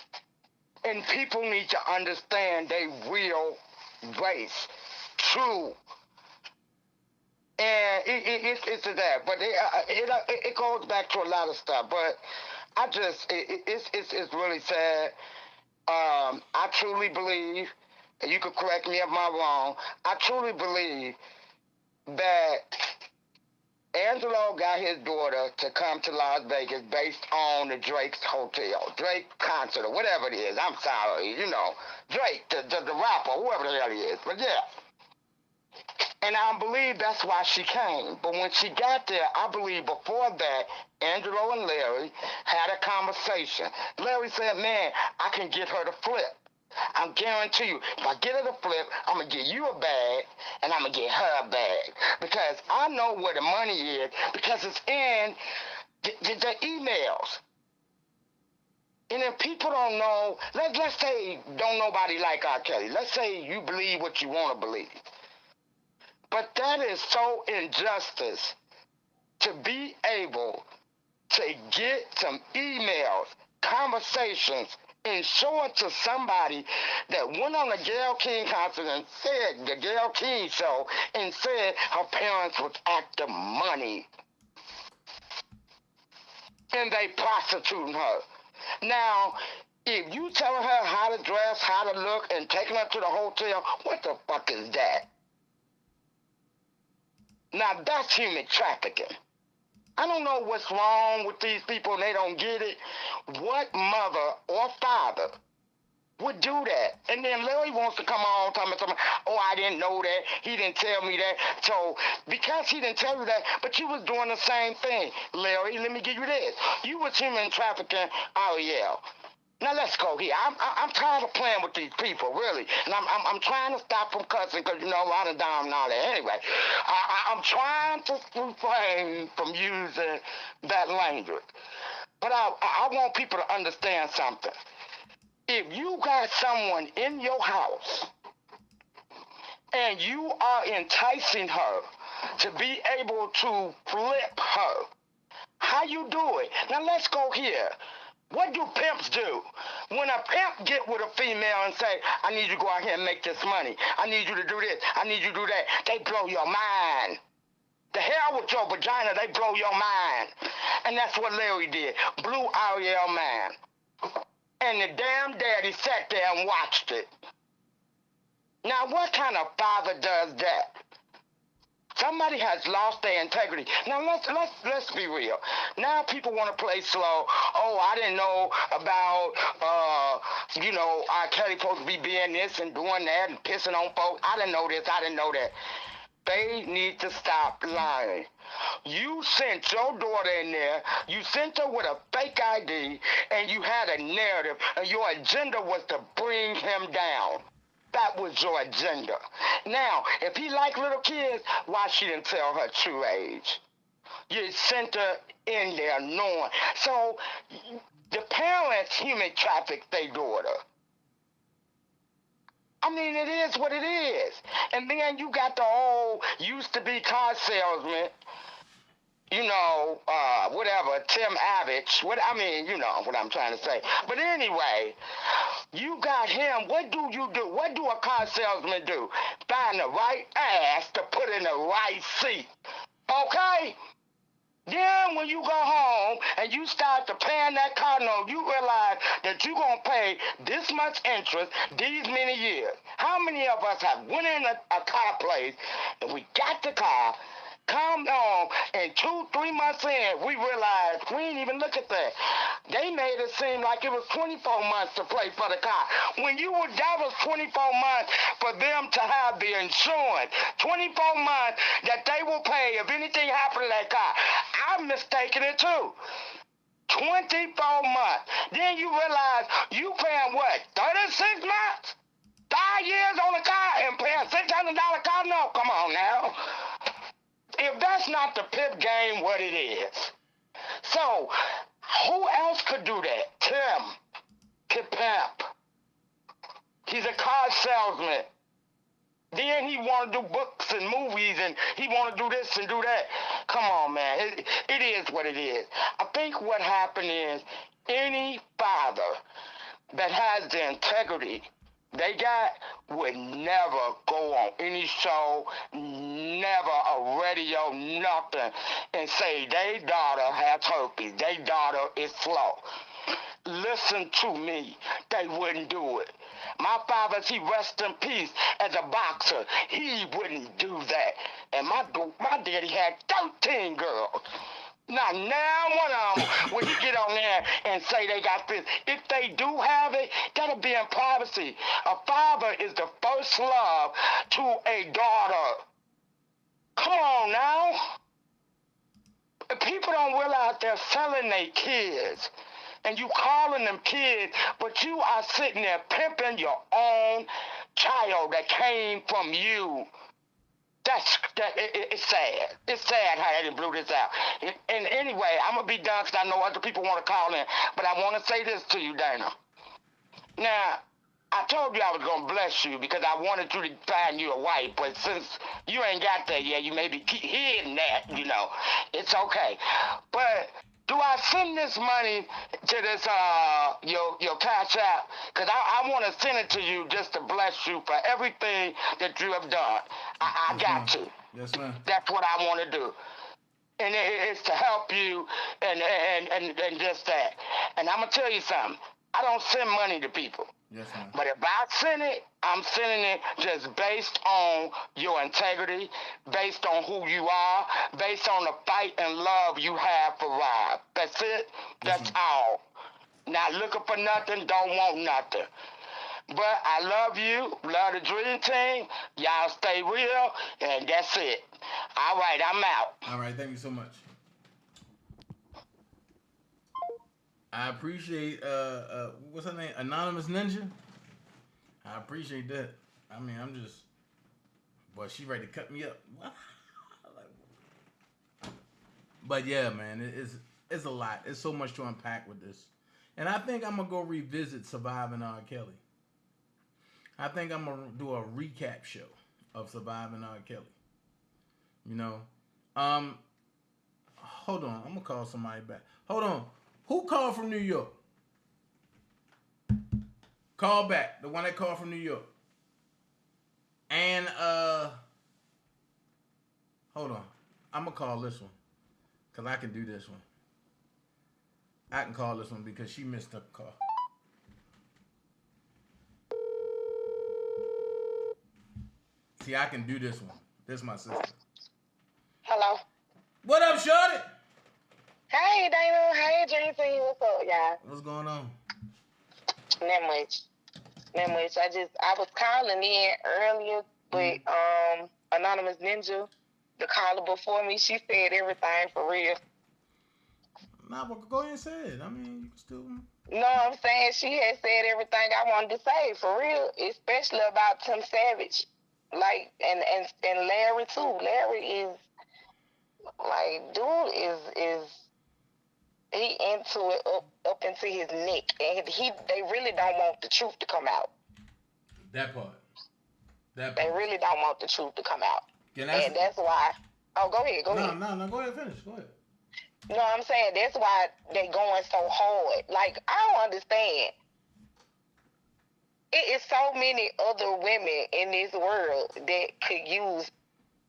And people need to understand they real race. True. And it's that. But it goes back to a lot of stuff. But it's really sad. I truly believe, and you could correct me if I'm wrong, I truly believe that Angelo got his daughter to come to Las Vegas based on the Drake's hotel, Drake concert, or whatever it is. I'm sorry, Drake, the rapper, whoever the hell he is. But yeah. And I believe that's why she came. But when she got there, I believe before that, Angelo and Larry had a conversation. Larry said, man, I can get her to flip. I guarantee you, if I get her to flip, I'm going to get you a bag, and I'm going to get her a bag. Because I know where the money is, because it's in the emails. And if people don't know, let's say don't nobody like R. Kelly. Let's say you believe what you want to believe. But that is so injustice to be able to get some emails, conversations, and show it to somebody that went on the Gayle King concert and said, the Gayle King show, and said her parents was after money. And they prostituting her. Now, if you telling her how to dress, how to look, and taking her to the hotel, what the fuck is that? Now, that's human trafficking. I don't know what's wrong with these people and they don't get it. What mother or father would do that? And then Larry wants to come on talking about, oh, I didn't know that. He didn't tell me that. So, because he didn't tell you that, but you was doing the same thing. Larry, let me give you this. You was human trafficking Ariel. Now let's go here. I'm tired of playing with these people, really, and I'm trying to stop from cussing because I done down and all that. Anyway, I'm trying to refrain from using that language, but I want people to understand something. If you got someone in your house and you are enticing her to be able to flip her. How you do it? Now let's go here. What do pimps do? When a pimp get with a female and say, I need you to go out here and make this money. I need you to do this. I need you to do that. They blow your mind. The hell with your vagina, they blow your mind. And that's what Larry did. Blew Ariel's mind. And the damn daddy sat there and watched it. Now what kind of father does that? Somebody has lost their integrity. Now let's be real. Now people want to play slow. Oh, I didn't know about R. Kelly supposed to be being this and doing that and pissing on folks. I didn't know this. I didn't know that. They need to stop lying. You sent your daughter in there. You sent her with a fake ID, and you had a narrative, and your agenda was to bring him down. That was your agenda. Now, if he liked little kids, why she didn't tell her true age? You sent her in there knowing. So the parents human trafficked their daughter. I mean, it is what it is. And then you got the old used to be car salesman, whatever, Tim Avich. You know what I'm trying to say. But anyway, you got him. What do you do? What do a car salesman do? Find the right ass to put in the right seat. Okay? Then when you go home and you start to pay that car note, you realize that you're going to pay this much interest these many years. How many of us have went in a car place and we got the car, come home, and 2-3 months in, we realized we didn't even look at that. They made it seem like it was 24 months to pay for the car. That was 24 months for them to have the insurance. 24 months that they will pay if anything happened to that car. I'm mistaken it too. 24 months. Then you realize you paying what, 36 months? 5 years on a car and paying $600 car note? Come on now. If that's not the pimp game, what it is. So, who else could do that? Tim Pimp. He's a car salesman. Then he want to do books and movies, and he want to do this and do that. Come on, man. It is what it is. I think what happened is any father that has the integrity they got would never go on any show, never a radio, nothing, and say their daughter has herpes, their daughter is slow. Listen to me. They wouldn't do it. My father, he rest in peace, as a boxer, he wouldn't do that. And my daddy had 13 girls. Now one of them, when you get on there and say they got this, if they do have it, that'll be in privacy. A father is the first love to a daughter. Come on now. People don't realize they're selling their kids. And you calling them kids, but you are sitting there pimping your own child that came from you. It's sad. It's sad how they blew this out. And anyway, I'm going to be done because I know other people want to call in. But I want to say this to you, Dana. Now, I told you I was going to bless you because I wanted you to find you a wife. But since you ain't got that yet, you may be hiding that, It's okay. But do I send this money to this, your Cash App? Because I want to send it to you just to bless you for everything that you have done. I got to. Yes, ma'am. That's what I want to do. And it's to help you and just that. And I'm going to tell you something. I don't send money to people. Yes, ma'am. But if I send it, I'm sending it just based on your integrity, based on who you are, based on the fight and love you have for Rob. That's it. That's all. Not looking for nothing, don't want nothing. But I love you, love the Dream Team. Y'all stay real, and that's it. All right, I'm out. All right, thank you so much. I appreciate what's her name? Anonymous Ninja. I appreciate that. I mean, I'm just, boy, she ready to cut me up. But yeah, man, it's a lot. It's so much to unpack with this, and I think I'm gonna go revisit Surviving R. Kelly. I think I'm gonna do a recap show of surviving R. Kelly. You know, hold on, I'm gonna call somebody back. Hold on, who called from New York? Call back, the one that called from New York. And hold on, I'm gonna call this one because I can do this one. I can call this one because she missed her call. See, I can do this one. This is my sister. Hello. What up, shorty? Hey, Dana. Hey, Jason. What's up, y'all? What's going on? Not much. I was calling in earlier, but Anonymous Ninja, the caller before me, she said everything for real. Nah, but go ahead and say it. I mean, you can still. No, I'm saying she had said everything I wanted to say for real, especially about Tim Savage, like and Larry too. Larry is like, dude is he into it up into his neck, and they really don't want the truth to come out. That part. They really don't want the truth to come out, and that's why. Oh, go ahead. No, go ahead, finish. Go ahead. No, I'm saying that's why they going so hard. Like, I don't understand. It is so many other women in this world that could use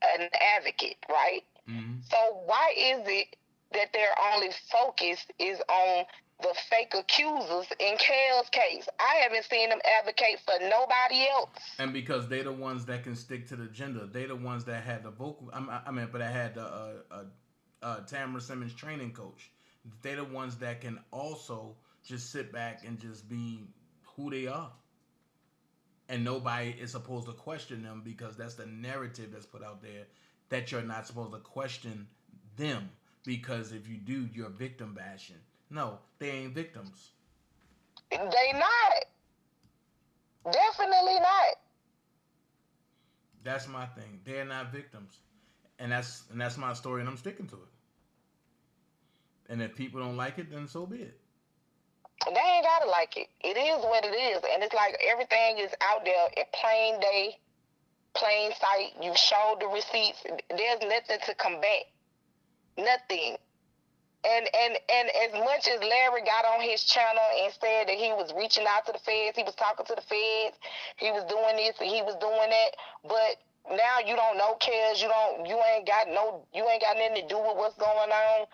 an advocate, right? Mm-hmm. So why is it that their only focus is on the fake accusers in Kel's case? I haven't seen them advocate for nobody else. And because they the ones that can stick to the agenda. They the ones that had the vocal. But I had the Tamara Simmons training coach. They the ones that can also just sit back and just be who they are. And nobody is supposed to question them because that's the narrative that's put out there that you're not supposed to question them because if you do, you're victim bashing. No, they ain't victims. They not. Definitely not. That's my thing. They're not victims. And that's my story and I'm sticking to it. And if people don't like it, then so be it. They ain't gotta like it. It is what it is. And it's like everything is out there in plain day, plain sight. You showed the receipts. There's nothing to combat. Nothing. And as much as Larry got on his channel and said that he was reaching out to the feds, he was talking to the feds, he was doing this and he was doing that, but now you don't know Kels, you ain't got nothing to do with what's going on.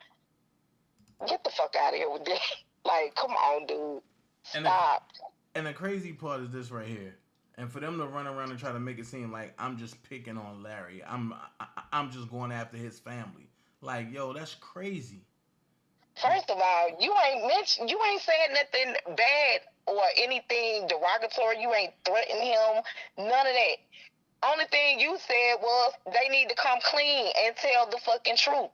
Get the fuck out of here with that. Like, come on, dude. Stop. And the crazy part is this right here. And for them to run around and try to make it seem like I'm just picking on Larry. I'm just going after his family. Like, yo, that's crazy. First of all, you ain't said nothing bad or anything derogatory. You ain't threatened him. None of that. Only thing you said was they need to come clean and tell the fucking truth.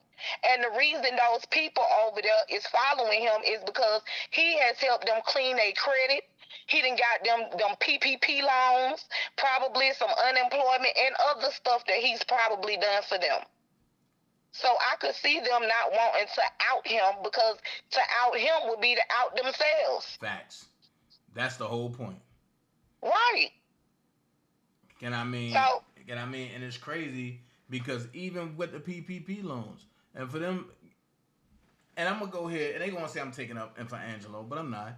And the reason those people over there is following him is because he has helped them clean their credit. He done got them PPP loans, probably some unemployment and other stuff that he's probably done for them. So I could see them not wanting to out him because to out him would be to out themselves. Facts. That's the whole point. Right. And it's crazy because even with the PPP loans, and for them, and I'm gonna go here, and they gonna say I'm taking up and for Angelo, but I'm not.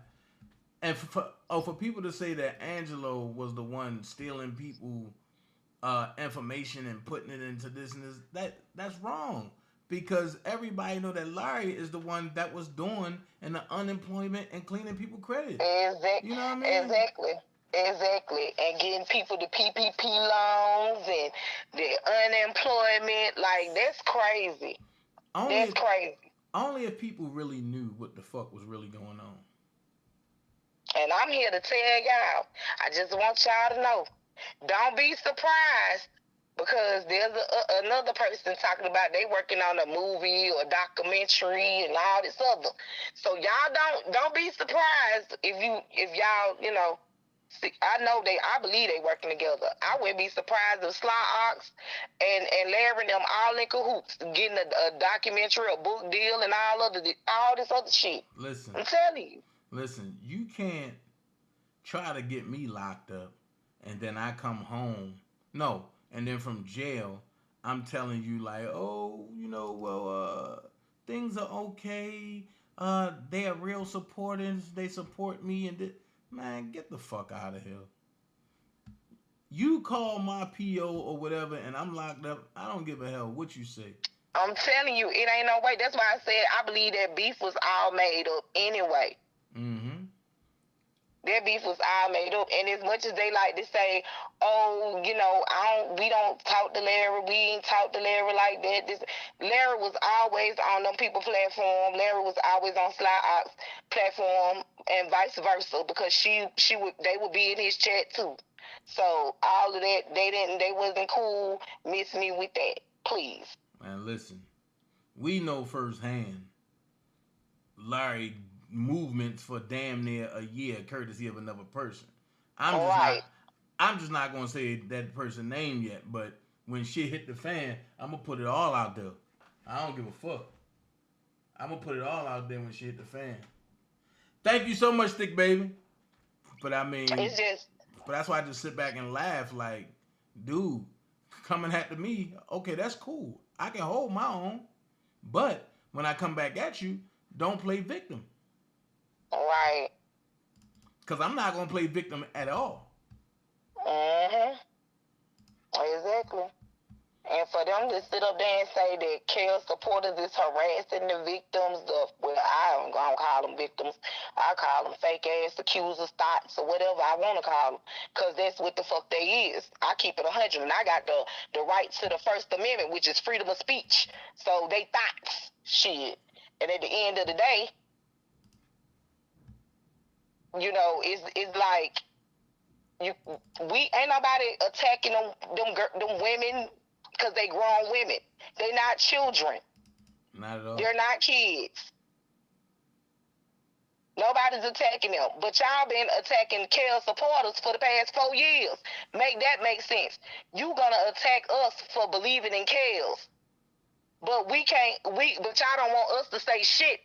And for people to say that Angelo was the one stealing people information and putting it into this and this, that's wrong. Because everybody know that Larry is the one that was doing and the unemployment and cleaning people credit. Exactly. You know what I mean? Exactly. And getting people the PPP loans and the unemployment. Like, that's crazy. That's crazy. Only if people really knew what the fuck was really going on. And I'm here to tell y'all, I just want y'all to know, don't be surprised because there's another person talking about they working on a movie or documentary and all this other. So y'all don't be surprised if y'all, see, I believe they working together. I wouldn't be surprised if Sly Ox and Larry and them all in cahoots getting a documentary, a book deal, and all this other shit. Listen, I'm telling you. Listen, you can't try to get me locked up and then I come home. No, and then from jail, I'm telling you like, oh, things are okay. They are real supporters. They support me, and man, get the fuck out of here. You call my PO or whatever, and I'm locked up. I don't give a hell what you say. I'm telling you, it ain't no way. That's why I said I believe that beef was all made up anyway. Mm-hmm. Their beef was all made up, and as much as they like to say, "Oh, we don't talk to Larry. We ain't talk to Larry like that." Larry was always on them people platform. Larry was always on Sly Ox platform, and vice versa, because they would be in his chat too. So all of that, they wasn't cool. Miss me with that, please. Man, listen, we know firsthand Larry movements for damn near a year, courtesy of another person. I'm just not gonna say that person's name yet, but when shit hit the fan, I'm gonna put it all out there. I don't give a fuck. I'm gonna put it all out there when shit hit the fan. Thank you so much, Thick Baby. But I mean, but that's why I just sit back and laugh like, dude, coming after me, okay, that's cool. I can hold my own. But when I come back at you, don't play victim. Right. Because I'm not going to play victim at all. Mm-hmm. Exactly. And for them to sit up there and say that care supporters is harassing the victims, I don't call them victims. I call them fake-ass accusers, thoughts, or whatever I want to call them, because that's what the fuck they is. I keep it 100, and I got the right to the First Amendment, which is freedom of speech. So they thoughts, shit. And at the end of the day, it's like, we ain't nobody attacking them women because they grown women. They not children. Not at all. They're not kids. Nobody's attacking them. But y'all been attacking Kel supporters for the past 4 years. Make that make sense. You gonna attack us for believing in Kels. But but y'all don't want us to say shit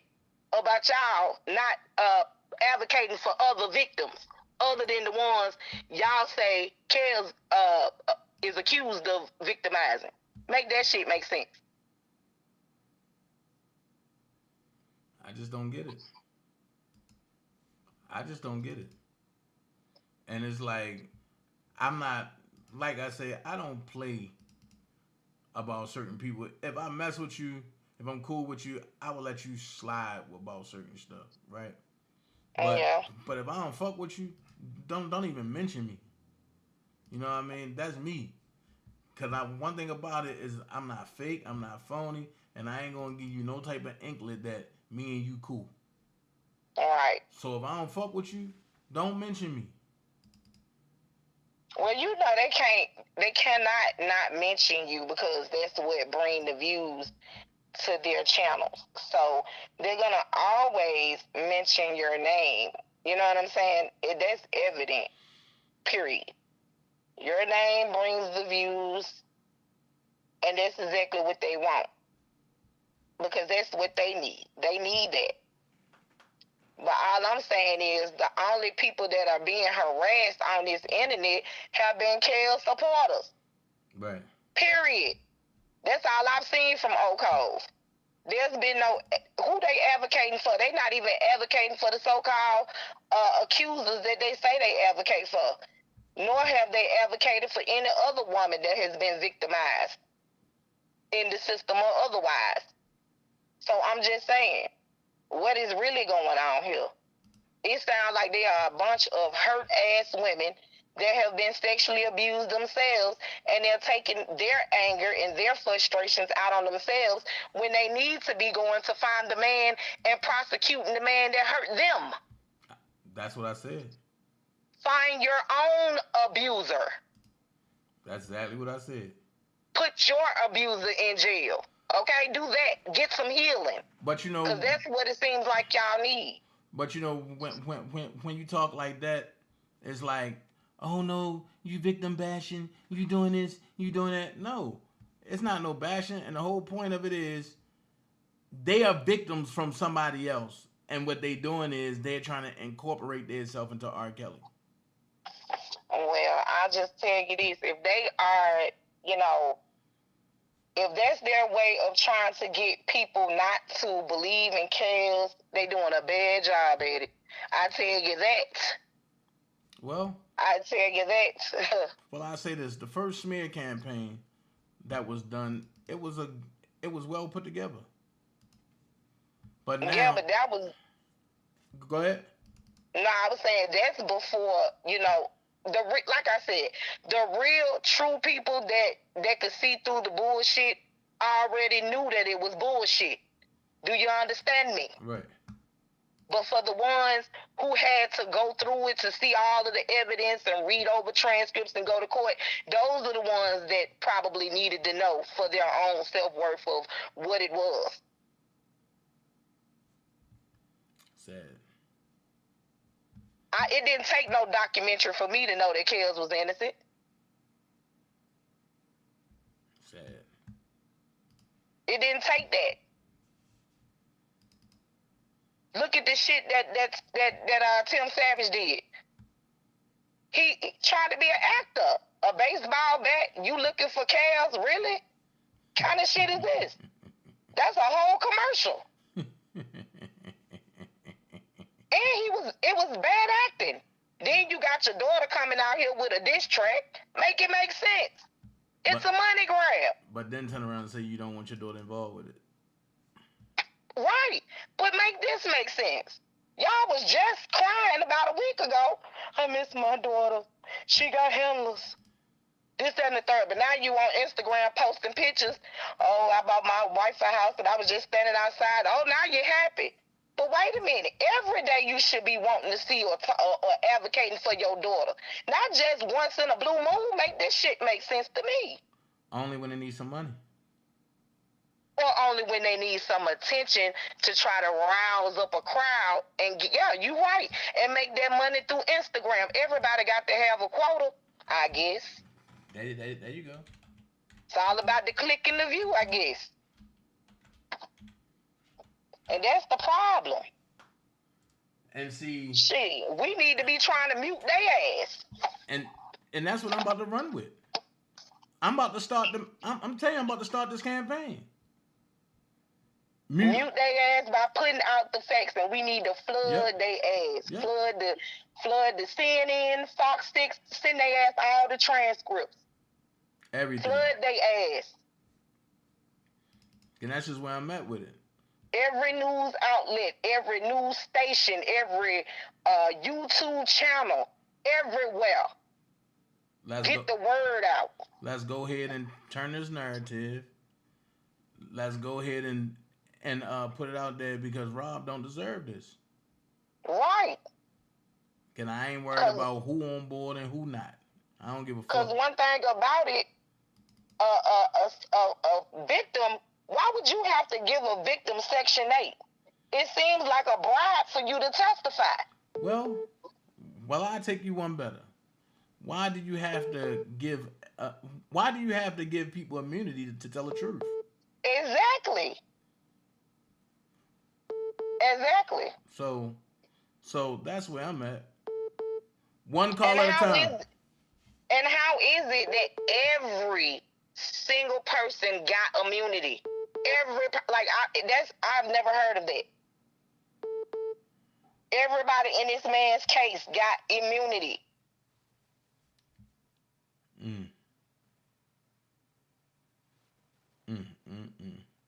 about y'all not advocating for other victims other than the ones y'all say Kels is accused of victimizing. Make that shit make sense. I just don't get it. I just don't get it. And it's like, I'm not, like I say, I don't play about certain people. If I mess with you, if I'm cool with you, I will let you slide about certain stuff, right? But if I don't fuck with you, don't even mention me. You know what I mean? That's me. Cause one thing about it is I'm not fake, I'm not phony, and I ain't gonna give you no type of inkling that me and you cool. All right. So if I don't fuck with you, don't mention me. Well, they cannot not mention you, because that's what bring the views to their channels. So they're gonna always mention your name. You know what I'm saying? That's evident. Period. Your name brings the views, and that's exactly what they want, because that's what they need. They need that. But all I'm saying is the only people that are being harassed on this internet have been Kel supporters. Right. Period. That's all I've seen from Oak Cove. There's been who they advocating for. They not even advocating for the so-called accusers that they say they advocate for. Nor have they advocated for any other woman that has been victimized in the system or otherwise. So I'm just saying, what is really going on here? It sounds like they are a bunch of hurt-ass women that have been sexually abused themselves, and they're taking their anger and their frustrations out on themselves when they need to be going to find the man and prosecuting the man that hurt them. That's what I said. Find your own abuser. That's exactly what I said. Put your abuser in jail. Okay, do that. Get some healing. But because that's what it seems like y'all need. But when you talk like that, it's like, oh no, you victim bashing, you doing this, you doing that. No, it's not no bashing, and the whole point of it is they are victims from somebody else, and what they doing is they're trying to incorporate themselves into R. Kelly. Well, I'll just tell you this: if they are you know, if that's their way of trying to get people not to believe in chaos, they doing a bad job at it. I tell you that. Well, I tell you that. well, I say this: the first smear campaign that was done, it was well put together. But now, yeah, but that was. Go ahead. No, I was saying that's before, you know, like I said, the real true people that could see through the bullshit already knew that it was bullshit. Do you understand me? Right. But for the ones who had to go through it to see all of the evidence and read over transcripts and go to court, those are the ones that probably needed to know for their own self-worth of what it was. Sad. It didn't take no documentary for me to know that Kells was innocent. Sad. It didn't take that. Look at the shit that Tim Savage did. He tried to be an actor, a baseball bat. You looking for Kells? Really? Kind of shit is this? That's a whole commercial. And it was bad acting. Then you got your daughter coming out here with a diss track. Make it make sense. It's a money grab. But then turn around and say you don't want your daughter involved with it. Right. But make this make sense. Y'all was just crying about a week ago. I miss my daughter. She got handlers. This, that, and the third. But now you on Instagram posting pictures. Oh, I bought my wife a house and I was just standing outside. Oh, now you're happy. But wait a minute. Every day you should be wanting to see or advocating for your daughter. Not just once in a blue moon. Make this shit make sense to me. Only when they need some money. Or only when they need some attention to try to rouse up a crowd. And yeah, you right. And make that money through Instagram. Everybody got to have a quota, I guess. There you go. It's all about the click and the view, I guess. And that's the problem. And see, shit, we need to be trying to mute their ass. And that's what I'm about to run with. I'm about to start I'm telling you, I'm about to start this campaign. Mute their ass by putting out the facts, and we need to flood their ass. Yep. Flood the CNN, Fox 6, send their ass all the transcripts. Everything. Flood their ass. And that's just where I'm at with it. Every news outlet, every news station, every YouTube channel, everywhere. Get the word out. Let's go ahead and turn this narrative. Let's go ahead and put it out there because Rob don't deserve this. Right. And I ain't worried about who on board and who not. I don't give a fuck. Because one thing about it, a victim, why would you have to give a victim Section 8? It seems like a bribe for you to testify. Well, I take you one better. Why do you have to give? Why do you have to give people immunity to tell the truth? Exactly. So that's where I'm at. One call at a time. And how is it that every single person got immunity? I've never heard of that. Everybody in this man's case got immunity.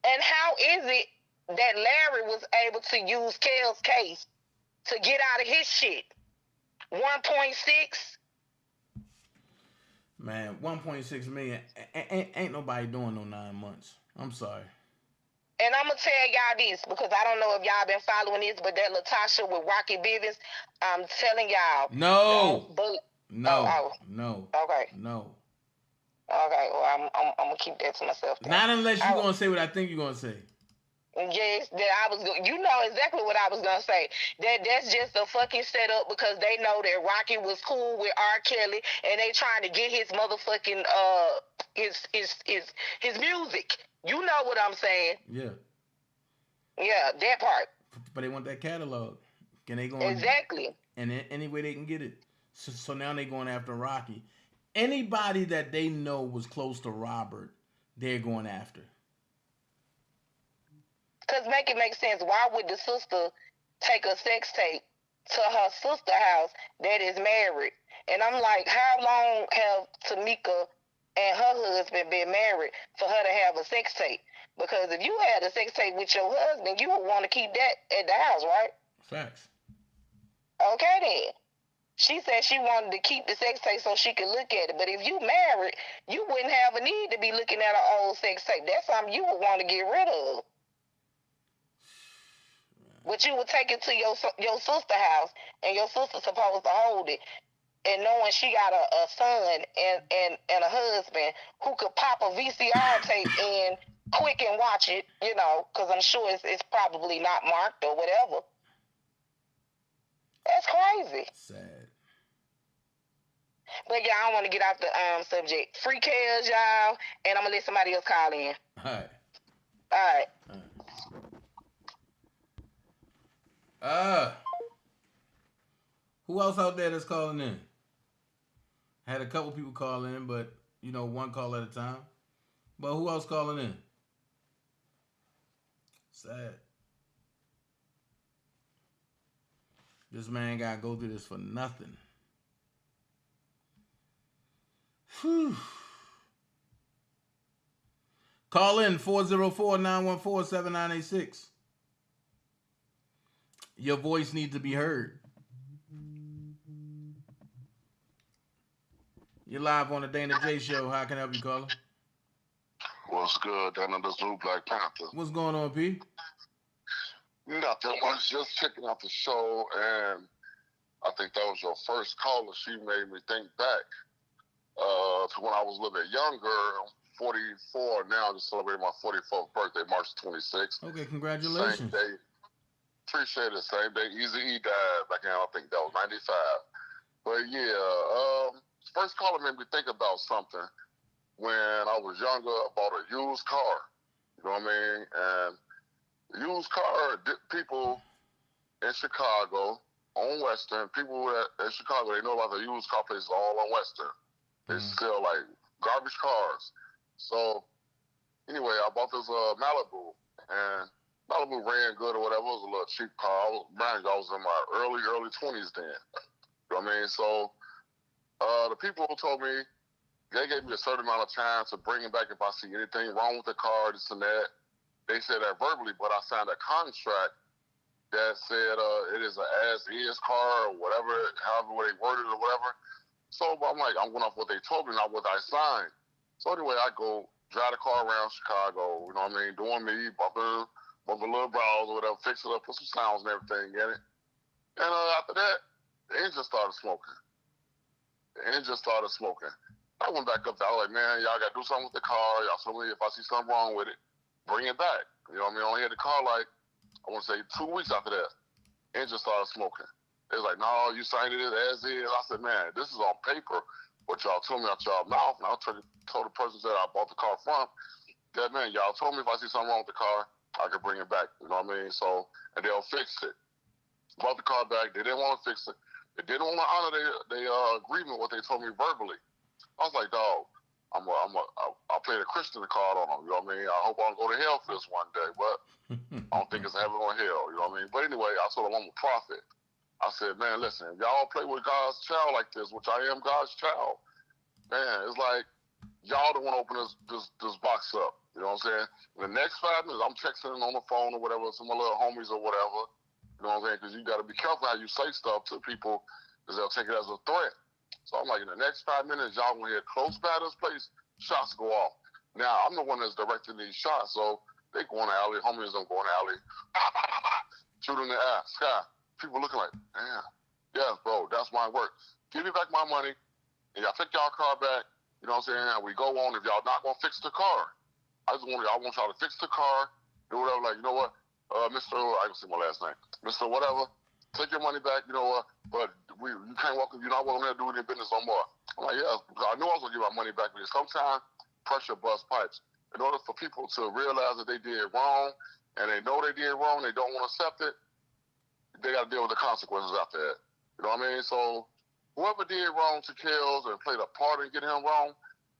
And how is it that Larry was able to use Kel's case to get out of his shit? 1.6. Man, 1.6 million. Ain't nobody doing no 9 months. I'm sorry. And I'm going to tell y'all this, because I don't know if y'all been following this, but that Latasha with Rocky Bivens, I'm telling y'all. No. No. Okay. No. Okay, well, I'm going to keep that to myself. Then. Not unless you're going to say what I think you're going to say. Yes, you know exactly what I was going to say. That's just a fucking setup because they know that Rocky was cool with R. Kelly and they trying to get his motherfucking, his music. You know what I'm saying. Yeah. Yeah, that part. But they want that catalog. Can they go exactly. And any way they can get it. So now they going after Rocky. Anybody that they know was close to Robert, they're going after. Because make it make sense. Why would the sister take a sex tape to her sister house that is married? And I'm like, how long have Tamika and her husband been married for her to have a sex tape? Because if you had a sex tape with your husband, you would want to keep that at the house, right? Facts. Okay then. She said she wanted to keep the sex tape so she could look at it. But if you married, you wouldn't have a need to be looking at an old sex tape. That's something you would want to get rid of. But you would take it to your sister house, and your sister's supposed to hold it. And knowing she got a son and a husband who could pop a VCR tape in quick and watch it, you know, because I'm sure it's probably not marked or whatever. That's crazy. Sad. But yeah, I don't want to get off the subject. Free cares, y'all, and I'm gonna let somebody else call in. All right. All right. Who else out there that's calling in? I had a couple people call in, but you know, one call at a time. But who else calling in? Sad. This man gotta go through this for nothing. Whew. Call in 404-914-7986. Your voice needs to be heard. You're live on the DanaJay show. How can I help you, caller? What's good, Dana the Zoo Black Panther? What's going on, P? Nothing. I was just checking out the show, and I think that was your first caller. She made me think back to when I was a little bit younger. I'm 44 now, just celebrating my 44th birthday, March 26th. Okay, congratulations. Same day. Appreciate it. Same day Eazy-E died back in, I think that was 95. But yeah, first caller made me think about something. When I was younger, I bought a used car. You know what I mean? And the used car, people in Chicago on Western, people in Chicago, they know about the used car places all on Western. They sell like garbage cars. So anyway, I bought this Malibu, and Malibu ran good or whatever. It was a little cheap car. I was in my early 20s then. You know what I mean? So the people told me, they gave me a certain amount of time to bring it back if I see anything wrong with the car, this and that. They said that verbally, but I signed a contract that said it is an as-is car or whatever, however they worded it or whatever. So I'm like, I'm going off what they told me, not what I signed. So anyway, I go drive the car around Chicago, you know what I mean, doing me, bumping little brows or whatever, fix it up, put some sounds and everything in it. And after that, the engine started smoking. I went back up there. I was like, man, y'all got to do something with the car. Y'all told me if I see something wrong with it, bring it back. You know what I mean? I only had the car like, I want to say 2 weeks after that. Engine started smoking. They was like, no, you signed it as is. I said, man, this is on paper. What y'all told me out y'all mouth. And I told the person that I bought the car from, that, man, y'all told me if I see something wrong with the car, I could bring it back. You know what I mean? So, and they'll fix it. Bought the car back. They didn't want to fix it. They didn't want to honor their agreement, what they told me verbally. I was like, dog, I'll play the Christian card on them. You know what I mean? I hope I don't go to hell for this one day, but I don't think it's heaven or hell. You know what I mean? But anyway, I told them I'm a prophet. I said, man, listen, if y'all play with God's child like this, which I am God's child, man, it's like y'all don't want to open this box up. You know what I'm saying? In the next 5 minutes, I'm texting on the phone or whatever, some of my little homies or whatever. You know what I'm saying? Because you got to be careful how you say stuff to people because they'll take it as a threat. So I'm like, in the next 5 minutes, y'all gonna hear close by this place, shots go off. Now, I'm the one that's directing these shots, so they go in the alley, homies don't go in the alley, shoot in the air, sky. People looking like, damn, yes, bro, that's my work. Give me back my money, and y'all take y'all car back, you know what I'm saying, and we go on. If y'all not gonna fix the car, I want y'all to fix the car, do whatever, like, you know what, Mr. I can see my last name, Mr. Whatever, take your money back, you know what, but you can't walk, you're not welcome to do any business no more. I'm like, yeah, I knew I was going to give my money back, because sometimes pressure busts pipes. In order for people to realize that they did wrong, and they know they did wrong, they don't want to accept it, they got to deal with the consequences after that. You know what I mean? So whoever did wrong to Kells and played a part in getting him wrong,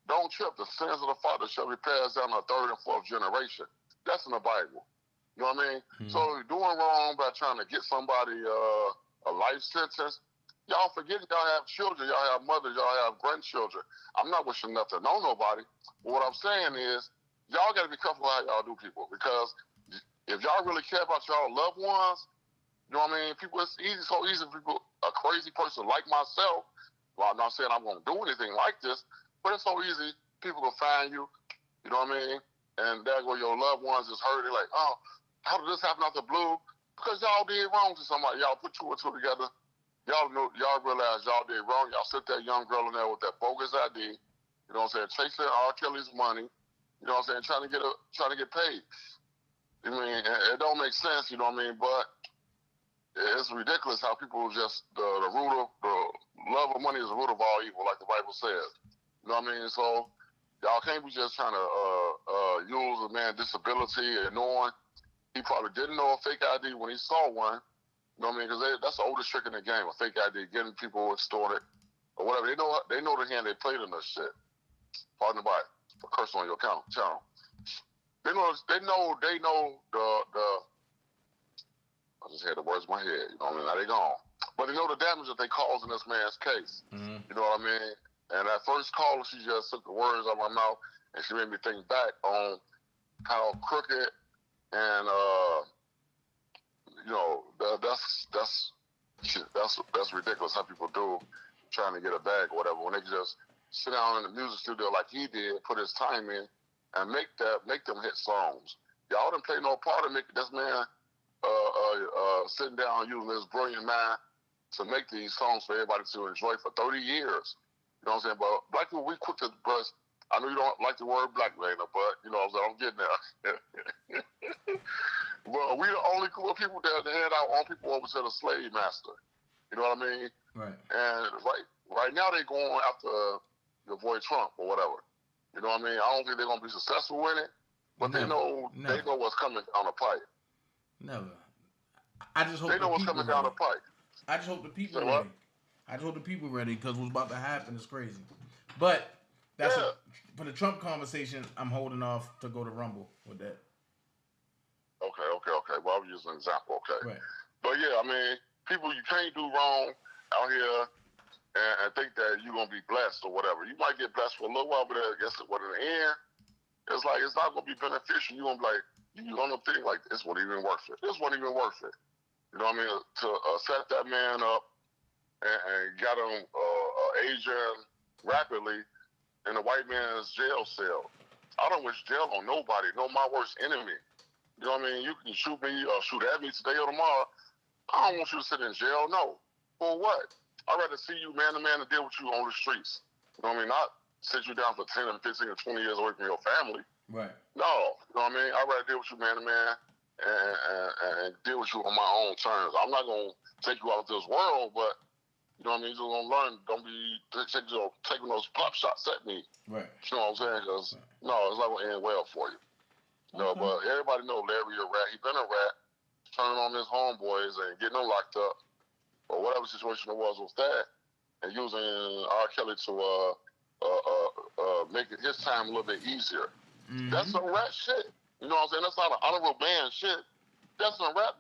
don't trip. The sins of the father shall be passed down to the third and fourth generation. That's in the Bible. You know what I mean? So you're doing wrong by trying to get somebody a life sentence. Y'all forget y'all have children, y'all have mothers, y'all have grandchildren. I'm not wishing nothing on nobody. But what I'm saying is, y'all got to be careful how y'all do people, because if y'all really care about y'all loved ones, you know what I mean? People, it's easy, so easy for people, a crazy person like myself. Well, I'm not saying I'm going to do anything like this, but it's so easy. People will find you, you know what I mean? And there go your loved ones is hurt. They're like, oh, how did this happen out the blue? Because y'all did wrong to somebody. Y'all put two and two together. Y'all realize y'all did wrong. Y'all sent that young girl in there with that bogus ID. You know what I'm saying? Chasing R. Kelly's money. You know what I'm saying? Trying to get paid. I mean, it don't make sense. You know what I mean? But it's ridiculous how people just the love of money is the root of all evil, like the Bible says. You know what I mean? So y'all can't be just trying to use a man's disability and knowing he probably didn't know a fake ID when he saw one. You know what I mean? Because that's the oldest trick in the game, a fake ID, getting people extorted or whatever. They know the hand they played in this shit. Pardon the bite for cursing on your channel. They know the I just had the words in my head. You know what I mean? Now they gone. But they know the damage that they caused in this man's case. You know what I mean? And that first call, she just took the words out of my mouth and she made me think back on how crooked and you know, that's ridiculous how people do trying to get a bag or whatever when they just sit down in the music studio like he did, put his time in, and make them hit songs. Y'all didn't play no part of making this man sitting down using his brilliant mind to make these songs for everybody to enjoy for 30 years. You know what I'm saying? But black people, we quick to brush. I know you don't like the word blackmailer, but you know what I'm saying? I'm getting there. Well, we the only cool people that hand out on people over to the slave master. You know what I mean? Right. And right now they going after your boy Trump or whatever. You know what I mean? I don't think they're gonna be successful in it, but they know what's coming down the pipe. Never. I just hope they know what's coming down the pipe. I just hope the people ready. I just hope the people ready, because what's about to happen is crazy. But that's for the Trump conversation. I'm holding off to go to Rumble with that. Okay. Well, I'm using an example. Okay. Right. But yeah, I mean, people, you can't do wrong out here and think that you're gonna be blessed or whatever. You might get blessed for a little while, but I guess in the end, it's like it's not gonna be beneficial. You're gonna be like, you're gonna think like this wasn't even worth it. This wasn't even worth it. You know what I mean? To set that man up and got him aging rapidly in a white man's jail cell. I don't wish jail on nobody. No, my worst enemy. You know what I mean? You can shoot me or shoot at me today or tomorrow. I don't want you to sit in jail. No. For what? I'd rather see you man to man and deal with you on the streets. You know what I mean? Not sit you down for 10 and 15 or 20 years away from your family. Right. No. You know what I mean? I'd rather deal with you man to man and deal with you on my own terms. I'm not going to take you out of this world, but you know what I mean? You're going to learn. Don't be taking those pop shots at me. Right. You know what I'm saying? Because, no, it's not going to end well for you. No, but everybody know Larry a rat. He been a rat, turning on his homeboys and getting them locked up, or whatever situation it was with that, and using R. Kelly to make his time a little bit easier. That's some rat shit. You know what I'm saying? That's not an honorable man shit. That's some rat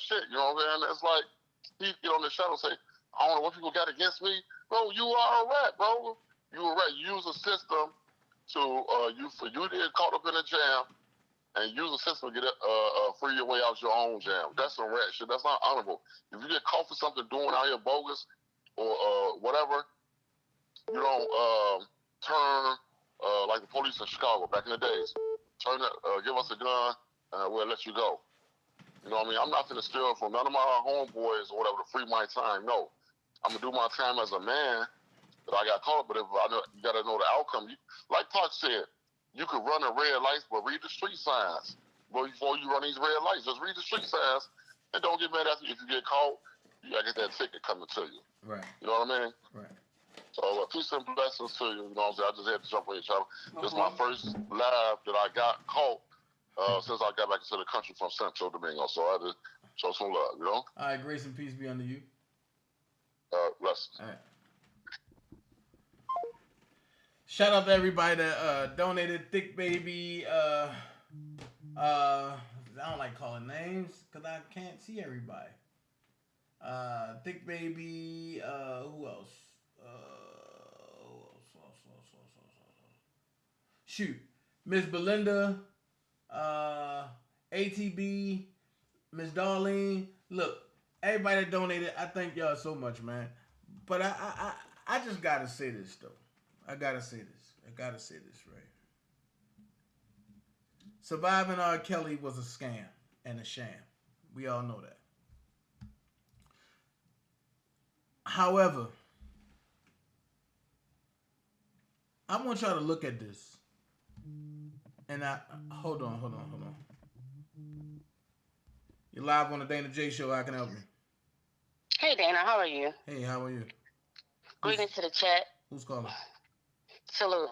shit. You know what I'm saying? It's like he get on the shadow and say, I don't know what people got against me. Bro, you are a rat, bro. You a rat. You use a system to you get caught up in a jam. And use a system to get free your way out your own jam. That's some rat shit. That's not honorable. If you get caught for something doing out here bogus or whatever, you don't turn like the police in Chicago back in the days. Give us a gun and we'll let you go. You know what I mean? I'm not going to steal from none of my homeboys or whatever to free my time. No. I'm going to do my time as a man that I got caught. But if I know, you got to know the outcome. Like Pac said, you could run a red light, but read the street signs. But before you run these red lights, just read the street signs and don't get mad after if you get caught. You gotta get that ticket coming to you. Right. You know what I mean? Right. So peace and blessings to you. You know what I'm saying? I just had to jump on your channel. This is my first live that I got caught since I got back into the country from Santo Domingo. So I just show some love. You know. All right, grace and peace be unto you. Blessings. All right. Shout out to everybody that donated. Thick Baby. I don't like calling names because I can't see everybody. Thick Baby. Who else? Shoot. Miss Belinda. ATB. Miss Darlene. Look, everybody that donated, I thank y'all so much, man. But I just gotta say this though. I gotta say this, right? Surviving R. Kelly was a scam and a sham. We all know that. However, I want y'all to look at this. And hold on. You're live on the Dana J Show. How can I help you? Hey Dana, how are you? Hey, how are you? Greetings to the chat. Who's calling? Salute.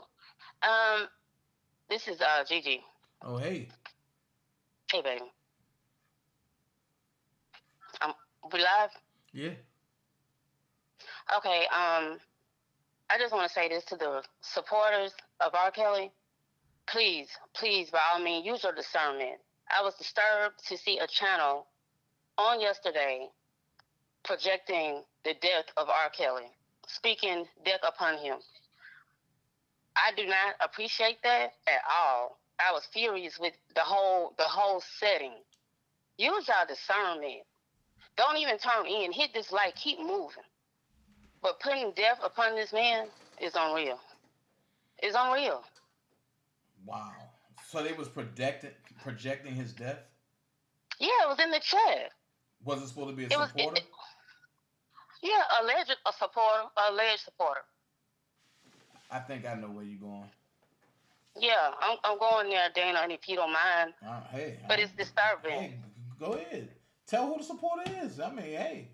This is Gigi. Oh, hey. Hey, baby. We live? Yeah. Okay. I just want to say this to the supporters of R. Kelly. Please, by all means, use your discernment. I was disturbed to see a channel on yesterday projecting the death of R. Kelly, speaking death upon him. I do not appreciate that at all. I was furious with the whole setting. Use your discernment. Don't even turn in. Hit this like. Keep moving. But putting death upon this man is unreal. It's unreal. Wow. So they was projecting his death? Yeah, it was in the chat. Was it supposed to be a supporter? Yeah, alleged supporter. I think I know where you're going. Yeah, I'm going there, Dana, and if you don't mind. But it's disturbing. Hey, go ahead. Tell who the supporter is. I mean, hey.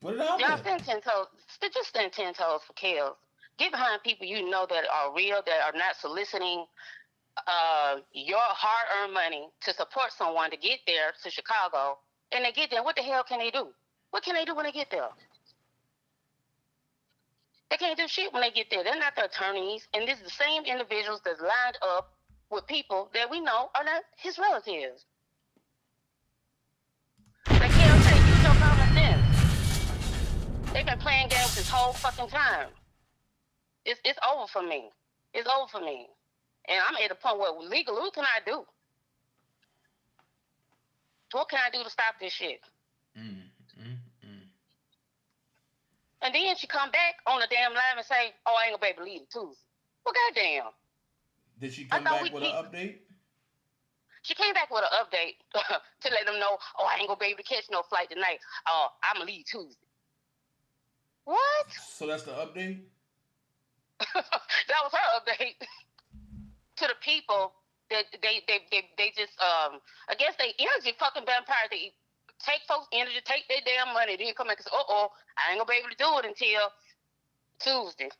Put it out Y'all there. stand 10 toes. Just stand 10 toes for kills. Get behind people you know that are real, that are not soliciting your hard-earned money to support someone to get there to Chicago. And they get there, what the hell can they do? What can they do when they get there? They can't do shit when they get there. They're not the attorneys. And this is the same individuals that's lined up with people that we know are not his relatives. They can't say, use your common sense. They've been playing games this whole fucking time. It's over for me. It's over for me. And I'm at a point where legally, what can I do? What can I do to stop this shit? And then she come back on the damn live and say, oh, I ain't gonna be able to leave Tuesday. Well, goddamn. Did she come back with an update? She came back with an update to let them know, oh, I ain't gonna be able to catch no flight tonight. I'm gonna leave Tuesday. What? So that's the update? That was her update to the people that they just I guess they energy fucking vampires. They take folks' energy, take their damn money, then come back and say, I ain't gonna be able to do it until Tuesday.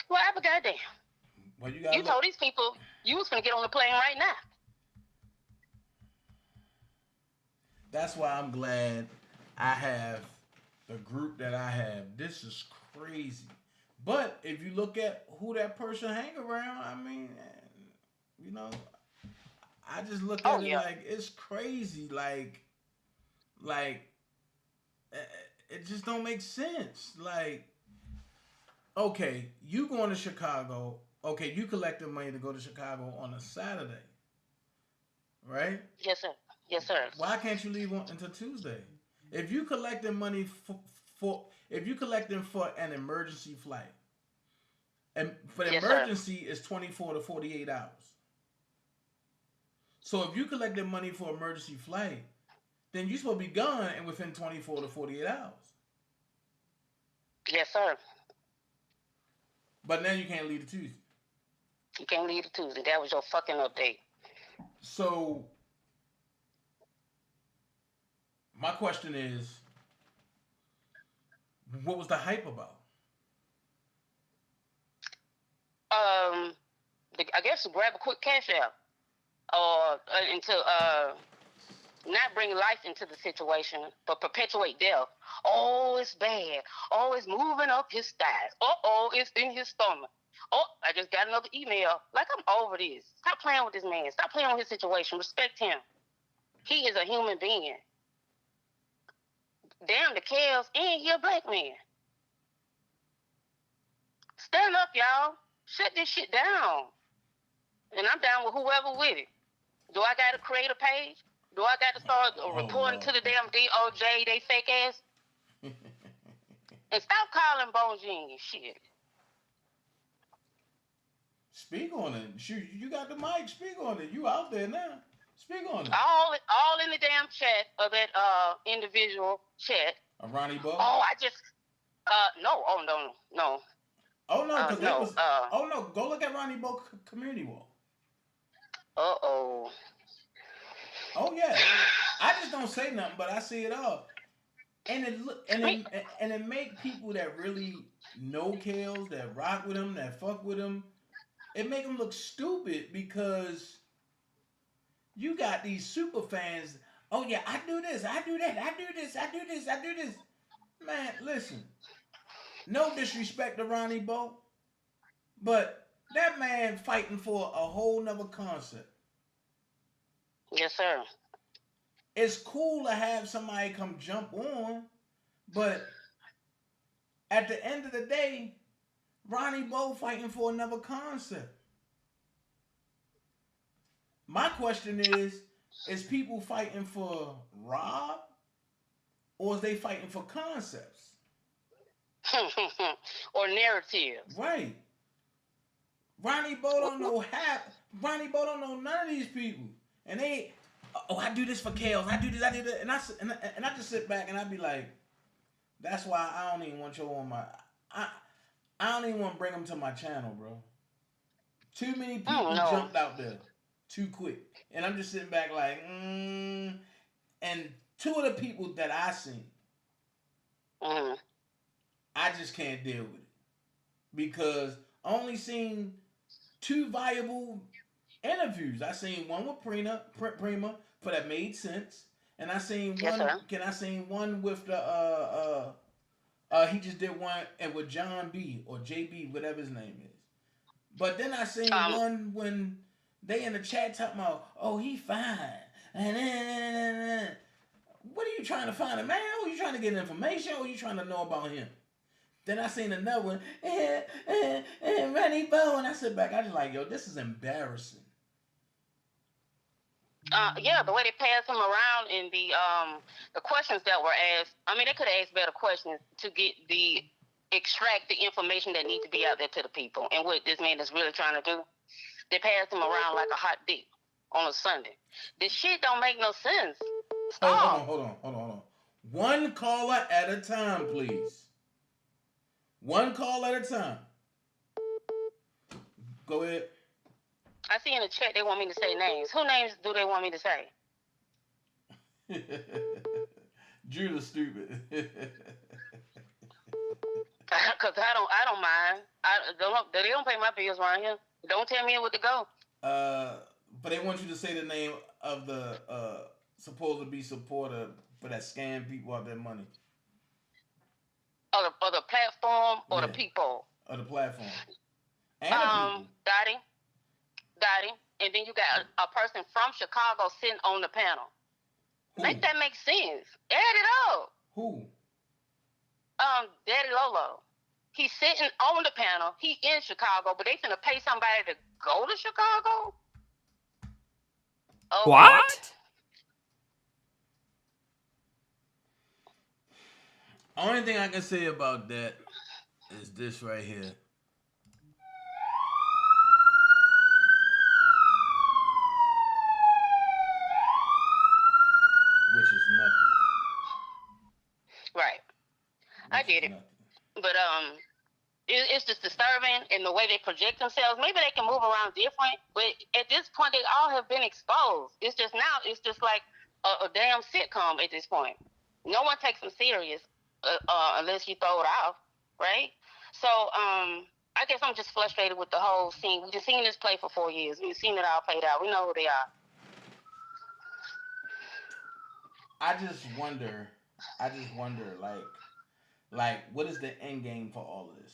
Well, I forgot damn. Well, you told these people you was gonna get on the plane right now. That's why I'm glad I have the group that I have. This is crazy. But if you look at who that person hang around, I mean, you know, I just look at it like it's crazy. Like it just don't make sense. Like, okay, you going to Chicago. Okay, you collected money to go to Chicago on a Saturday, right? Yes, sir. Yes, sir. Why can't you leave until Tuesday? If you collecting money for an emergency flight, and for the emergency is 24 to 48 hours. So if you collected money for emergency flight, then you're supposed to be gone and within 24 to 48 hours. Yes, sir. But now you can't leave the Tuesday. You can't leave the Tuesday. That was your fucking update. So my question is, what was the hype about? I guess to grab a quick cash out, or until not bring life into the situation, but perpetuate death. Oh, it's bad. Oh, it's moving up his thighs. Oh, it's in his stomach. Oh, I just got another email. Like, I'm over this. Stop playing with this man. Stop playing with his situation. Respect him. He is a human being. Damn the Kels, and he a black man. Stand up, y'all. Shut this shit down. And I'm down with whoever with it. Do I got to create a page? Do I got to start reporting to the damn DOJ, they fake ass? And stop calling Bo Genius shit. Speak on it. Shoot, you got the mic. Speak on it. You out there now. Speak on it. All in the damn chat of that individual chat. Ronnie Bo? Oh, I just no. Oh no. Oh no, because that was oh no, go look at Ronnie Bo community wall. Oh yeah. I just don't say nothing, but I see it all. And it make people that really know Kels, that rock with him, that fuck with him, it make them look stupid because you got these super fans. Oh yeah, I do this, I do that, I do this, I do this, I do this. Man, listen. No disrespect to Ronnie Bo, but that man fighting for a whole nother concept. Yes, sir. It's cool to have somebody come jump on, but at the end of the day, Ronnie Bo fighting for another concept. My question is people fighting for Rob, or is they fighting for concepts? Or narratives. Right. Ronnie Bo don't know Ronnie Bo don't know none of these people. And they, I do this for Kels. I do this, I do that. And I just sit back and I be like, that's why I don't even want you on my, I don't even want to bring them to my channel, bro. Too many people jumped out there too quick. And I'm just sitting back like, And two of the people that I seen, I just can't deal with it. Because I only seen 2 viable interviews. I seen one with Prima, for that made sense. And I seen one with the he just did one and with John B or JB, whatever his name is. But then I seen one when they in the chat talking about, oh, he fine. And what are you trying to find a man? Or you trying to get information? Or you trying to know about him? Then I seen another one, Ronnie Bo, and I sit back, I just like, yo, this is embarrassing. Yeah, the way they passed him around in the questions that were asked. I mean, they could have asked better questions to extract the information that needs to be out there to the people. And what this man is really trying to do, they passed him around like a hot dick on a Sunday. This shit don't make no sense. Stop. Hold on. One caller at a time, please. One call at a time. Go ahead. I see in the chat they want me to say names. Who names do they want me to say? Judah's stupid. Cause I don't mind. They don't pay my bills around here. Don't tell me what to go. But they want you to say the name of the supposed to be supporter for that scam people out their money. Or the platform or the people. Or the platform. And the people. Got him. And then you got a person from Chicago sitting on the panel. Who? Make that make sense. Add it up. Who? Daddy Lolo. He's sitting on the panel. He in Chicago, but they finna pay somebody to go to Chicago? Oh, what? Only thing I can say about that is this right here. Which is nothing. Right. I get it. But it's just disturbing in the way they project themselves. Maybe they can move around different, but at this point they all have been exposed. It's just like a damn sitcom at this point. No one takes them serious unless you throw it off, right? So I guess I'm just frustrated with the whole scene. We've just seen this play for 4 years. We've seen it all played out. We know who they are. I just wonder. Like, what is the end game for all of this?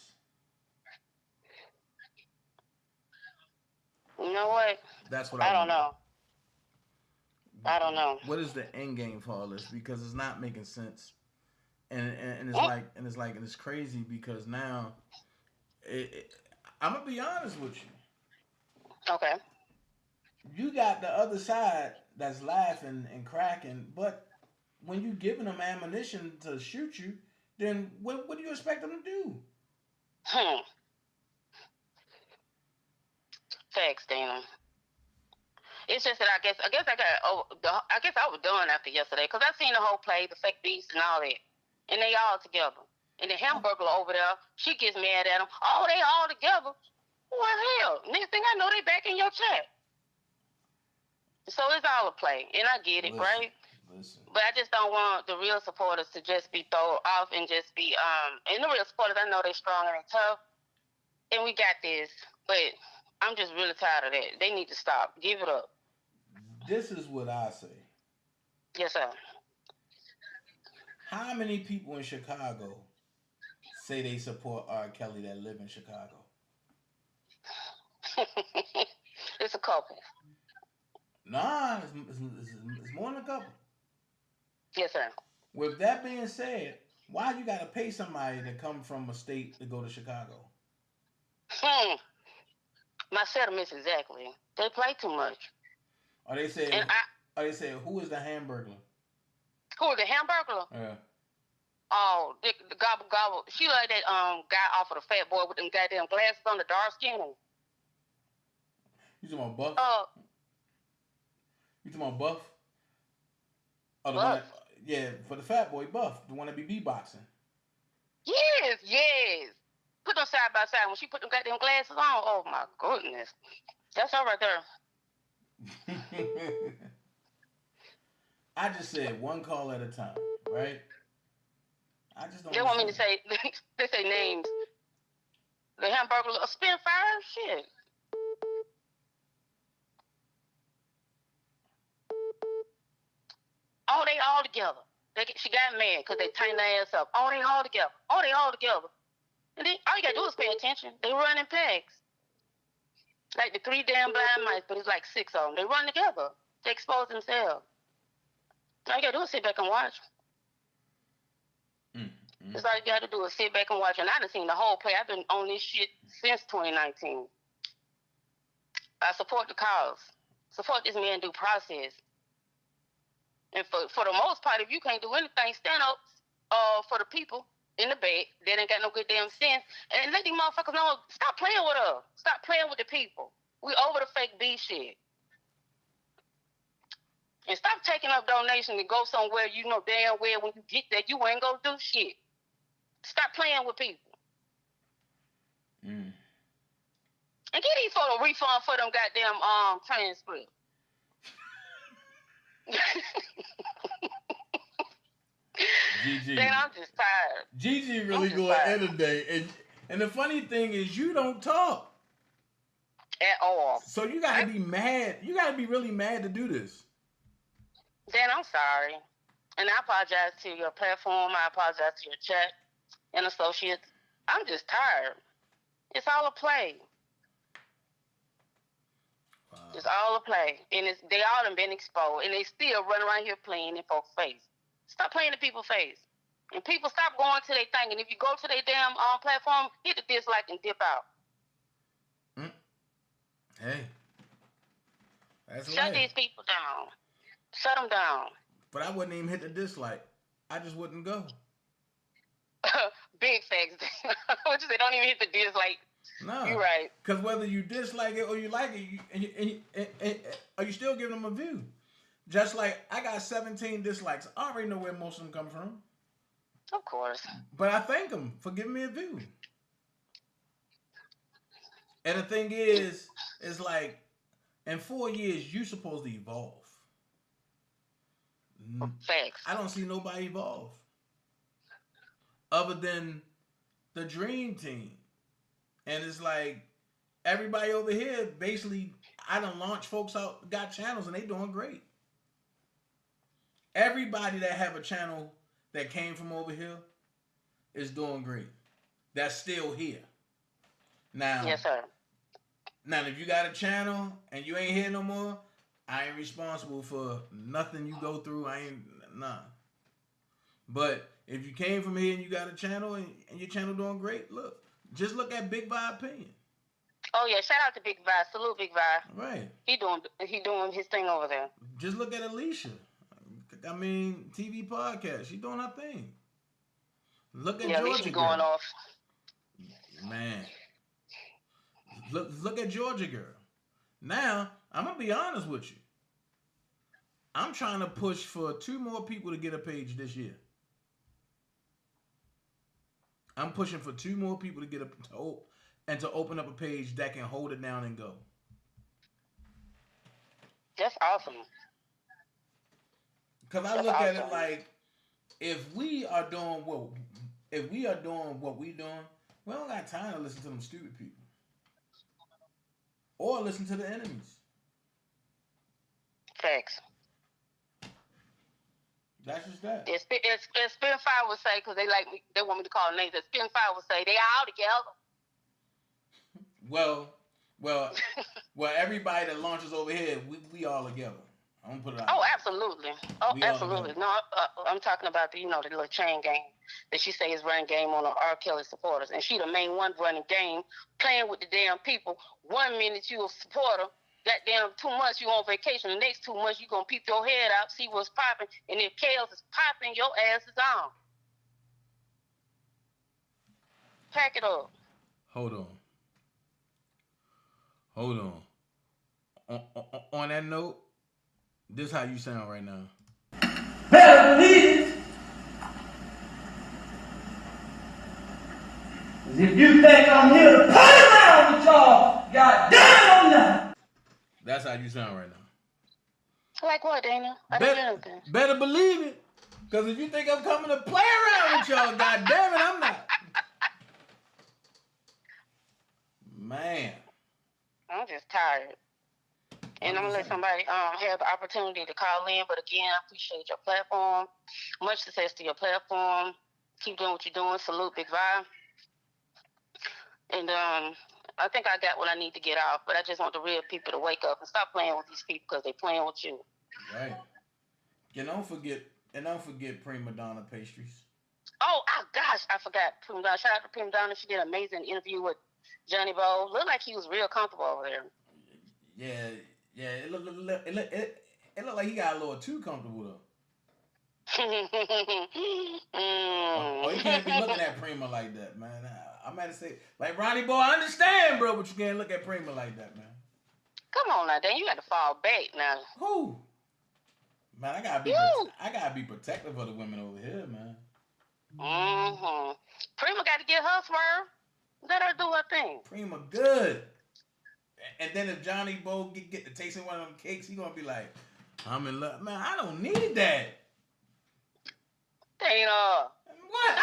You know what? That's what I I don't wonder. know. I don't know. What is the end game for all this? Because it's not making sense, and it's Mm. like and it's crazy because now, I'm gonna be honest with you. Okay. You got the other side that's laughing and cracking, but when you giving them ammunition to shoot you, then what do you expect them to do? Thanks, Dana. It's just that I guess I got I guess I was done after yesterday because I seen the whole play, the fake beast and all that, and they all together. And the hamburger over there, she gets mad at them. Oh, they all together. Well, hell, next thing I know, they back in your chat. So it's all a play, and I get it, right? Listen. But I just don't want the real supporters to just be thrown off and just be And the real supporters, I know they strong and they tough, and we got this. But I'm just really tired of that. They need to stop. Give it up. This is what I say. Yes, sir. How many people in Chicago say they support R. Kelly that live in Chicago? It's a couple. Nah, it's more than a couple. Yes, sir. With that being said, why you gotta pay somebody to come from a state to go to Chicago? My settlements exactly. They play too much. Or they say, who is the Hamburglar? Who is the Hamburglar? Yeah. Oh, the gobble gobble. She like that guy off of the Fat Boy with them goddamn glasses on, the dark skin. You talking about Buff? You talking about Buff? Oh, the Buff. one that, yeah, for the Fat Boy, Buff, the one that be beatboxing. Yes. Put them side by side. When she put them goddamn glasses on, oh my goodness. That's her right there. I just said one call at a time, right? I just don't. They want me to say, they say names. The Hamburglar, Spitfire, shit. Oh, they all together. She got mad because they tighten their ass up. Oh, they all together. Oh, they all together. And then all you gotta do is pay attention. They run in packs. Like the 3 damn blind mice, but it's like 6 of them. They run together. They expose themselves. All you gotta do is sit back and watch. That's all you gotta do is sit back and watch. And I done seen the whole play. I've been on this shit since 2019. I support the cause. Support this man due process. And for the most part, if you can't do anything, stand up for the people in the bed that ain't got no good damn sense. And let these motherfuckers know, stop playing with us. Stop playing with the people. We over the fake B shit. And stop taking up donations and go somewhere you know damn well when you get there, you ain't gonna do shit. Stop playing with people. And get these for a refund for them goddamn transcripts. GG. Then I'm just tired. GG really going in today. And the funny thing is you don't talk. At all. So you gotta be mad. You gotta be really mad to do this. Dan, I'm sorry. And I apologize to your platform. I apologize to your chat and associates. I'm just tired. It's all a play. Wow. It's all a play. And they all done been exposed. And they still run around here playing in folks' face. Stop playing in people's face. And people stop going to their thing. And if you go to their damn platform, hit the dislike and dip out. Hey. That's Shut these people down. Shut them down. But I wouldn't even hit the dislike. I just wouldn't go. Big facts. What you say? Don't even hit the dislike. No. You're right. Because whether you dislike it or you like it, are you still giving them a view? Just like I got 17 dislikes. I already know where most of them come from. Of course. But I thank them for giving me a view. And the thing is like, in 4 years, you're supposed to evolve. Facts. I don't see nobody evolve. Other than the Dream Team. And it's like, everybody over here, basically, I done launched folks out, got channels, and they doing great. Everybody that have a channel that came from over here is doing great. That's still here. Now, Yes, sir. Now, if you got a channel and you ain't here no more, I ain't responsible for nothing you go through. I ain't, nah. But if you came from here and you got a channel and your channel doing great, just look at Big Vibe Opinion. Oh yeah, shout out to Big Vi. Salute Big Vi. Right. He doing his thing over there. Just look at Alicia. I mean, TV podcast. She doing her thing. Look at Georgia Alicia Girl. going off. Man. Look at Georgia Girl. Now, I'm gonna be honest with you. I'm trying to push for 2 more people to get a page this year. I'm pushing for 2 more people to get to open up a page that can hold it down and go. That's awesome. Because I look at it like, if we are doing what we doing, we don't got time to listen to them stupid people. Or listen to the enemies. Facts. That's just that. Spin 5 would say, because they want me to call names. Spin 5 would say they all together. Well, everybody that launches over here, we all together. I'm gonna put it out. Oh, absolutely. Oh, We all absolutely. together. No, I'm talking about the little chain game that she say is running game on the R. Kelly supporters, and she the main one running game, playing with the damn people. 1 minute you a supporter, goddamn 2 months you on vacation. The next 2 months you gonna peep your head out, see what's popping, and if chaos is popping, your ass is on. Pack it up. Hold on. On that note, this is how you sound right now. Better believe it. If you think I'm here to play around with y'all, goddamn I'm not. That's how you sound right now. Like what, Daniel? I didn't hear anything. Better believe it. Because if you think I'm coming to play around with y'all, goddamn it, I'm not. Man. I'm just tired. And I'm going to let somebody have the opportunity to call in. But again, I appreciate your platform. Much success to your platform. Keep doing what you're doing. Salute, Big Vibe. And I think I got what I need to get off. But I just want the real people to wake up and stop playing with these people because they're playing with you. Right. And don't forget Prima Donna Pastries. Oh, gosh, I forgot Prima Donna. Shout out to Prima Donna. She did an amazing interview with Johnny Bo. Looked like he was real comfortable over there. Yeah, it looked like he got a little too comfortable though. Oh, you can't be looking at Prima like that, man. I'm about to say, like Ronnie Boy, I understand, bro, but you can't look at Prima like that, man. Come on now, Dan. You got to fall back now. Who? Man, I gotta be protective of the women over here, man. Mm-hmm. Prima got to get her swerve. Let her do her thing. Prima good. And then if Johnny Bo get to tasting one of them cakes, he gonna be like, I'm in love. Man, I don't need that. Dana. What?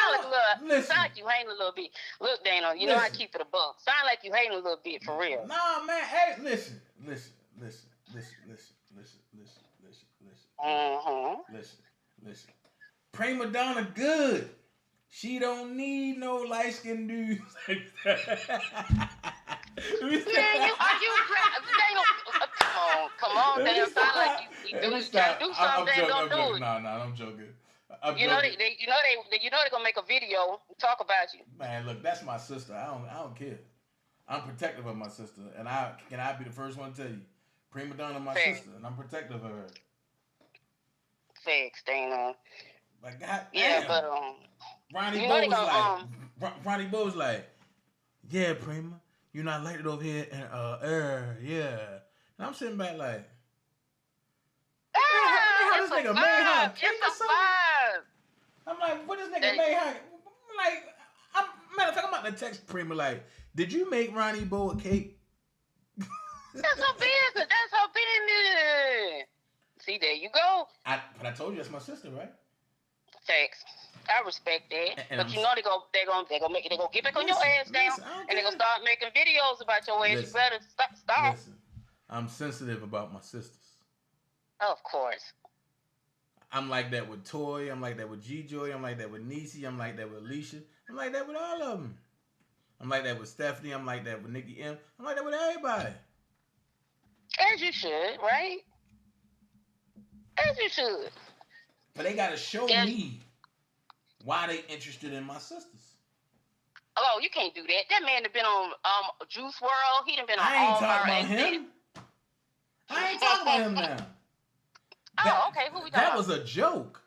Sound like you hating a little bit. Look, Dana, you know I keep it a buck. Sound like you hating a little bit for real. Nah, man. Hey, listen. Prima Donna good. She don't need no light skinned dudes like that. Man, come on, Dana. Sound like you do something, don't do it. Nah, I'm joking. You know they're gonna make a video and talk about you. Man, look, that's my sister. I don't care. I'm protective of my sister, and I be the first one to tell you, Prima Donna, my sister, and I'm protective of her. Facts, Dana. But God, yeah, damn. but Ronnie Bo was like, yeah, Prima, you're not like it over here, and yeah. And I'm sitting back like, how this nigga made her cake or something? I'm like, what this nigga made her? Matter of fact, I'm about to text Prima like, did you make Ronnie Bo a cake? That's her business. See, there you go. But I told you that's my sister, right? Facts. I respect that. But you know they're gonna make it. They're gonna get back on your ass down, and they're gonna start making videos about your ass. You better stop. Listen, I'm sensitive about my sisters. Of course. I'm like that with Toy. I'm like that with G-Joy. I'm like that with Niecy. I'm like that with Alicia. I'm like that with all of them. I'm like that with Stephanie. I'm like that with Nikki M. I'm like that with everybody. As you should, right? As you should. But they gotta show me why they interested in my sisters. Oh, you can't do that. That man have been on Juice WRLD. He done been on I ain't all talking our about him. I ain't talking about him now. Okay. Who we talking That about? was a joke.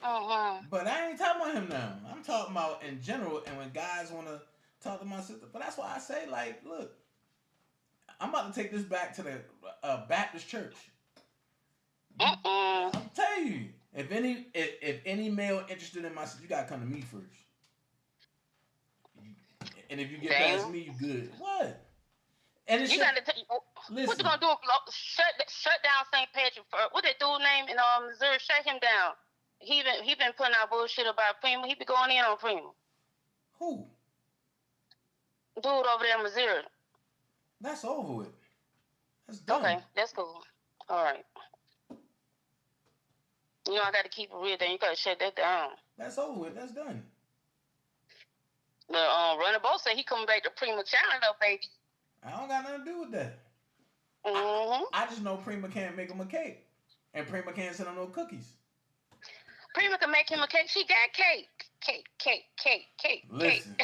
Mm-hmm. But I ain't talking about him now. I'm talking about in general, and when guys want to talk to my sister. But that's why I say, like, look, I'm about to take this back to the Baptist church. I'm telling you, if any male interested in my sister, you gotta come to me first. And if you get past me, you good. What? And it's you gotta listen. What you gonna do? Shut down St. Patrick for what that dude name in Missouri? Shut him down. He been putting out bullshit about Prima. He been going in on Prima. Who? Dude over there in Missouri. That's over with. That's done. Okay, that's cool. All right. You know I gotta keep it real. Then you gotta shut that down. That's over with. That's done. The Runner Bo said he coming back to Prima China though, baby. I don't got nothing to do with that. Mm-hmm. I just know Prima can't make him a cake, and Prima can't send him no cookies. Prima can make him a cake. She got cake. Cake. Listen.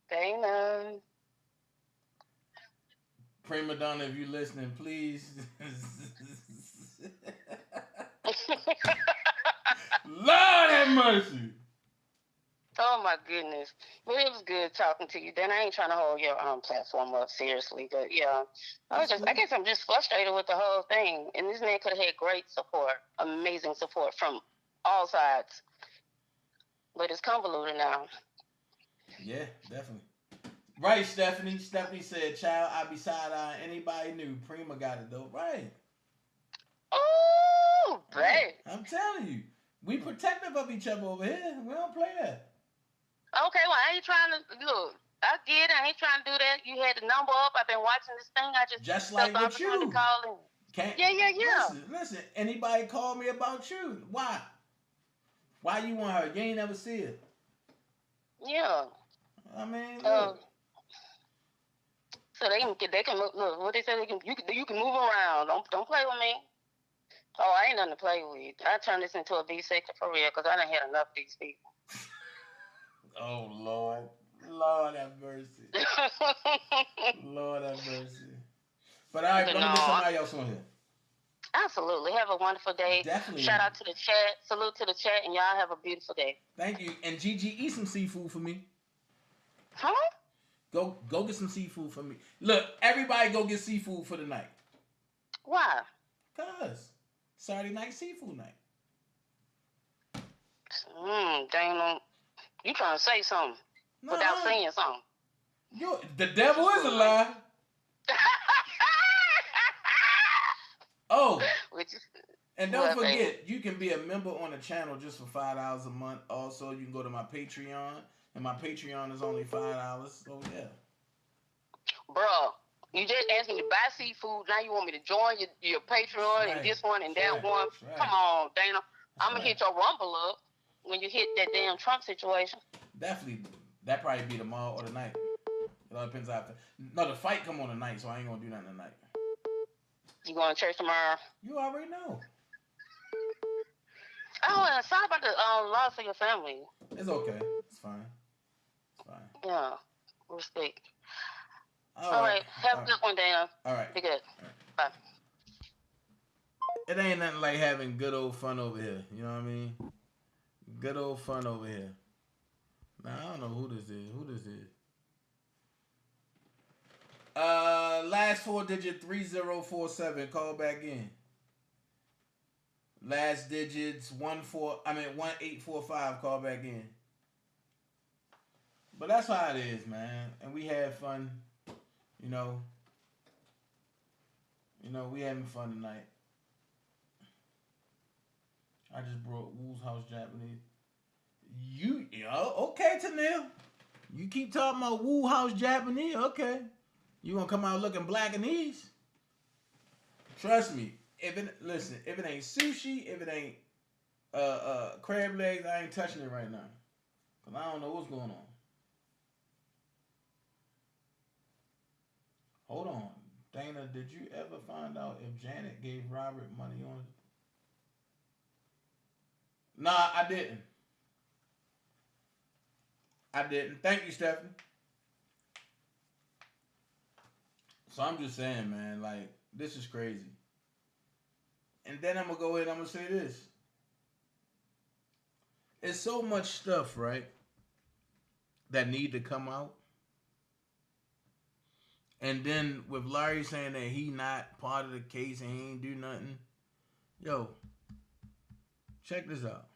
Dana. Prima Donna, if you listening, please. Lord have mercy. Oh my goodness. Well, it was good talking to you. Then I ain't trying to hold your platform up seriously, but yeah. I guess I'm just frustrated with the whole thing. And this man could have had great support, amazing support from all sides. But it's convoluted now. Yeah, definitely. Right, Stephanie. Stephanie said, "Child, I be side-eyeing anybody new. Prima got it though." Right. Oh, babe. I'm telling you, we protective of each other over here. We don't play that. Okay, well, I ain't trying to look. I get it. I ain't trying to do that. You had the number up. I've been watching this thing. I just like with you. Call in. Yeah. Listen. Anybody call me about you? Why? Why you want her? You ain't never see it. Yeah. I mean, look. So they can look. What they say you can move around. Don't play with me. Oh, I ain't nothing to play with. I turn this into a B sector for real because I done had enough of these people. Oh Lord have mercy. Lord have mercy. But all right, let me get somebody else on here. Absolutely. Have a wonderful day. Definitely. Shout out to the chat. Salute to the chat, and y'all have a beautiful day. Thank you. And Gigi, eat some seafood for me. Huh? Go get some seafood for me. Look, everybody go get seafood for the night. Why? Cause Saturday night seafood night. Dang, you trying to say something without saying something. The devil is a lie. Oh, and don't forget, you can be a member on the channel just for $5 a month. Also, you can go to my Patreon, and my Patreon is only $5. So yeah. Bruh, you just asked me to buy seafood. Now you want me to join your Patreon and this one and that one. Right. Come on, Dana. I'm going to hit your Rumble up when you hit that damn Trump situation. Definitely. That probably be tomorrow or tonight. It all depends how. No, the fight come on tonight, so I ain't going to do nothing tonight. You going to church tomorrow? You already know. Oh, and sorry about the loss of your family. It's okay. It's fine. Yeah. Respect. All right. Have a good one, Dana. All right. Be good. Right. Bye. It ain't nothing like having good old fun over here. You know what I mean? Good old fun over here. Now, I don't know who this is. Last 4 digit 3047. Call back in. Last digits 1845. Call back in. But that's how it is, man. And we had fun. You know, we having fun tonight. I just brought Woo's House Japanese. Okay, Tanil. You keep talking about Woo House Japanese, okay. You gonna come out looking black and ease? Trust me. If it ain't sushi, if it ain't crab legs, I ain't touching it right now. Cause I don't know what's going on. Hold on. Dana, did you ever find out if Janet gave Robert money on it? Nah, I didn't. Thank you, Stephanie. So I'm just saying, man, like, this is crazy. And then I'm going to go ahead and I'm going to say this. It's so much stuff, right, that need to come out. And then with Larry saying that he not part of the case and he ain't do nothing. Yo, check this out.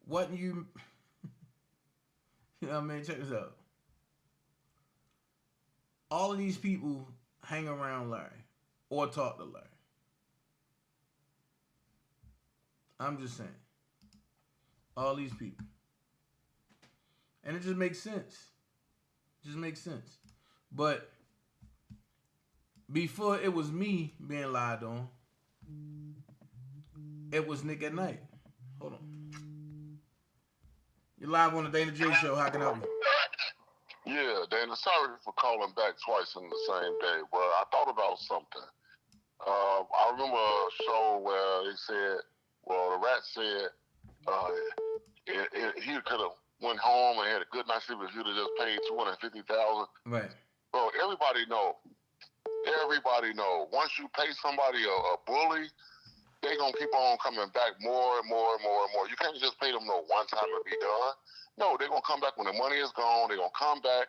Wasn't you... You know what I mean? Check this out. All of these people hang around Larry or talk to Larry. I'm just saying. All these people. And it just makes sense. But before it was me being lied on, it was Nick at Night. Hold on. You're live on the Dana J Show. How can I help you? Yeah, Dana, sorry for calling back twice in the same day, but I thought about something. I remember a show where they said, well, the rat said he could have went home and had a good night's sleep if you'd have just paid $250,000. Right. Bro, everybody know. Once you pay somebody a bully, they gonna keep on coming back more and more and more and more. You can't just pay them one time and be done. No, they're gonna come back when the money is gone. They're gonna come back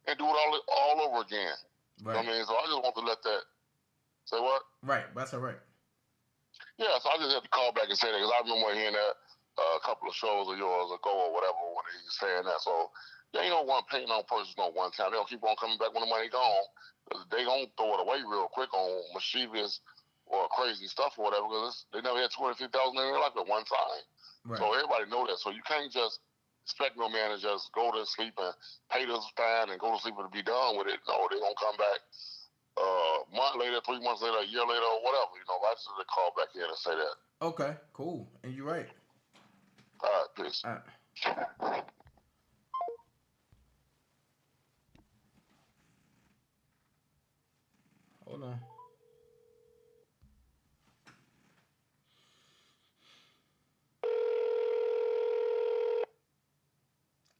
and do it all over again. Right. You know what I mean? So I just want to let that. Say what? Right. That's all right. Yeah, so I just had to call back and say that because I remember hearing that a couple of shows of yours ago or whatever when he was saying that. So they ain't no one paying on person one time. They'll keep on coming back when the money gone. They gonna throw it away real quick on mischievous or crazy stuff or whatever because they never had $250,000 in their life at one time. Right. So everybody know that. So you can't just expect no man to just go to sleep and pay this fine and go to sleep and be done with it. No, they gonna come back a month later, 3 months later, a year later, or whatever. You know, I just had to call back in and say that. Okay, cool. And you're right. All right, peace. All right. Hold on.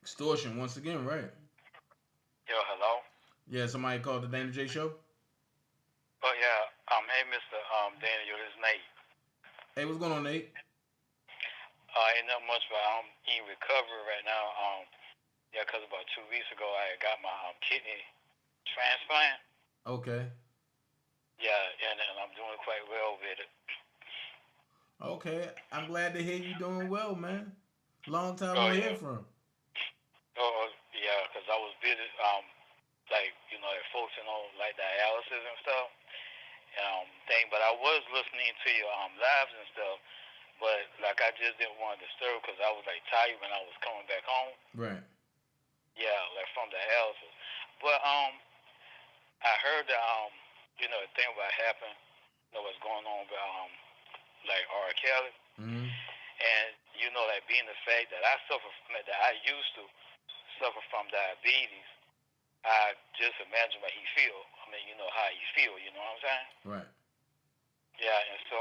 Extortion once again, right? Yo, hello? Yeah, somebody called the Dana J Show? Oh, yeah. Hey, Mr. Daniel, this is Nate. Hey, what's going on, Nate? Ain't nothing much, but I'm in recovery right now. Yeah, because about 2 weeks ago, I got my kidney transplant. Okay. Yeah, and I'm doing quite well with it. Okay, I'm glad to hear you doing well, man. Long time Oh, no yeah. hear from. Oh, yeah, because I was busy, like, you know, like folks, you know, like dialysis and stuff. But I was listening to your lives and stuff, but like I just didn't want to disturb because I was like tired when I was coming back home. Right. Yeah, like from dialysis. But I heard that you know, the thing about happened, you know, what's going on with like R. Kelly, and you know, like being the fact that I suffer from that I used to suffer from diabetes. I just imagine what he feel. I mean, you know how he feel. You know what I'm saying? Right. Yeah, and so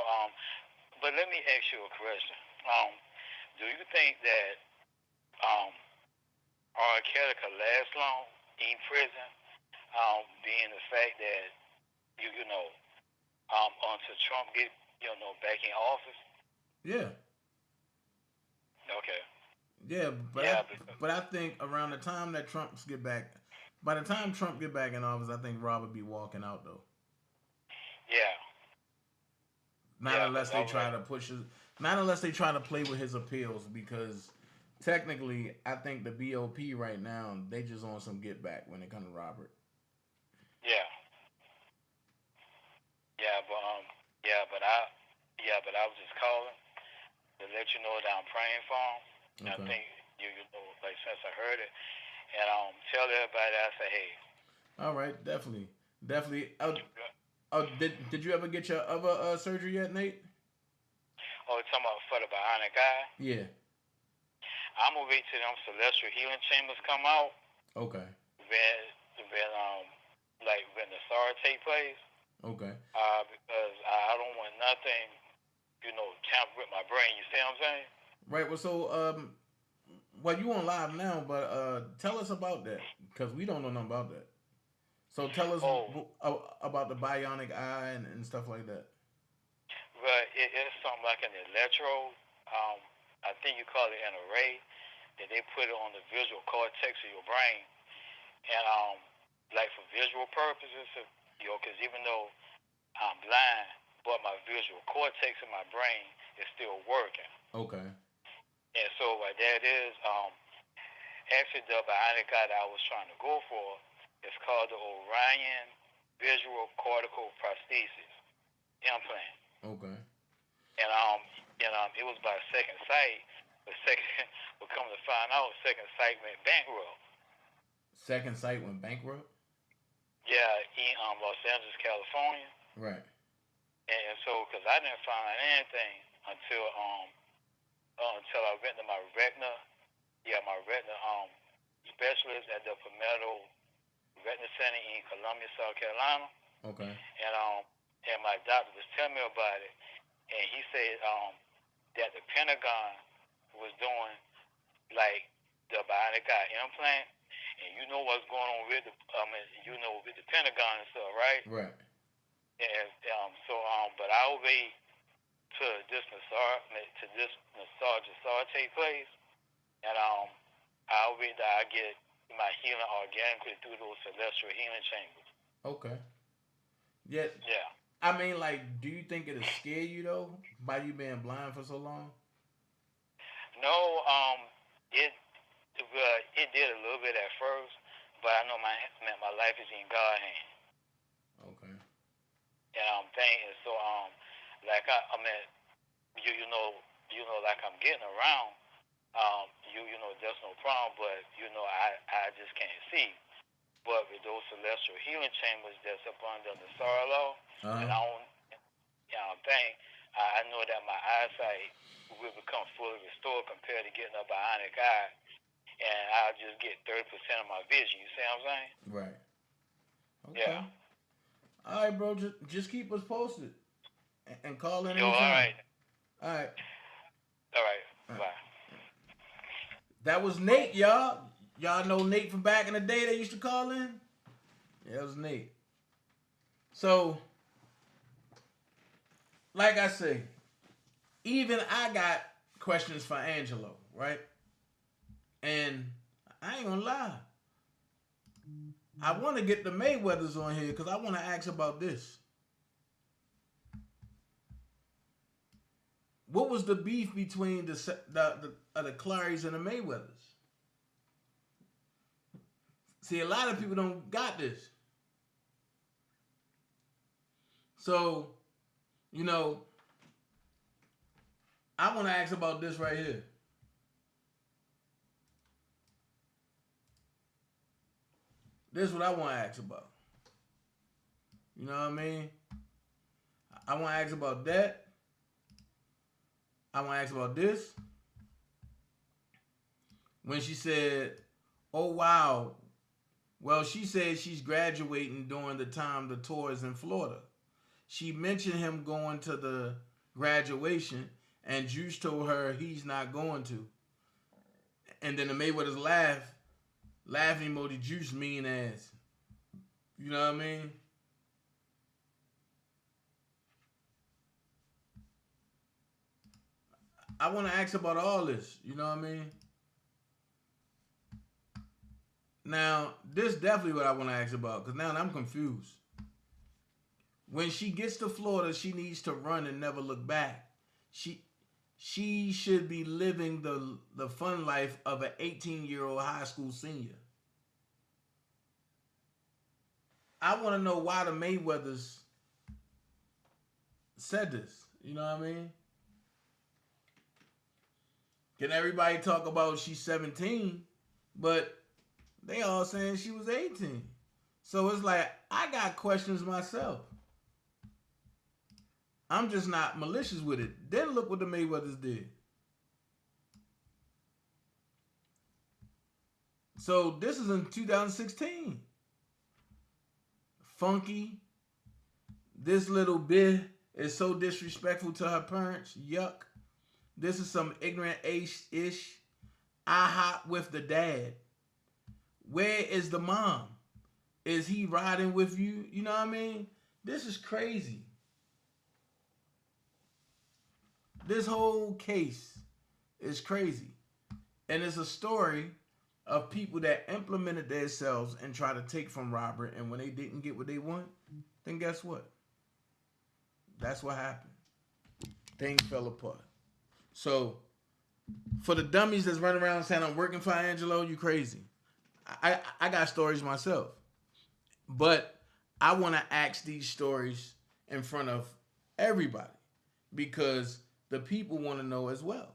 but let me ask you a question. Do you think that R. Kelly could last long in prison? Being the fact that you know until Trump get back in office. Yeah. Okay. Yeah, but I think around the time that by the time Trump get back in office, I think Rob would be walking out though. Yeah. Not unless they try to play with his appeals, because technically I think the BOP right now, they just on some get back when it comes to Robert. Yeah. But I was just calling to let you know that I'm praying for him. Okay. I think you know, like since I heard it, And tell everybody I say hey. All right, definitely. Did you ever get your other surgery yet, Nate? Oh, you're talking about for the bionic eye? Yeah. I'm gonna wait till them celestial healing chambers come out. Okay. When the SAR take place. Okay. Because I don't want nothing, tamper with my brain. You see what I'm saying? Right. Well, so well, you on live now, but tell us about that because we don't know nothing about that. So tell us about the bionic eye and stuff like that. But it's something like an electrode. I think you call it an array that they put it on the visual cortex of your brain, and like for visual purposes, because even though I'm blind, but my visual cortex in my brain is still working. Okay. And so what that is, actually the bionic eye that I was trying to go for is called the Orion Visual Cortical Prosthesis implant. Okay. And it was by Second Sight, but we're coming to find out Second Sight went bankrupt. Second Sight went bankrupt? Yeah, in Los Angeles, California. Right. And so, because I didn't find anything until I went to my retina specialist at the Palmetto Retina Center in Columbia, South Carolina. Okay. And my doctor was telling me about it, and he said that the Pentagon was doing like the bionic eye implant, and you know what's going on with with the Pentagon and stuff, right? Right. And but I'll wait to this nostalgia take place, and I'll wait that I get my healing organically through those celestial healing chambers. Okay. Yeah. Yeah. I mean, like, do you think it'll scare you though, by you being blind for so long? No, it did a little bit at first, but I know my life is in God's hand. Okay. And I'm thinking so. Like like I'm getting around. There's no problem, but I just can't see. But with those celestial healing chambers that's up under the SAR law, and I don't, I know that my eyesight will become fully restored compared to getting a bionic eye, and I'll just get 30% of my vision. You see what I'm saying? Right. Okay. Yeah. All right, bro. Just keep us posted and call in anytime. All right. All right. All right. Bye. That was Nate, y'all. Y'all know Nate from back in the day that used to call in? Yeah, that was Nate. So, like I say, even I got questions for Angelo, right? And I ain't gonna lie. I want to get the Mayweathers on here because I want to ask about this. What was the beef between the Clarys and the Mayweathers? See, a lot of people don't got this. So, I want to ask about this right here. This is what I want to ask about. You know what I mean? I want to ask about that. I want to ask about this. When she said, oh, wow. Well, she said she's graduating during the time the tour is in Florida. She mentioned him going to the graduation, and Juice told her he's not going to. And then the Mayweathers laughing emoji, Juice mean ass. You know what I mean? I want to ask about all this. You know what I mean? Now, this is definitely what I want to ask about, because now I'm confused. When she gets to Florida, she needs to run and never look back. She should be living the fun life of an 18-year-old high school senior. I want to know why the Mayweathers said this. You know what I mean? Can everybody talk about she's 17, but They all saying she was 18. So it's like, I got questions myself. I'm just not malicious with it. Then look what the Mayweathers did. So this is in 2016. Funky. This little bit is so disrespectful to her parents. Yuck. This is some ignorant ish. I hop with the dad. Where is the mom? Is he riding with you? You know what I mean? This is crazy. This whole case is crazy. And it's a story of people that implemented themselves and try to take from Robert. And when they didn't get what they want, then guess what? That's what happened. Things fell apart. So, for the dummies that's running around saying I'm working for Angelo, you crazy. I got stories myself. But I want to ask these stories in front of everybody because the people want to know as well.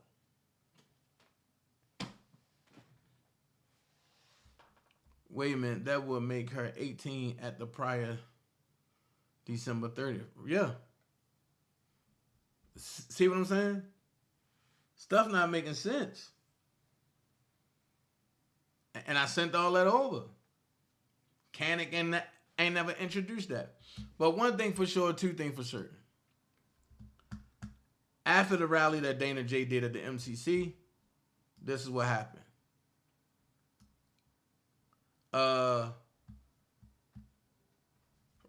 Wait a minute, that would make her 18 at the prior December 30th. Yeah. See what I'm saying? Stuff not making sense. And I sent all that over. Canic ain't never introduced that. But one thing for sure, two things for certain. After the rally that DanaJay did at the MCC, this is what happened.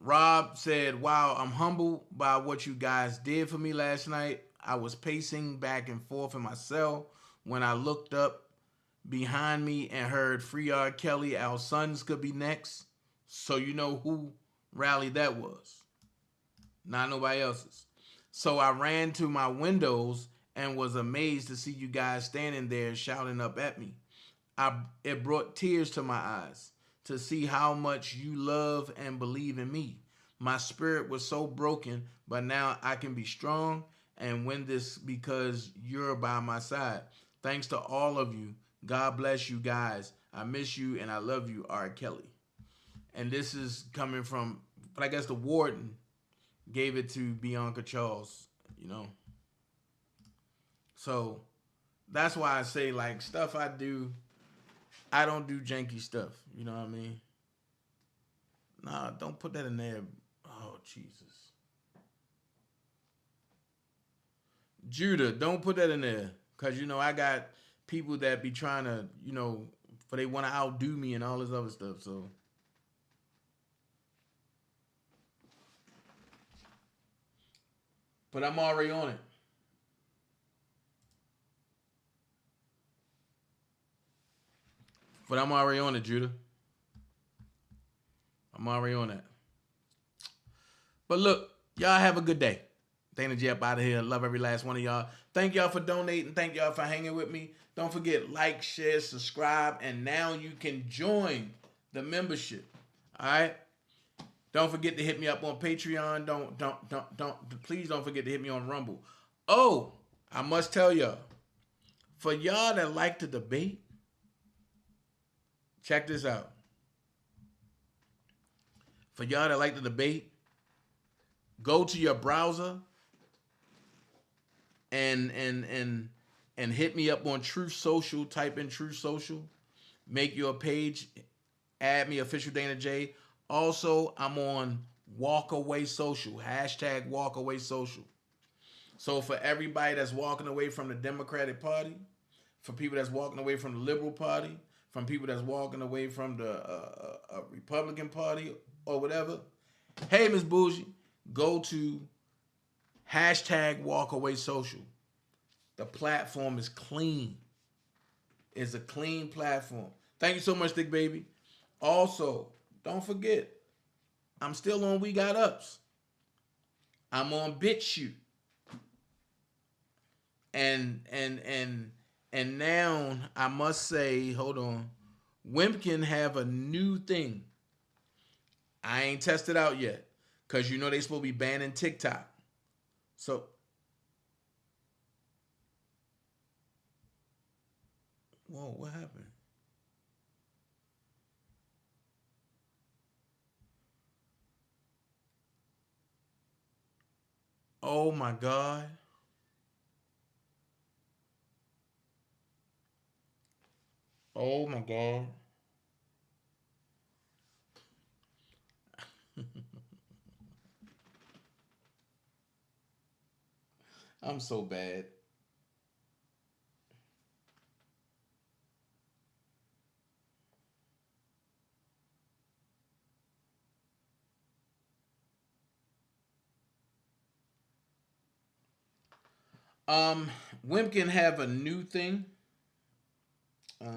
Rob said, wow, I'm humbled by what you guys did for me last night. I was pacing back and forth in my cell when I looked up behind me and heard Free R. Kelly, our sons could be next. So you know who rally that was. Not nobody else's. So I ran to my windows and was amazed to see you guys standing there shouting up at me. It brought tears to my eyes to see how much you love and believe in me. My spirit was so broken, but now I can be strong and win this because you're by my side. Thanks to all of you. God bless you guys. I miss you and I love you, R. Kelly. And this is coming from, but I guess the warden gave it to Bianca Charles, you know. So that's why I say, like, stuff I do, I don't do janky stuff. You know what I mean? Nah, don't put that in there. Oh, Jesus. Judah, don't put that in there. Because, you know, I got people that be trying to, you know, for they want to outdo me and all this other stuff. So. But I'm already on it. But I'm already on it, Judah. I'm already on that. But look, y'all have a good day. DanaJay up out of here. Love every last one of y'all. Thank y'all for donating. Thank y'all for hanging with me. Don't forget, like, share, subscribe, and now you can join the membership. All right? Don't forget to hit me up on Patreon. Please don't forget to hit me on Rumble. Oh, I must tell y'all, for y'all that like to debate, check this out. For y'all that like to debate, go to your browser and hit me up on Truth Social. Type in Truth Social. Make your page. Add me OfficialDanaJay. Also, I'm on Walkaway Social. Hashtag Walkaway Social. So for everybody that's walking away from the Democratic Party, for people that's walking away from the Liberal Party, from people that's walking away from the Republican Party or whatever, hey, Miss Bougie, go to hashtag Walkaway Social. The platform is clean. It's a clean platform. Thank you so much, Thick Baby. Also, don't forget, I'm still on We Got Ups. I'm on BitChute. And now I must say, hold on, Wimpkin have a new thing. I ain't tested out yet, cause you know they supposed to be banning TikTok. So whoa, what happened? Oh my God. Oh my God. I'm so bad. Wimpkin have a new thing. Hold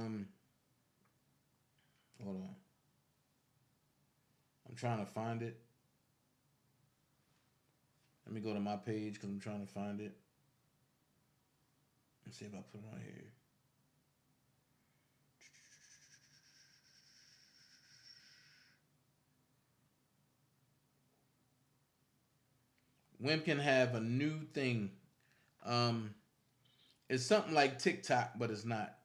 on. I'm trying to find it. Let me go to my page because I'm trying to find it. Let's see if I put it on here. Wimpkin have a new thing. It's something like TikTok, but it's not.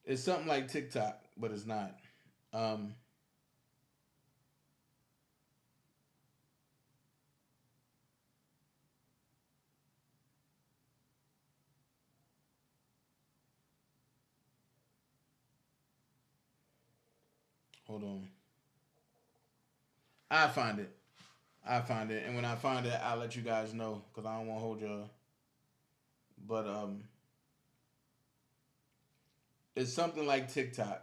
It's something like TikTok, but it's not. Hold on. I find it. And when I find it, I'll let you guys know because I don't want to hold y'all. But it's something like TikTok,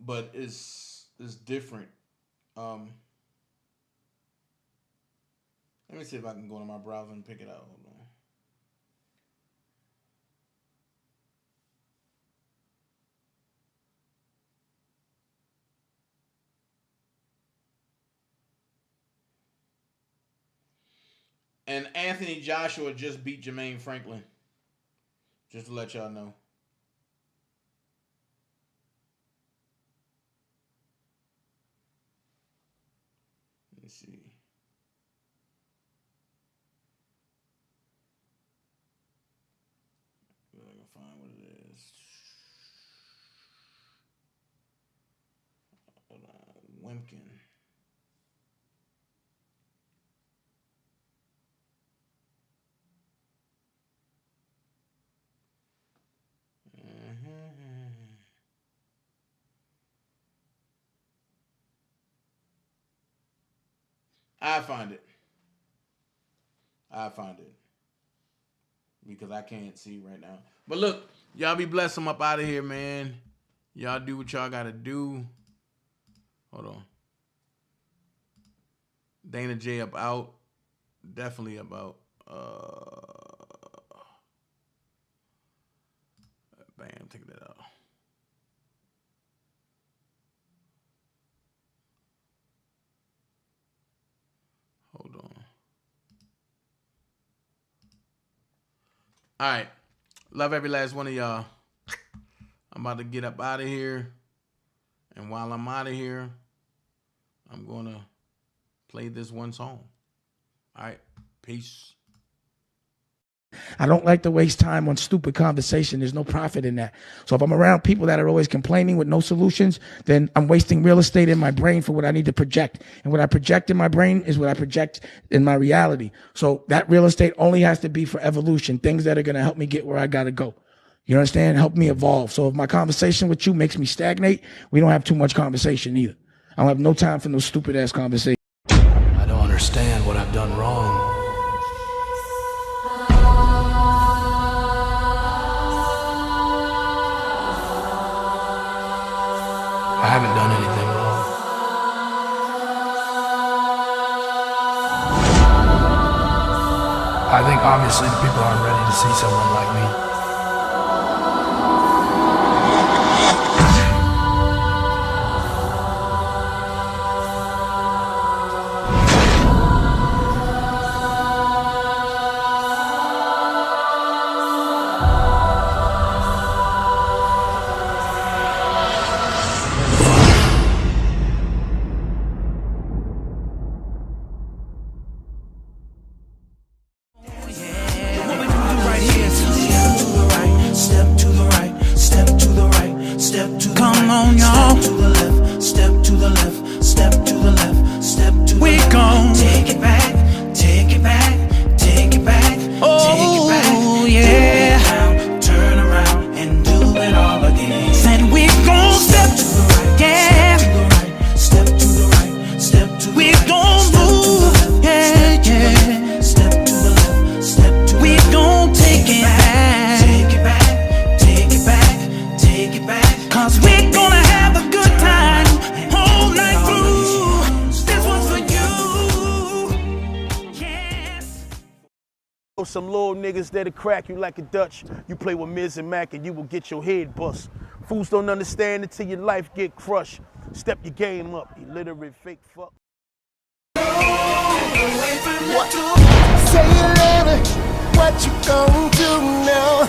but it's different. Let me see if I can go to my browser and pick it out. Hold on. And Anthony Joshua just beat Jermaine Franklin. Just to let y'all know. Let me see. I can find what it is. Hold on. Wimpkin. I find it. Because I can't see right now. But look, y'all be blessed. I'm up out of here, man. Y'all do what y'all gotta do. Hold on. DanaJay up out. Definitely about. Bam, take that out. Hold on. All right. Love every last one of y'all. I'm about to get up out of here. And while I'm out of here, I'm going to play this one song. All right. Peace. I don't like to waste time on stupid conversation. There's no profit in that. So if I'm around people that are always complaining with no solutions, then I'm wasting real estate in my brain for what I need to project. And what I project in my brain is what I project in my reality. So that real estate only has to be for evolution, things that are going to help me get where I got to go. You understand? Help me evolve. So if my conversation with you makes me stagnate, we don't have too much conversation either. I don't have no time for no stupid ass conversation. I don't understand what I've done wrong. I haven't done anything wrong. I think obviously the people aren't ready to see someone like me. Some little niggas that'll crack you like a Dutch. You play with Miz and Mac and you will get your head bust. Fools don't understand until your life get crushed. Step your game up, illiterate fake fuck. What? Say it louder, what you gonna do now?